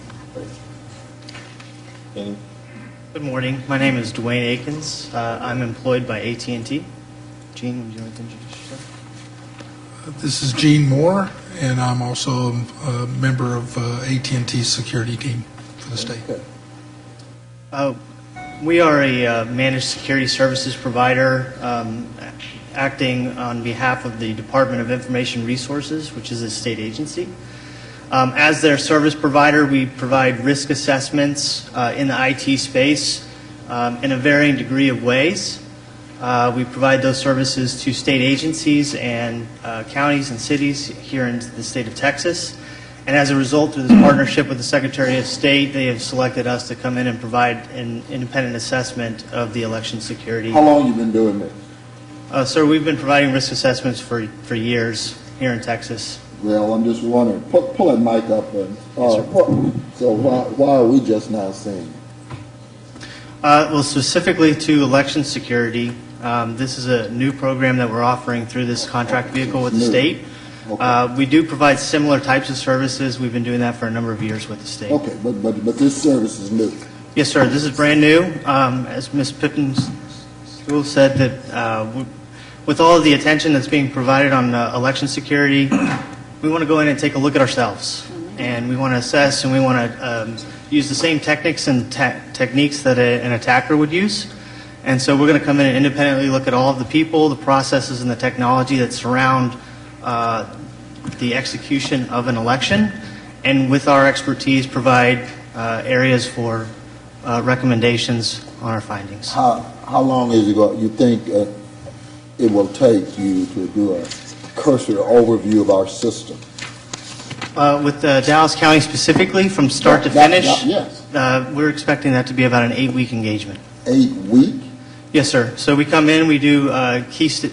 Good morning. My name is Dwayne Akins. I'm employed by AT&T. Gene, would you like to introduce yourself? This is Gene Moore, and I'm also a member of AT&T's security team for the state. We are a managed security services provider acting on behalf of the Department of Information Resources, which is a state agency. As their service provider, we provide risk assessments in the IT space in a varying degree of ways. We provide those services to state agencies and counties and cities here in the state of Texas. And as a result of this partnership with the Secretary of State, they have selected us to come in and provide an independent assessment of the election security. How long you been doing this? Sir, we've been providing risk assessments for years here in Texas. Well, I'm just wondering, pull that mic up. So why are we just now seeing? Well, specifically to election security, this is a new program that we're offering through this contract vehicle with the state. Okay. We do provide similar types of services. We've been doing that for a number of years with the state. Okay, but this service is new. Yes, sir. This is brand new. As Ms. Pippin said, that with all of the attention that's being provided on election security, we want to go in and take a look at ourselves. And we want to assess, and we want to use the same techniques and techniques that an attacker would use. And so we're going to come in and independently look at all of the people, the processes, and the technology that surround the execution of an election, and with our expertise provide areas for recommendations on our findings. How long is it you think it will take you to do a cursory overview of our system? With Dallas County specifically, from start to finish, yes. We're expecting that to be about an 8-week engagement. 8 week? Yes, sir. So we come in, we do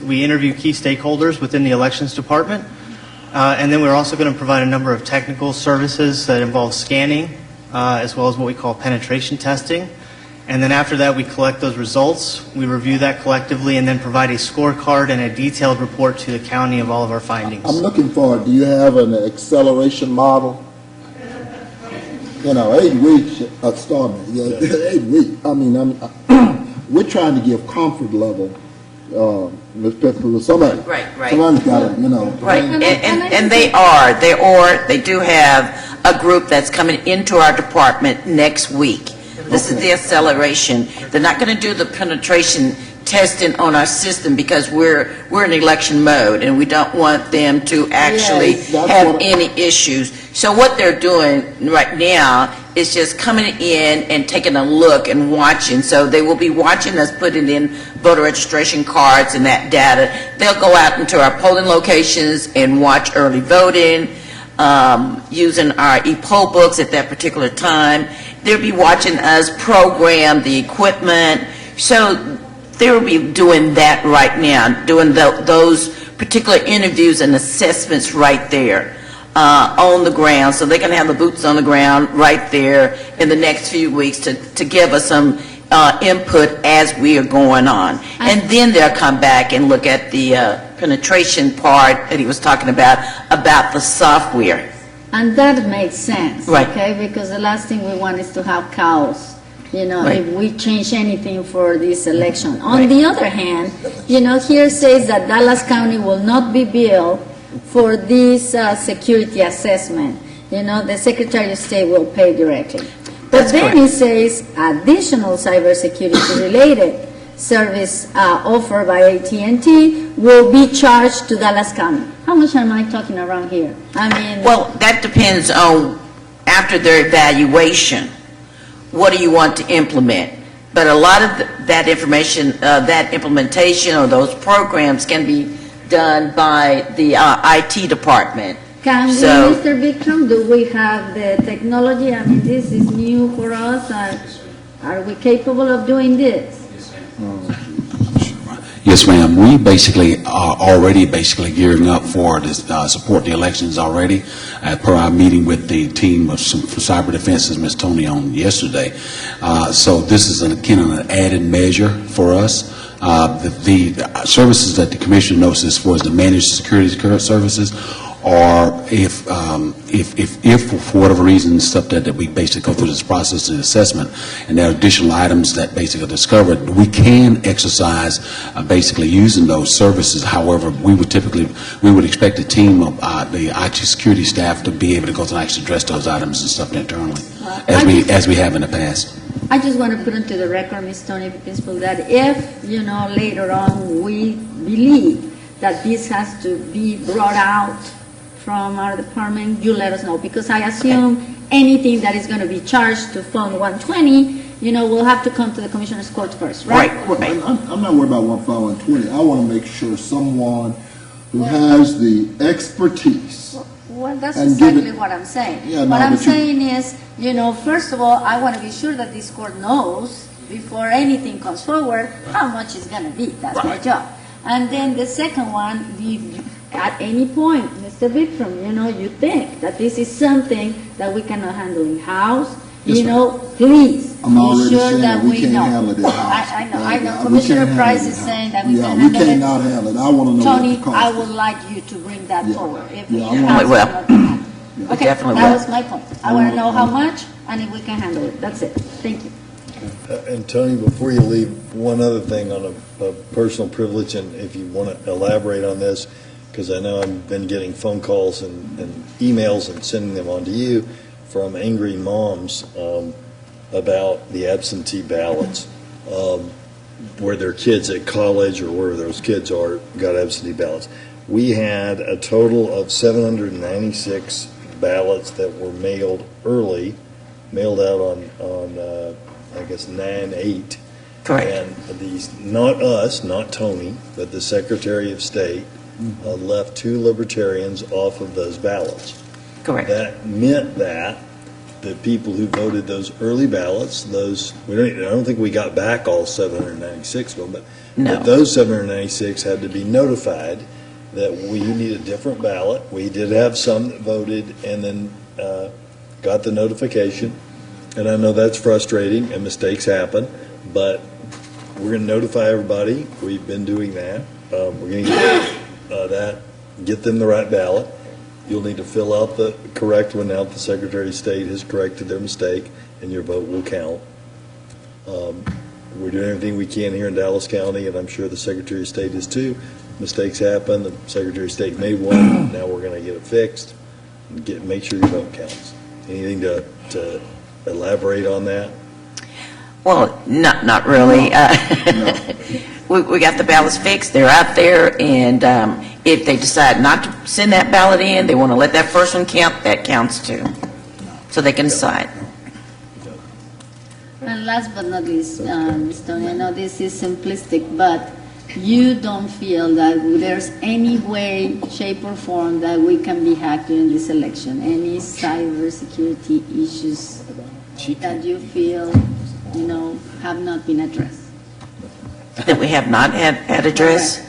we interview key stakeholders within the elections department, and then we're also going to provide a number of technical services that involve scanning, as well as what we call penetration testing. And then after that, we collect those results, we review that collectively, and then provide a scorecard and a detailed report to the county of all of our findings. I'm looking for, do you have an acceleration model? 8 weeks, start me. Yeah, 8 weeks. I mean, we're trying to give comfort level, Ms. Pittsburgh, somebody. Right. Somebody's got to, Right, and they do have a group that's coming into our department next week. This is the acceleration. They're not going to do the penetration testing on our system because we're in election mode and we don't want them to actually have any issues. So what they're doing right now is just coming in and taking a look and watching. So they will be watching us putting in voter registration cards and that data. They'll go out into our polling locations and watch early voting, using our e-poll books at that particular time. They'll be watching us program the equipment. So they'll be doing that right now, doing those particular interviews and assessments right there on the ground. So they're going to have the boots on the ground right there in the next few weeks to give us some input as we are going on. And then they'll come back and look at the penetration part that he was talking about the software. And that makes sense, Right. okay? Because the last thing we want is to have chaos, Right. if we change anything for this election. On the other hand, here says that Dallas County will not be billed for this security assessment. The Secretary of State will pay directly. But then it says additional cybersecurity related service offered by AT&T will be charged to Dallas County. How much am I talking around here? Well, that depends on, after their evaluation, what do you want to implement? But a lot of that information, that implementation or those programs can be done by the IT department. Can we, So- Mr. Vikram, do we have the technology? This is new for us. Are we capable of doing this? Yes, ma'am. We basically are already gearing up for this, support the elections already, per our meeting with the team of cyber defenses, Ms. Tony, on yesterday. So this is an added measure for us. The services that the commission knows as far as the managed security services, or if for whatever reason stuff that we basically go through this process of assessment and there are additional items that basically are discovered, we can exercise basically using those services. However, we would expect a team of the IT security staff to be able to go through and actually address those items and stuff internally, as we have in the past. I just want to put into the record, Ms. Tony Principal, that if, later on we believe that this has to be brought out from our department, you let us know, because I assume anything that is going to be charged to Fund 120, will have to come to the Commissioner's Court first, right? Right. I'm not worried about 120. I want to make sure someone who has the expertise. Well, that's And exactly give it- what I'm saying. Yeah, no, What I'm but you- saying is, first of all, I want to be sure that this court knows before anything comes forward how much it's going to be. That's my job. And then the second one, at any point, Mr. Vikram, you think that this is something that we cannot handle in-house, please I'm be already sure saying that we we can't know. handle it in-house. I know. We Commissioner can't Price handle is it saying that we Yeah, can we handle it. cannot handle it. I want to know what Tony, the cost I is. would like you to bring that forward. If Yeah, you I have will. something. Okay, definitely that will. was my point. I want to know how much and if we can handle it. That's it. Thank you. And Tony, before you leave, one other thing on a personal privilege, and if you want to elaborate on this, because I know I've been getting phone calls and emails and sending them on to you from angry moms about the absentee ballots, where their kids at college or wherever those kids are got absentee ballots. We had a total of 796 ballots that were mailed early, mailed out on I guess 9/8. Correct. And these, not us, not Tony, but the Secretary of State left 2 libertarians off of those ballots. Correct. That meant that the people who voted those early ballots, I don't think we got back all 796 of them, but those 796 had to be notified that we need a different ballot. We did have some that voted and then got the notification. And I know that's frustrating and mistakes happen, but we're going to notify everybody. We've been doing that. We're going to get them the right ballot. You'll need to fill out the correct one now that the Secretary of State has corrected their mistake, and your vote will count. We're doing everything we can here in Dallas County, and I'm sure the Secretary of State is too. Mistakes happen. The Secretary of State made one. Now we're going to get it fixed and make sure your vote counts. Anything to elaborate on that? Well, not really. We got the ballots fixed, they're out there, and if they decide not to send that ballot in, they want to let that first one count, that counts too. So they can decide. And last but not least, Ms. Tony, I know this is simplistic, but you don't feel that there's any way, shape, or form that we can be hacked during this election? Any cybersecurity issues that you feel, have not been addressed? That we have not had addressed?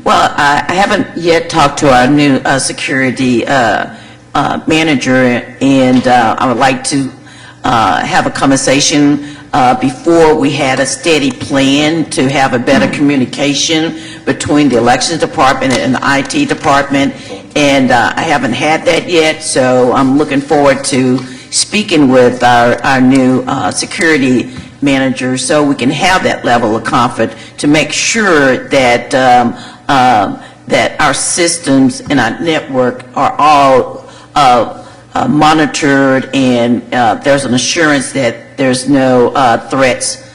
Well, I haven't yet talked to our new security manager, and I would like to have a conversation before we had a steady plan to have a better communication between the elections department and the IT department, and I haven't had that yet, so I'm looking forward to speaking with our new security manager so we can have that level of confidence to make sure that that our systems and our network are all monitored, and there's an assurance that there's no threats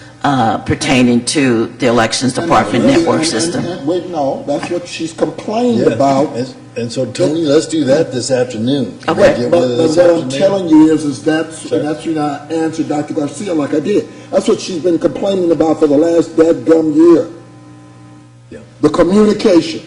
pertaining to the elections department network system. Wait, no, that's what she's complaining about. And so, Tony, let's do that this afternoon. Okay. But what I'm telling you is that's when I answered Dr. Garcia like I did. That's what she's been complaining about for the last dadgum year. Yeah. The communication.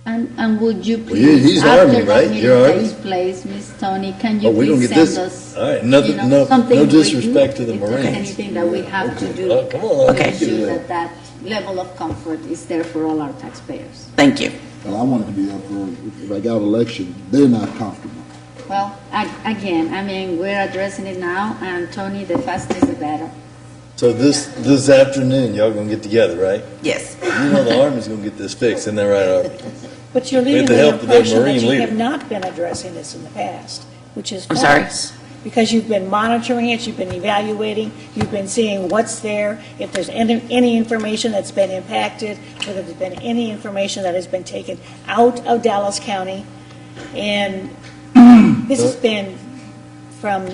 And would you Well, please, he's after Army, that right? meeting You're takes Army? place, Ms. Tony, can you We don't please get this. send us, All right, no something disrespect to the written, if there's Marines. anything that we have to do Come on, to okay. ensure that that level of comfort is there for all our taxpayers? Thank you. Well, I wanted to be up for, if I got election, they're not comfortable. Well, again, we're addressing it now, and Tony, the faster the better. So this afternoon, y'all gonna get together, right? Yes. You know the Army's gonna get this fixed, isn't that right, Army? But you're With leaving the the help of that impression that Marine you leader. have not been addressing this in the past, which is I'm sorry? false. Because you've been monitoring it, you've been evaluating, you've been seeing what's there, if there's any information that's been impacted, whether there's been any information that has been taken out of Dallas County. And this has been from,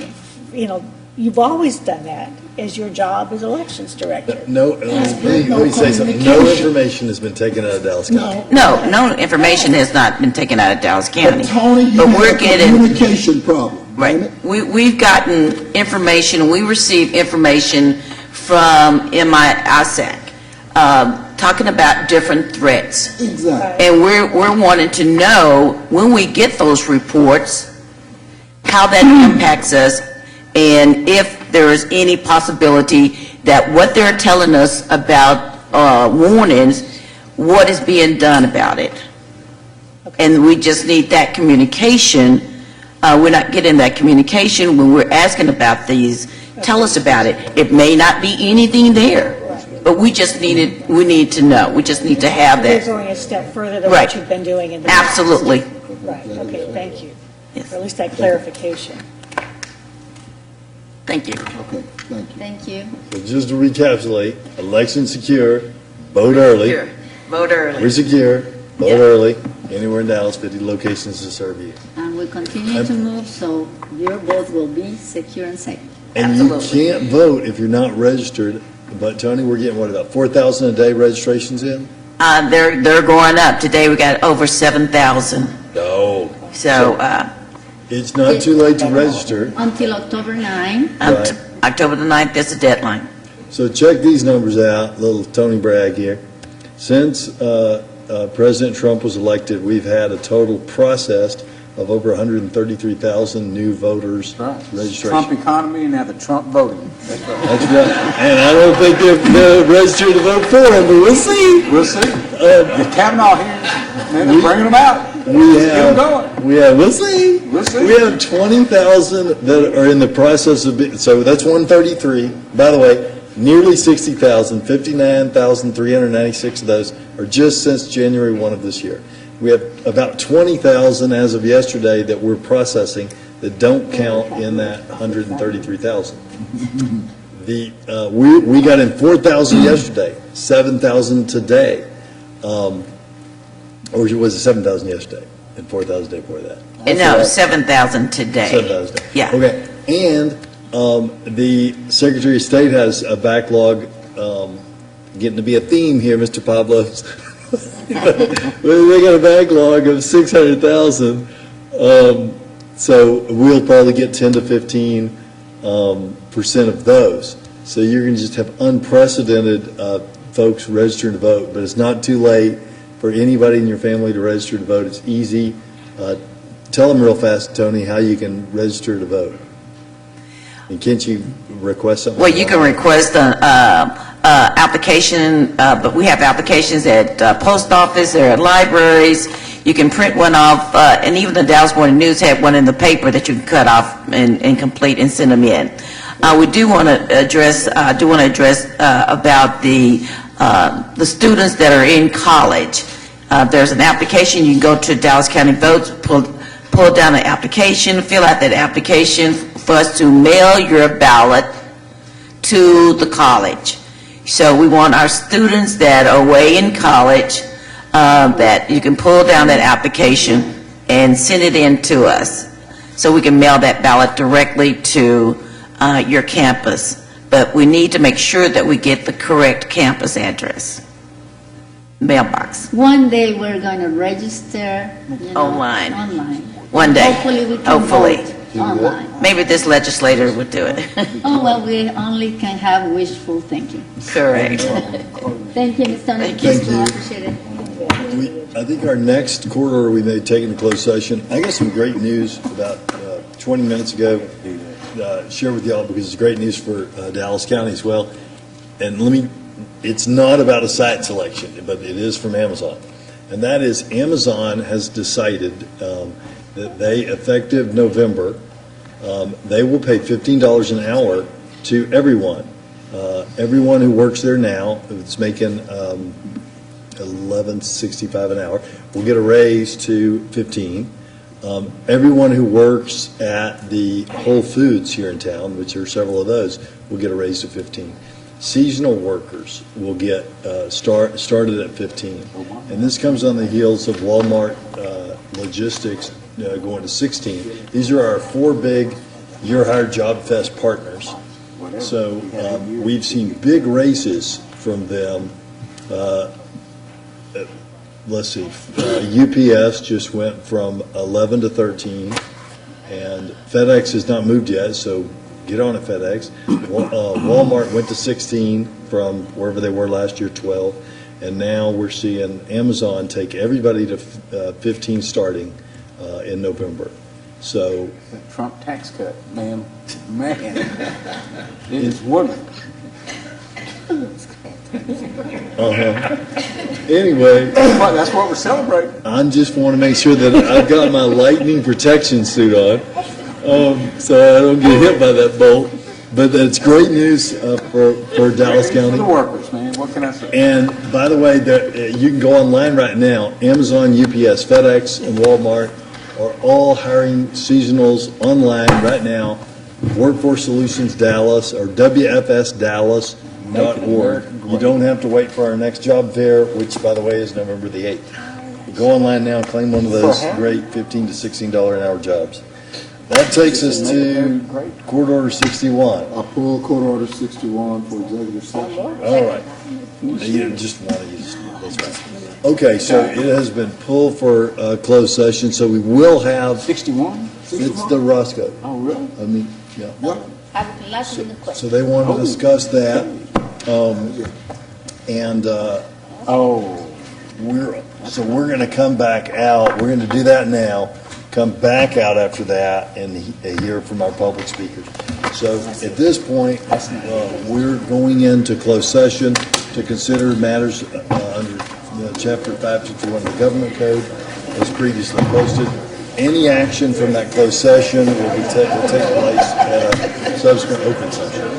you've always done that as your job as elections director. No, let me say something. No information has been taken out of Dallas County. No information has not been taken out of Dallas County. But Tony, you But have we're a getting, communication problem. right, we've gotten information, we receive information from MI-ISAC, talking about different threats. Exactly. And we're wanting to know, when we get those reports, how that impacts us, and if there is any possibility that what they're telling us about warnings, what is being done about it. And we just need that communication. We're not getting that communication when we're asking about these. Tell us about it. It may not be anything there, but we just we need to know. We just need to have You're that. going a step further than Right. what you've been doing in the past. Absolutely. Right, okay, thank you. Yes. For at least that clarification. Thank you. Okay, thank you. Thank you. So just to recapitulate, election secure, vote early. Secure. Vote early. We're secure, vote Yeah. early, anywhere in Dallas, 50 locations to serve you. And we continue to move, so your vote will be secure and safe. And you can't vote if you're not registered. But Tony, we're getting, what, about 4,000 a day registrations in? They're going up. Today we got over 7,000. No. So, It's not too late to register. Until October 9. Right. October the 9th is the deadline. So check these numbers out, little Tony brag here. Since President Trump was elected, we've had a total processed of over 133,000 new voters registration. Trump economy and now the Trump voting. That's right. That's right. And I don't think they're registered to vote for him, but we'll see. We'll see. The Kavanaugh hearings, man, they're bringing them out. We'll see. We'll see. We have 20,000 that are in the process of being, so that's 133. By the way, nearly 60,000, 59,396 of those are just since January 1 of this year. We have about 20,000 as of yesterday that we're processing that don't count in that 133,000. We got in 4,000 yesterday, 7,000 today. Or was it 7,000 yesterday and 4,000 day before that? No, 7,000 today. 7,000 today. Yeah. Okay. And the Secretary of State has a backlog, getting to be a theme here, Mr. Pablos. They got a backlog of 600,000. So we'll probably get 10 to 15% of those. So you're going to just have unprecedented folks registering to vote, but it's not too late for anybody in your family to register to vote. It's easy. Tell them real fast, Tony, how you can register to vote. And can't you request something? Well, you can request an application, but we have applications at post office or at libraries. You can print one off, and even the Dallas Morning News had one in the paper that you can cut off and complete and send them in. We do want to address about the students that are in college. There's an application. You can go to Dallas County Votes, pull down an application, fill out that application for us to mail your ballot to the college. So we want our students that are away in college, that you can pull down that application and send it in to us, so we can mail that ballot directly to your campus. But we need to make sure that we get the correct campus address, mailbox. One day we're going to register Online. Online. One day. Hopefully we can Hopefully. vote online. Maybe this legislator would do it. Oh, well, we only can have wishful thinking. Correct. Thank you, Ms. Tony. Thank you. I appreciate it. I think our next quarter we may take into closed session. I got some great news about 20 minutes ago, share with y'all because it's great news for Dallas County as well. And it's not about a site selection, but it is from Amazon. And that is Amazon has decided that they, effective November, they will pay $15 an hour to everyone. Everyone who works there now, it's making $11.65 an hour, will get a raise to $15. Everyone who works at the Whole Foods here in town, which are several of those, will get a raise to $15. Seasonal workers will get started at $15. And this comes on the heels of Walmart Logistics going to $16. These are our four big Your Hire Job Fest partners. So we've seen big raises from them. Let's see, UPS just went from 11 to 13, and FedEx has not moved yet, so get on it, FedEx. Walmart went to 16 from wherever they were last year, 12, and now we're seeing Amazon take everybody to 15 starting in November. So Trump tax cut, man, it is wonderful. Anyway, that's what we're celebrating. I just want to make sure that I've got my lightning protection suit on, so I don't get hit by that bolt. But that's great news for Dallas County. For the workers, man. What can I say? And by the way, you can go online right now. Amazon, UPS, FedEx, and Walmart are all hiring seasonals online right now. Workforce Solutions Dallas, or WFSDallas.org. You don't have to wait for our next job fair, which, by the way, is November the 8th. Go online now and claim one of those great $15 to $16 an hour jobs. That takes us to Court Order 61. I pull Court Order 61 for executive session. All right. You just want to use those back. Okay, so it has been pulled for closed session, so we will have. 61? It's the Roscoe. Oh, really? I mean, yeah. I would like to question. So they want to discuss that. We're going to come back out. We're going to do that now. Come back out after that and hear from our public speakers. So at this point, we're going into closed session to consider matters under Chapter 521 of the Government Code as previously posted. Any action from that closed session will take place at a subsequent open session.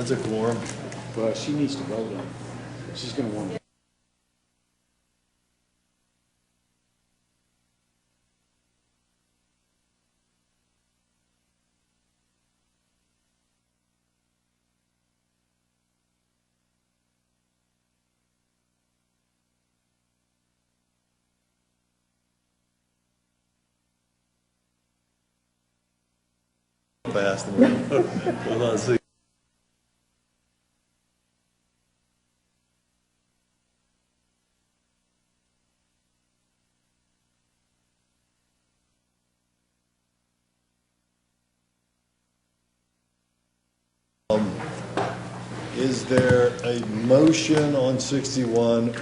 That's a quorum. Well, she needs to vote on it. She's going to want to. Fast. Hold on, see. Is there a motion on 61?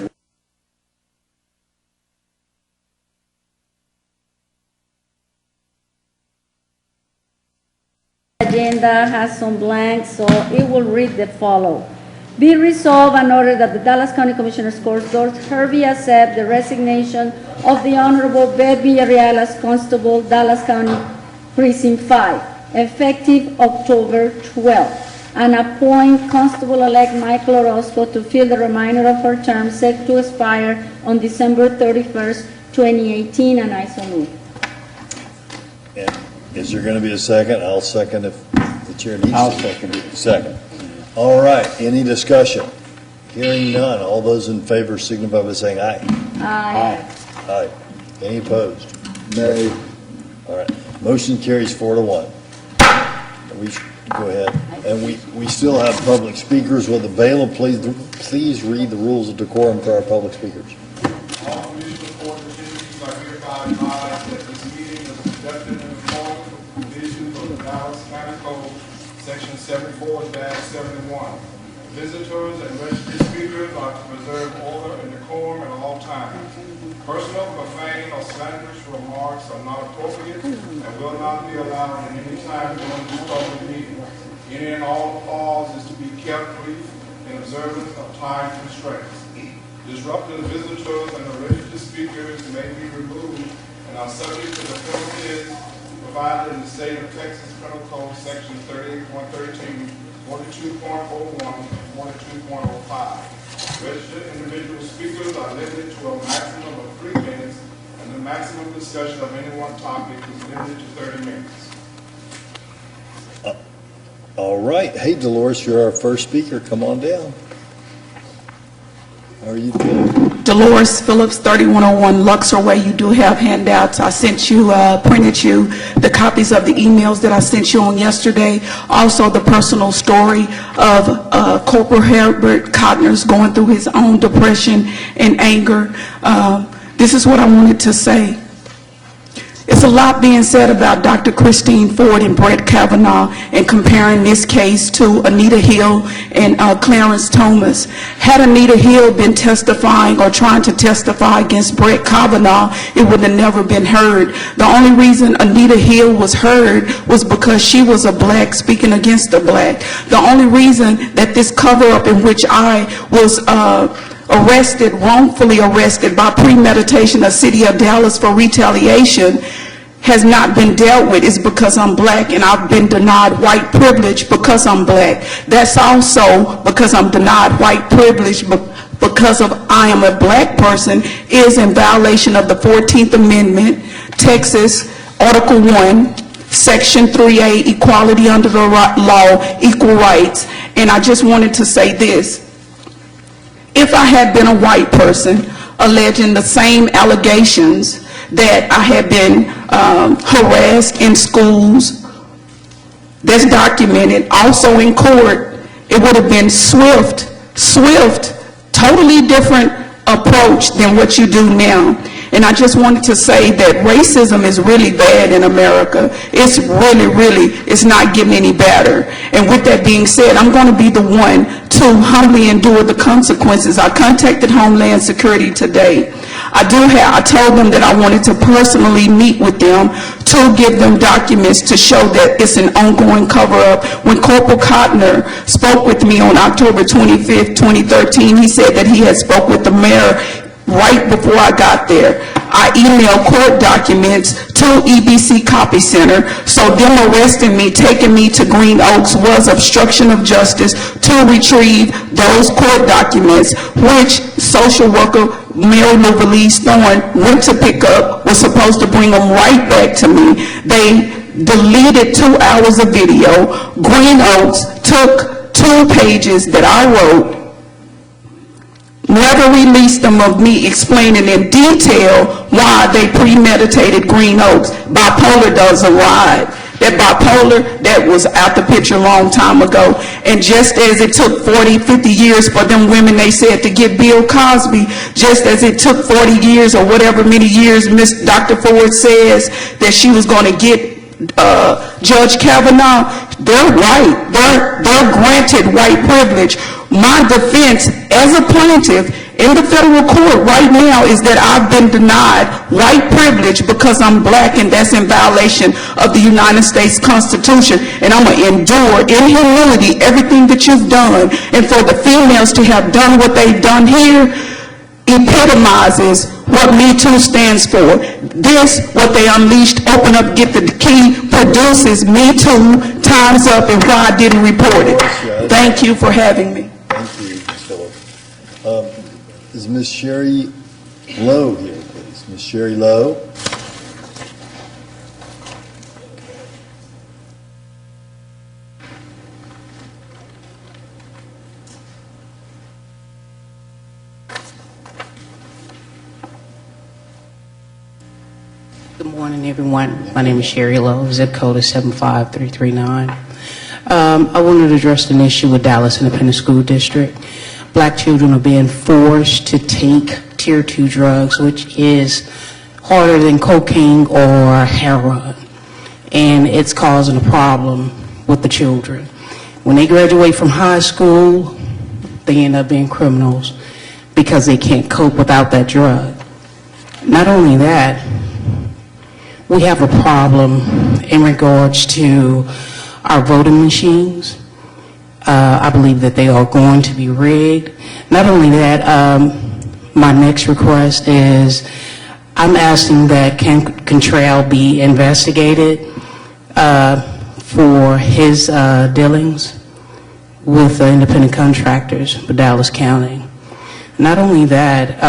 Agenda has some blanks, so it will read the follow. Be resolved and ordered that the Dallas County Commissioners Court does hereby accept the resignation of the Honorable Beth Villarreal as Constable, Dallas County Precinct 5, effective October 12th, and appoint Constable-elect Michael Orozco to fill the remainder of her term set to expire on December 31st, 2018, and I so move. And is there going to be a second? I'll second if the chair needs to. I'll second it. Second. All right, any discussion? Hearing none, all those in favor signify by saying aye. Aye. Aye. Any opposed? Nay. All right, motion carries 4-1. We should go ahead. And we still have public speakers with available. Please read the rules of decorum for our public speakers. All commissioners board attendees are hereby advised that this meeting is conducted in accordance with the provisions of the Dallas County Code, Section 74-71. Visitors and registered speakers are to preserve order and decorum at all times. Personal, profane, or slanderous remarks are not appropriate and will not be allowed at any time during this public meeting. Any and all applause is to be kept brief in observance of time constraints. Disruptive visitors and the registered speakers may be removed and are subject to the penalties provided in the state of Texas Penal Code Section 38.13, 42.01, and 42.05. Registered individual speakers are limited to a maximum of 3 minutes, and the maximum discussion of any one topic is limited to 30 minutes. All right. Hey, Dolores, you're our first speaker. Come on down. How are you feeling? Dolores Phillips, 3101 Luxor Way. You do have handouts. I sent you, printed you the copies of the emails that I sent you on yesterday. Also, the personal story of Corporal Herbert Cotner's going through his own depression and anger. This is what I wanted to say. It's a lot being said about Dr. Christine Ford and Brett Kavanaugh and comparing this case to Anita Hill and Clarence Thomas. Had Anita Hill been testifying or trying to testify against Brett Kavanaugh, it would have never been heard. The only reason Anita Hill was heard was because she was a black speaking against a black. The only reason that this cover-up in which I was wrongfully arrested by premeditation of City of Dallas for retaliation has not been dealt with is because I'm black, and I've been denied white privilege because I'm black. That's also because I'm denied white privilege because of I am a black person is in violation of the 14th Amendment, Texas Article 1, Section 3A, equality under the law, equal rights. And I just wanted to say this. If I had been a white person alleging the same allegations that I had been harassed in schools, that's documented, also in court, it would have been swift, totally different approach than what you do now. And I just wanted to say that racism is really bad in America. It's it's not getting any better. And with that being said, I'm going to be the one to humbly endure the consequences. I contacted Homeland Security today. I told them that I wanted to personally meet with them to give them documents to show that it's an ongoing cover-up. When Corporal Cotner spoke with me on October 25th, 2013, he said that he had spoke with the mayor right before I got there. I emailed court documents to EBC Copy Center, so them arresting me, taking me to Green Oaks was obstruction of justice to retrieve those court documents, which social worker Mary Lou Valise Thorne went to pick up, was supposed to bring them right back to me. They deleted 2 hours of video. Green Oaks took 2 pages that I wrote, never released them of me explaining in detail why they premeditated Green Oaks. Bipolar doesn't ride. That bipolar, that was out the picture a long time ago. And just as it took 40, 50 years for them women, they said, to get Bill Cosby, just as it took 40 years or whatever many years Miss Dr. Ford says that she was going to get Judge Kavanaugh, they're right. They're granted white privilege. My defense as a plaintiff in the federal court right now is that I've been denied white privilege because I'm black, and that's in violation of the United States Constitution. And I'm going to endure in humility everything that you've done. And for the females to have done what they've done here epitomizes what Me Too stands for. This, what they unleashed, open up, get the key, produces Me Too, time's up, and why I didn't report it. Thank you for having me. Thank you, Ms. Phillips. Is Ms. Sherry Lowe here, please? Ms. Sherry Lowe? Good morning, everyone. My name is Sherry Lowe. Zip code is 75339. I wanted to address an issue with Dallas Independent School District. Black children are being forced to take Tier 2 drugs, which is harder than cocaine or heroin, and it's causing a problem with the children. When they graduate from high school, they end up being criminals because they can't cope without that drug. Not only that, we have a problem in regards to our voting machines. I believe that they are going to be rigged. Not only that, my next request is I'm asking that Ken Cantrell be investigated for his dealings with independent contractors for Dallas County. Not only that,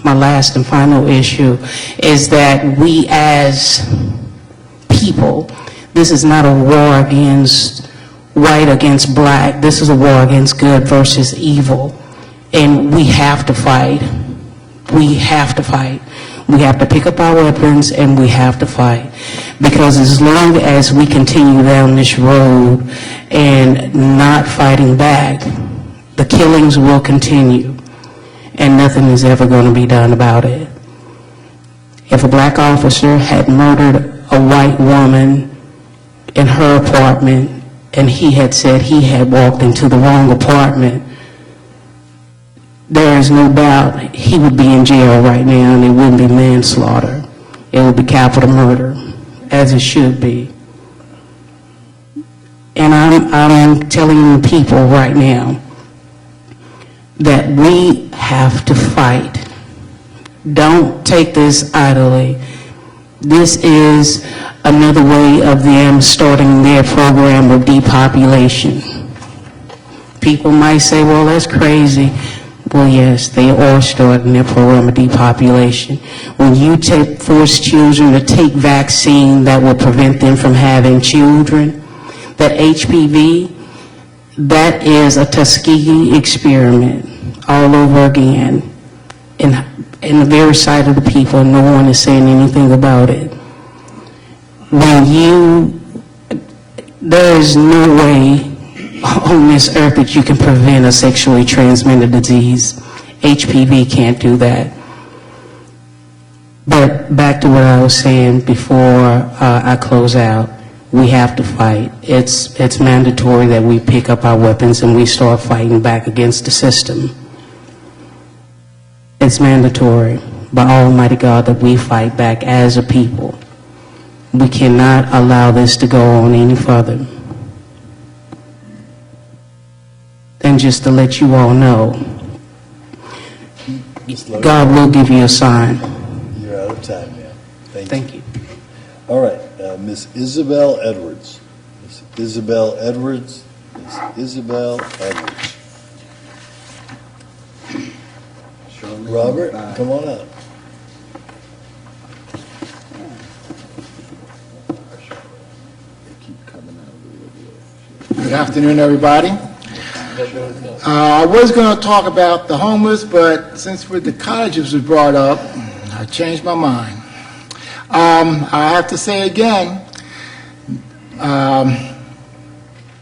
my last and final issue is that we as people, this is not a war against white against black. This is a war against good versus evil. And we have to fight. We have to fight. We have to pick up our weapons and we have to fight. Because as long as we continue down this road and not fighting back, the killings will continue. And nothing is ever going to be done about it. If a black officer had murdered a white woman in her apartment and he had said he had walked into the wrong apartment, there is no doubt he would be in jail right now, and it wouldn't be manslaughter. It would be capital murder, as it should be. And I'm telling the people right now that we have to fight. Don't take this idly. This is another way of them starting their program of depopulation. People might say, well, that's crazy. Well, yes, they are starting their program of depopulation. When you force children to take vaccine that will prevent them from having children, that HPV, that is a Tuskegee experiment all over again. In the very sight of the people, and no one is saying anything about it. There is no way on this earth that you can prevent a sexually transmitted disease. HPV can't do that. But back to what I was saying before I close out, we have to fight. It's mandatory that we pick up our weapons and we start fighting back against the system. It's mandatory by Almighty God that we fight back as a people. We cannot allow this to go on any further. And just to let you all know, God will give you a sign. You're out of time now. Thank you. All right, Ms. Isabel Edwards. Ms. Isabel Edwards. Ms. Isabel Edwards. Robert, come on up. Good afternoon, everybody. I was going to talk about the homeless, but since the cottages was brought up, I changed my mind. I have to say again,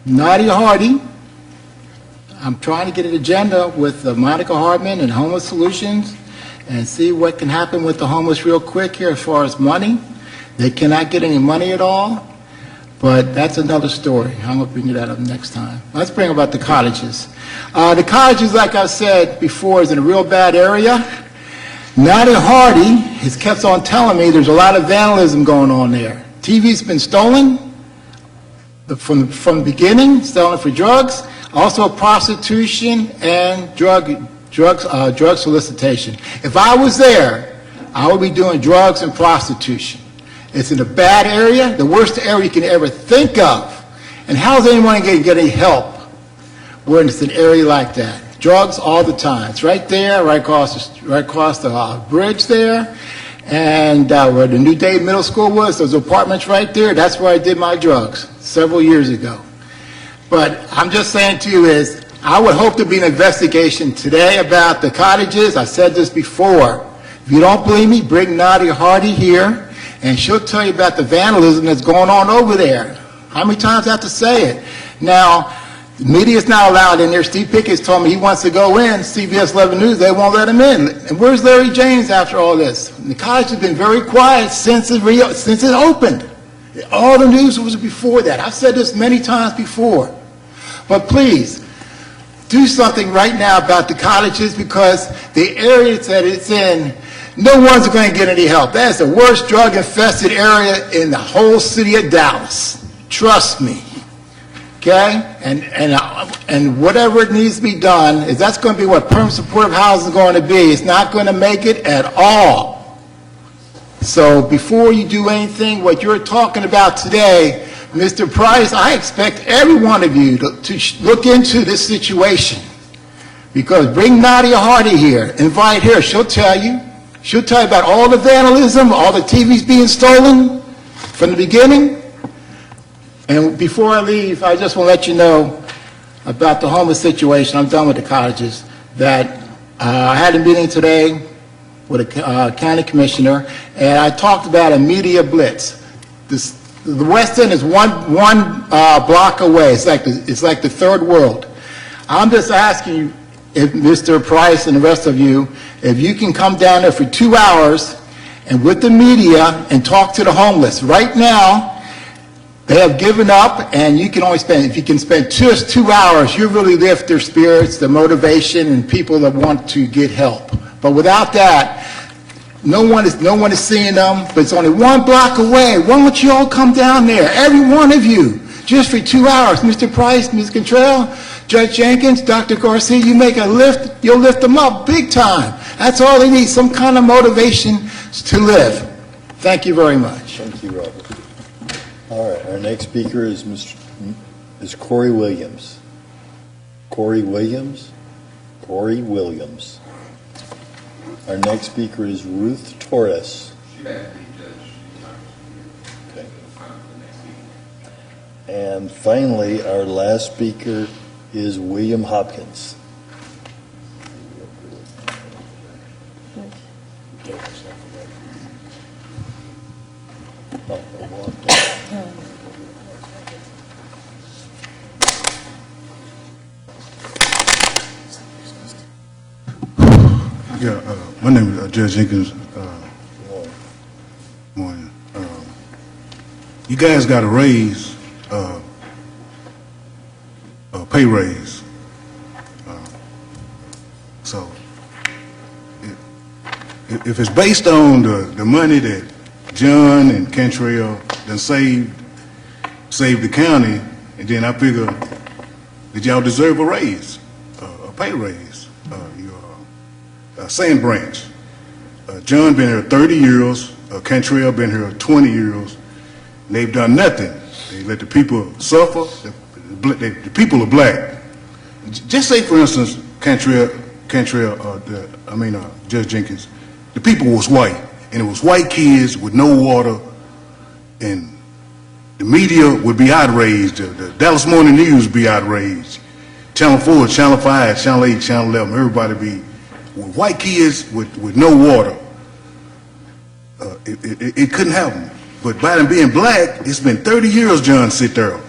Nadia Hardy, I'm trying to get an agenda with Monica Hardman and Homeless Solutions and see what can happen with the homeless real quick here as far as money. They cannot get any money at all, but that's another story. I'm going to bring that up next time. Let's bring about the cottages. The cottages, like I said before, is in a real bad area. Nadia Hardy has kept on telling me there's a lot of vandalism going on there. TV's been stolen from the beginning, stolen for drugs, also prostitution and drug solicitation. If I was there, I would be doing drugs and prostitution. It's in a bad area, the worst area you can ever think of. And how is anyone going to get any help when it's an area like that? Drugs all the time. It's right there, right across the bridge there, and where the New Day Middle School was, those apartments right there, that's where I did my drugs several years ago. But I'm just saying to you is, I would hope to be an investigation today about the cottages. I said this before. If you don't believe me, bring Nadia Hardy here, and she'll tell you about the vandalism that's going on over there. How many times I have to say it? Now, the media is not allowed in there. Steve Pickett's told me he wants to go in. CBS 11 News, they won't let him in. And where's Larry James after all this? The cottage has been very quiet since it opened. All the news was before that. I've said this many times before. But please, do something right now about the cottages, because the areas that it's in, no one's going to get any help. That is the worst drug-infested area in the whole city of Dallas. Trust me. Okay? And whatever it needs to be done, is that's going to be what permanent supportive housing is going to be. It's not going to make it at all. So before you do anything, what you're talking about today, Mr. Price, I expect every one of you to look into this situation. Because bring Nadia Hardy here, invite her, she'll tell you. She'll tell you about all the vandalism, all the TVs being stolen from the beginning. And before I leave, I just want to let you know about the homeless situation. I'm done with the cottages. That I had a meeting today with a county commissioner, and I talked about a media blitz. The West End is one block away. It's like the third world. I'm just asking you, if Mr. Price and the rest of you, if you can come down there for 2 hours and with the media and talk to the homeless. Right now, they have given up, and you can only spend, if you can spend just 2 hours, you really lift their spirits, their motivation, and people that want to get help. But without that, no one is seeing them, but it's only 1 block away. Why don't you all come down there, every one of you, just for 2 hours? Mr. Price, Ms. Cantrell, Judge Jenkins, Dr. Garcia, you make a lift, you'll lift them up big time. That's all they need, some kind of motivation to live. Thank you very much. Thank you, Robert. All right, our next speaker is Corey Williams. Corey Williams? Corey Williams. Our next speaker is Ruth Torres. Okay. And finally, our last speaker is William Hopkins. Yeah, my name is Judge Jenkins. Morning. You guys got a raise, a pay raise. So, if it's based on the money that John and Cantrell done saved the county, and then I figure that y'all deserve a raise, a pay raise. Sand Branch. John been here 30 years, Cantrell been here 20 years, and they've done nothing. They let the people suffer. The people are black. Just say, for instance, Judge Jenkins, the people was white, and it was white kids with no water, and the media would be outraged. The Dallas Morning News would be outraged. Channel 4, Channel 5, Channel 8, Channel 11, everybody be with white kids with no water. It couldn't happen. But by them being black, it's been 30 years John sit there.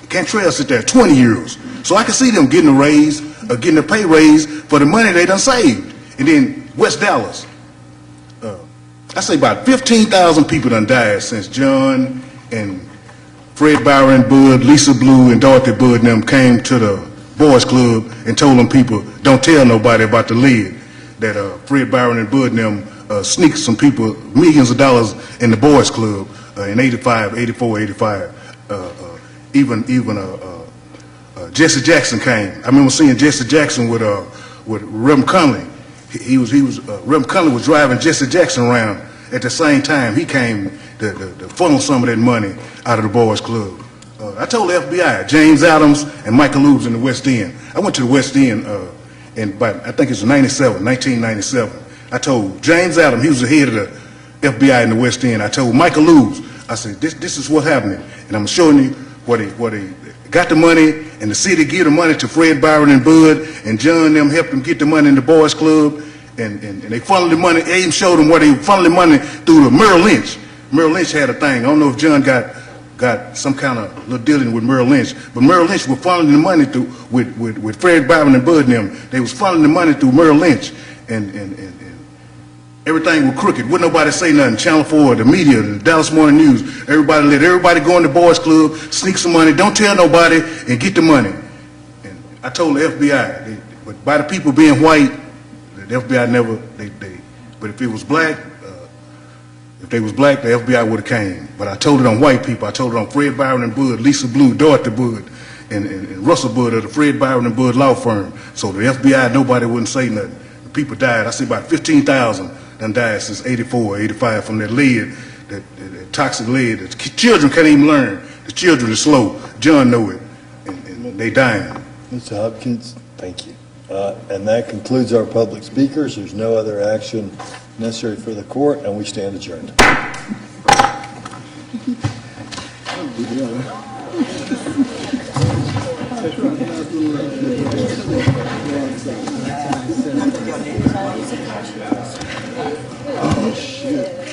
Cantrell sit there 20 years. So I can see them getting a raise, getting a pay raise for the money they done saved. And then West Dallas, I say about 15,000 people done died since John and Fred Byron Bud, Lisa Blue, and Dorothy Bud and them came to the Boys Club and told them people, don't tell nobody about the lid, that Fred Byron and Bud and them sneaked some people millions of dollars in the Boys Club in 85, 84, 85. Even Jesse Jackson came. I remember seeing Jesse Jackson with Reverend Conley. Reverend Conley was driving Jesse Jackson around at the same time. He came to funnel some of that money out of the Boys Club. I told the FBI, James Adams and Michael Lubes in the West End. I went to the West End I think it was 1997. I told James Adams, he was the head of the FBI in the West End. I told Michael Lubes, I said, this is what's happening. And I'm showing you what they got the money, and the city gave the money to Fred Byron and Bud, and John and them helped them get the money in the Boys Club, and they funneled the money. They even showed them where they funneled the money through the Merrill Lynch. Merrill Lynch had a thing. I don't know if John got some kind of little dealing with Merrill Lynch, but Merrill Lynch was funneling the money through with Fred Byron and Bud and them. They was funneling the money through Merrill Lynch, and everything was crooked. Wouldn't nobody say nothing. Channel 4, the media, the Dallas Morning News, everybody let everybody go in the Boys Club, sneak some money, don't tell nobody, and get the money. And I told the FBI, but by the people being white, the FBI never, but if it was black, if they was black, the FBI would have came. But I told it on white people. I told it on Fred Byron and Bud, Lisa Blue, Dorothy Bud, and Russell Bud of the Fred Byron and Bud law firm. So the FBI, nobody wouldn't say nothing. The people died. I see about 15,000 done died since 84, 85 from that lead, that toxic lead. The children can't even learn. The children are slow. John know it, and they dying. Mr. Hopkins, thank you. And that concludes our public speakers. There's no other action necessary for the court, and we stand adjourned. Oh, shit.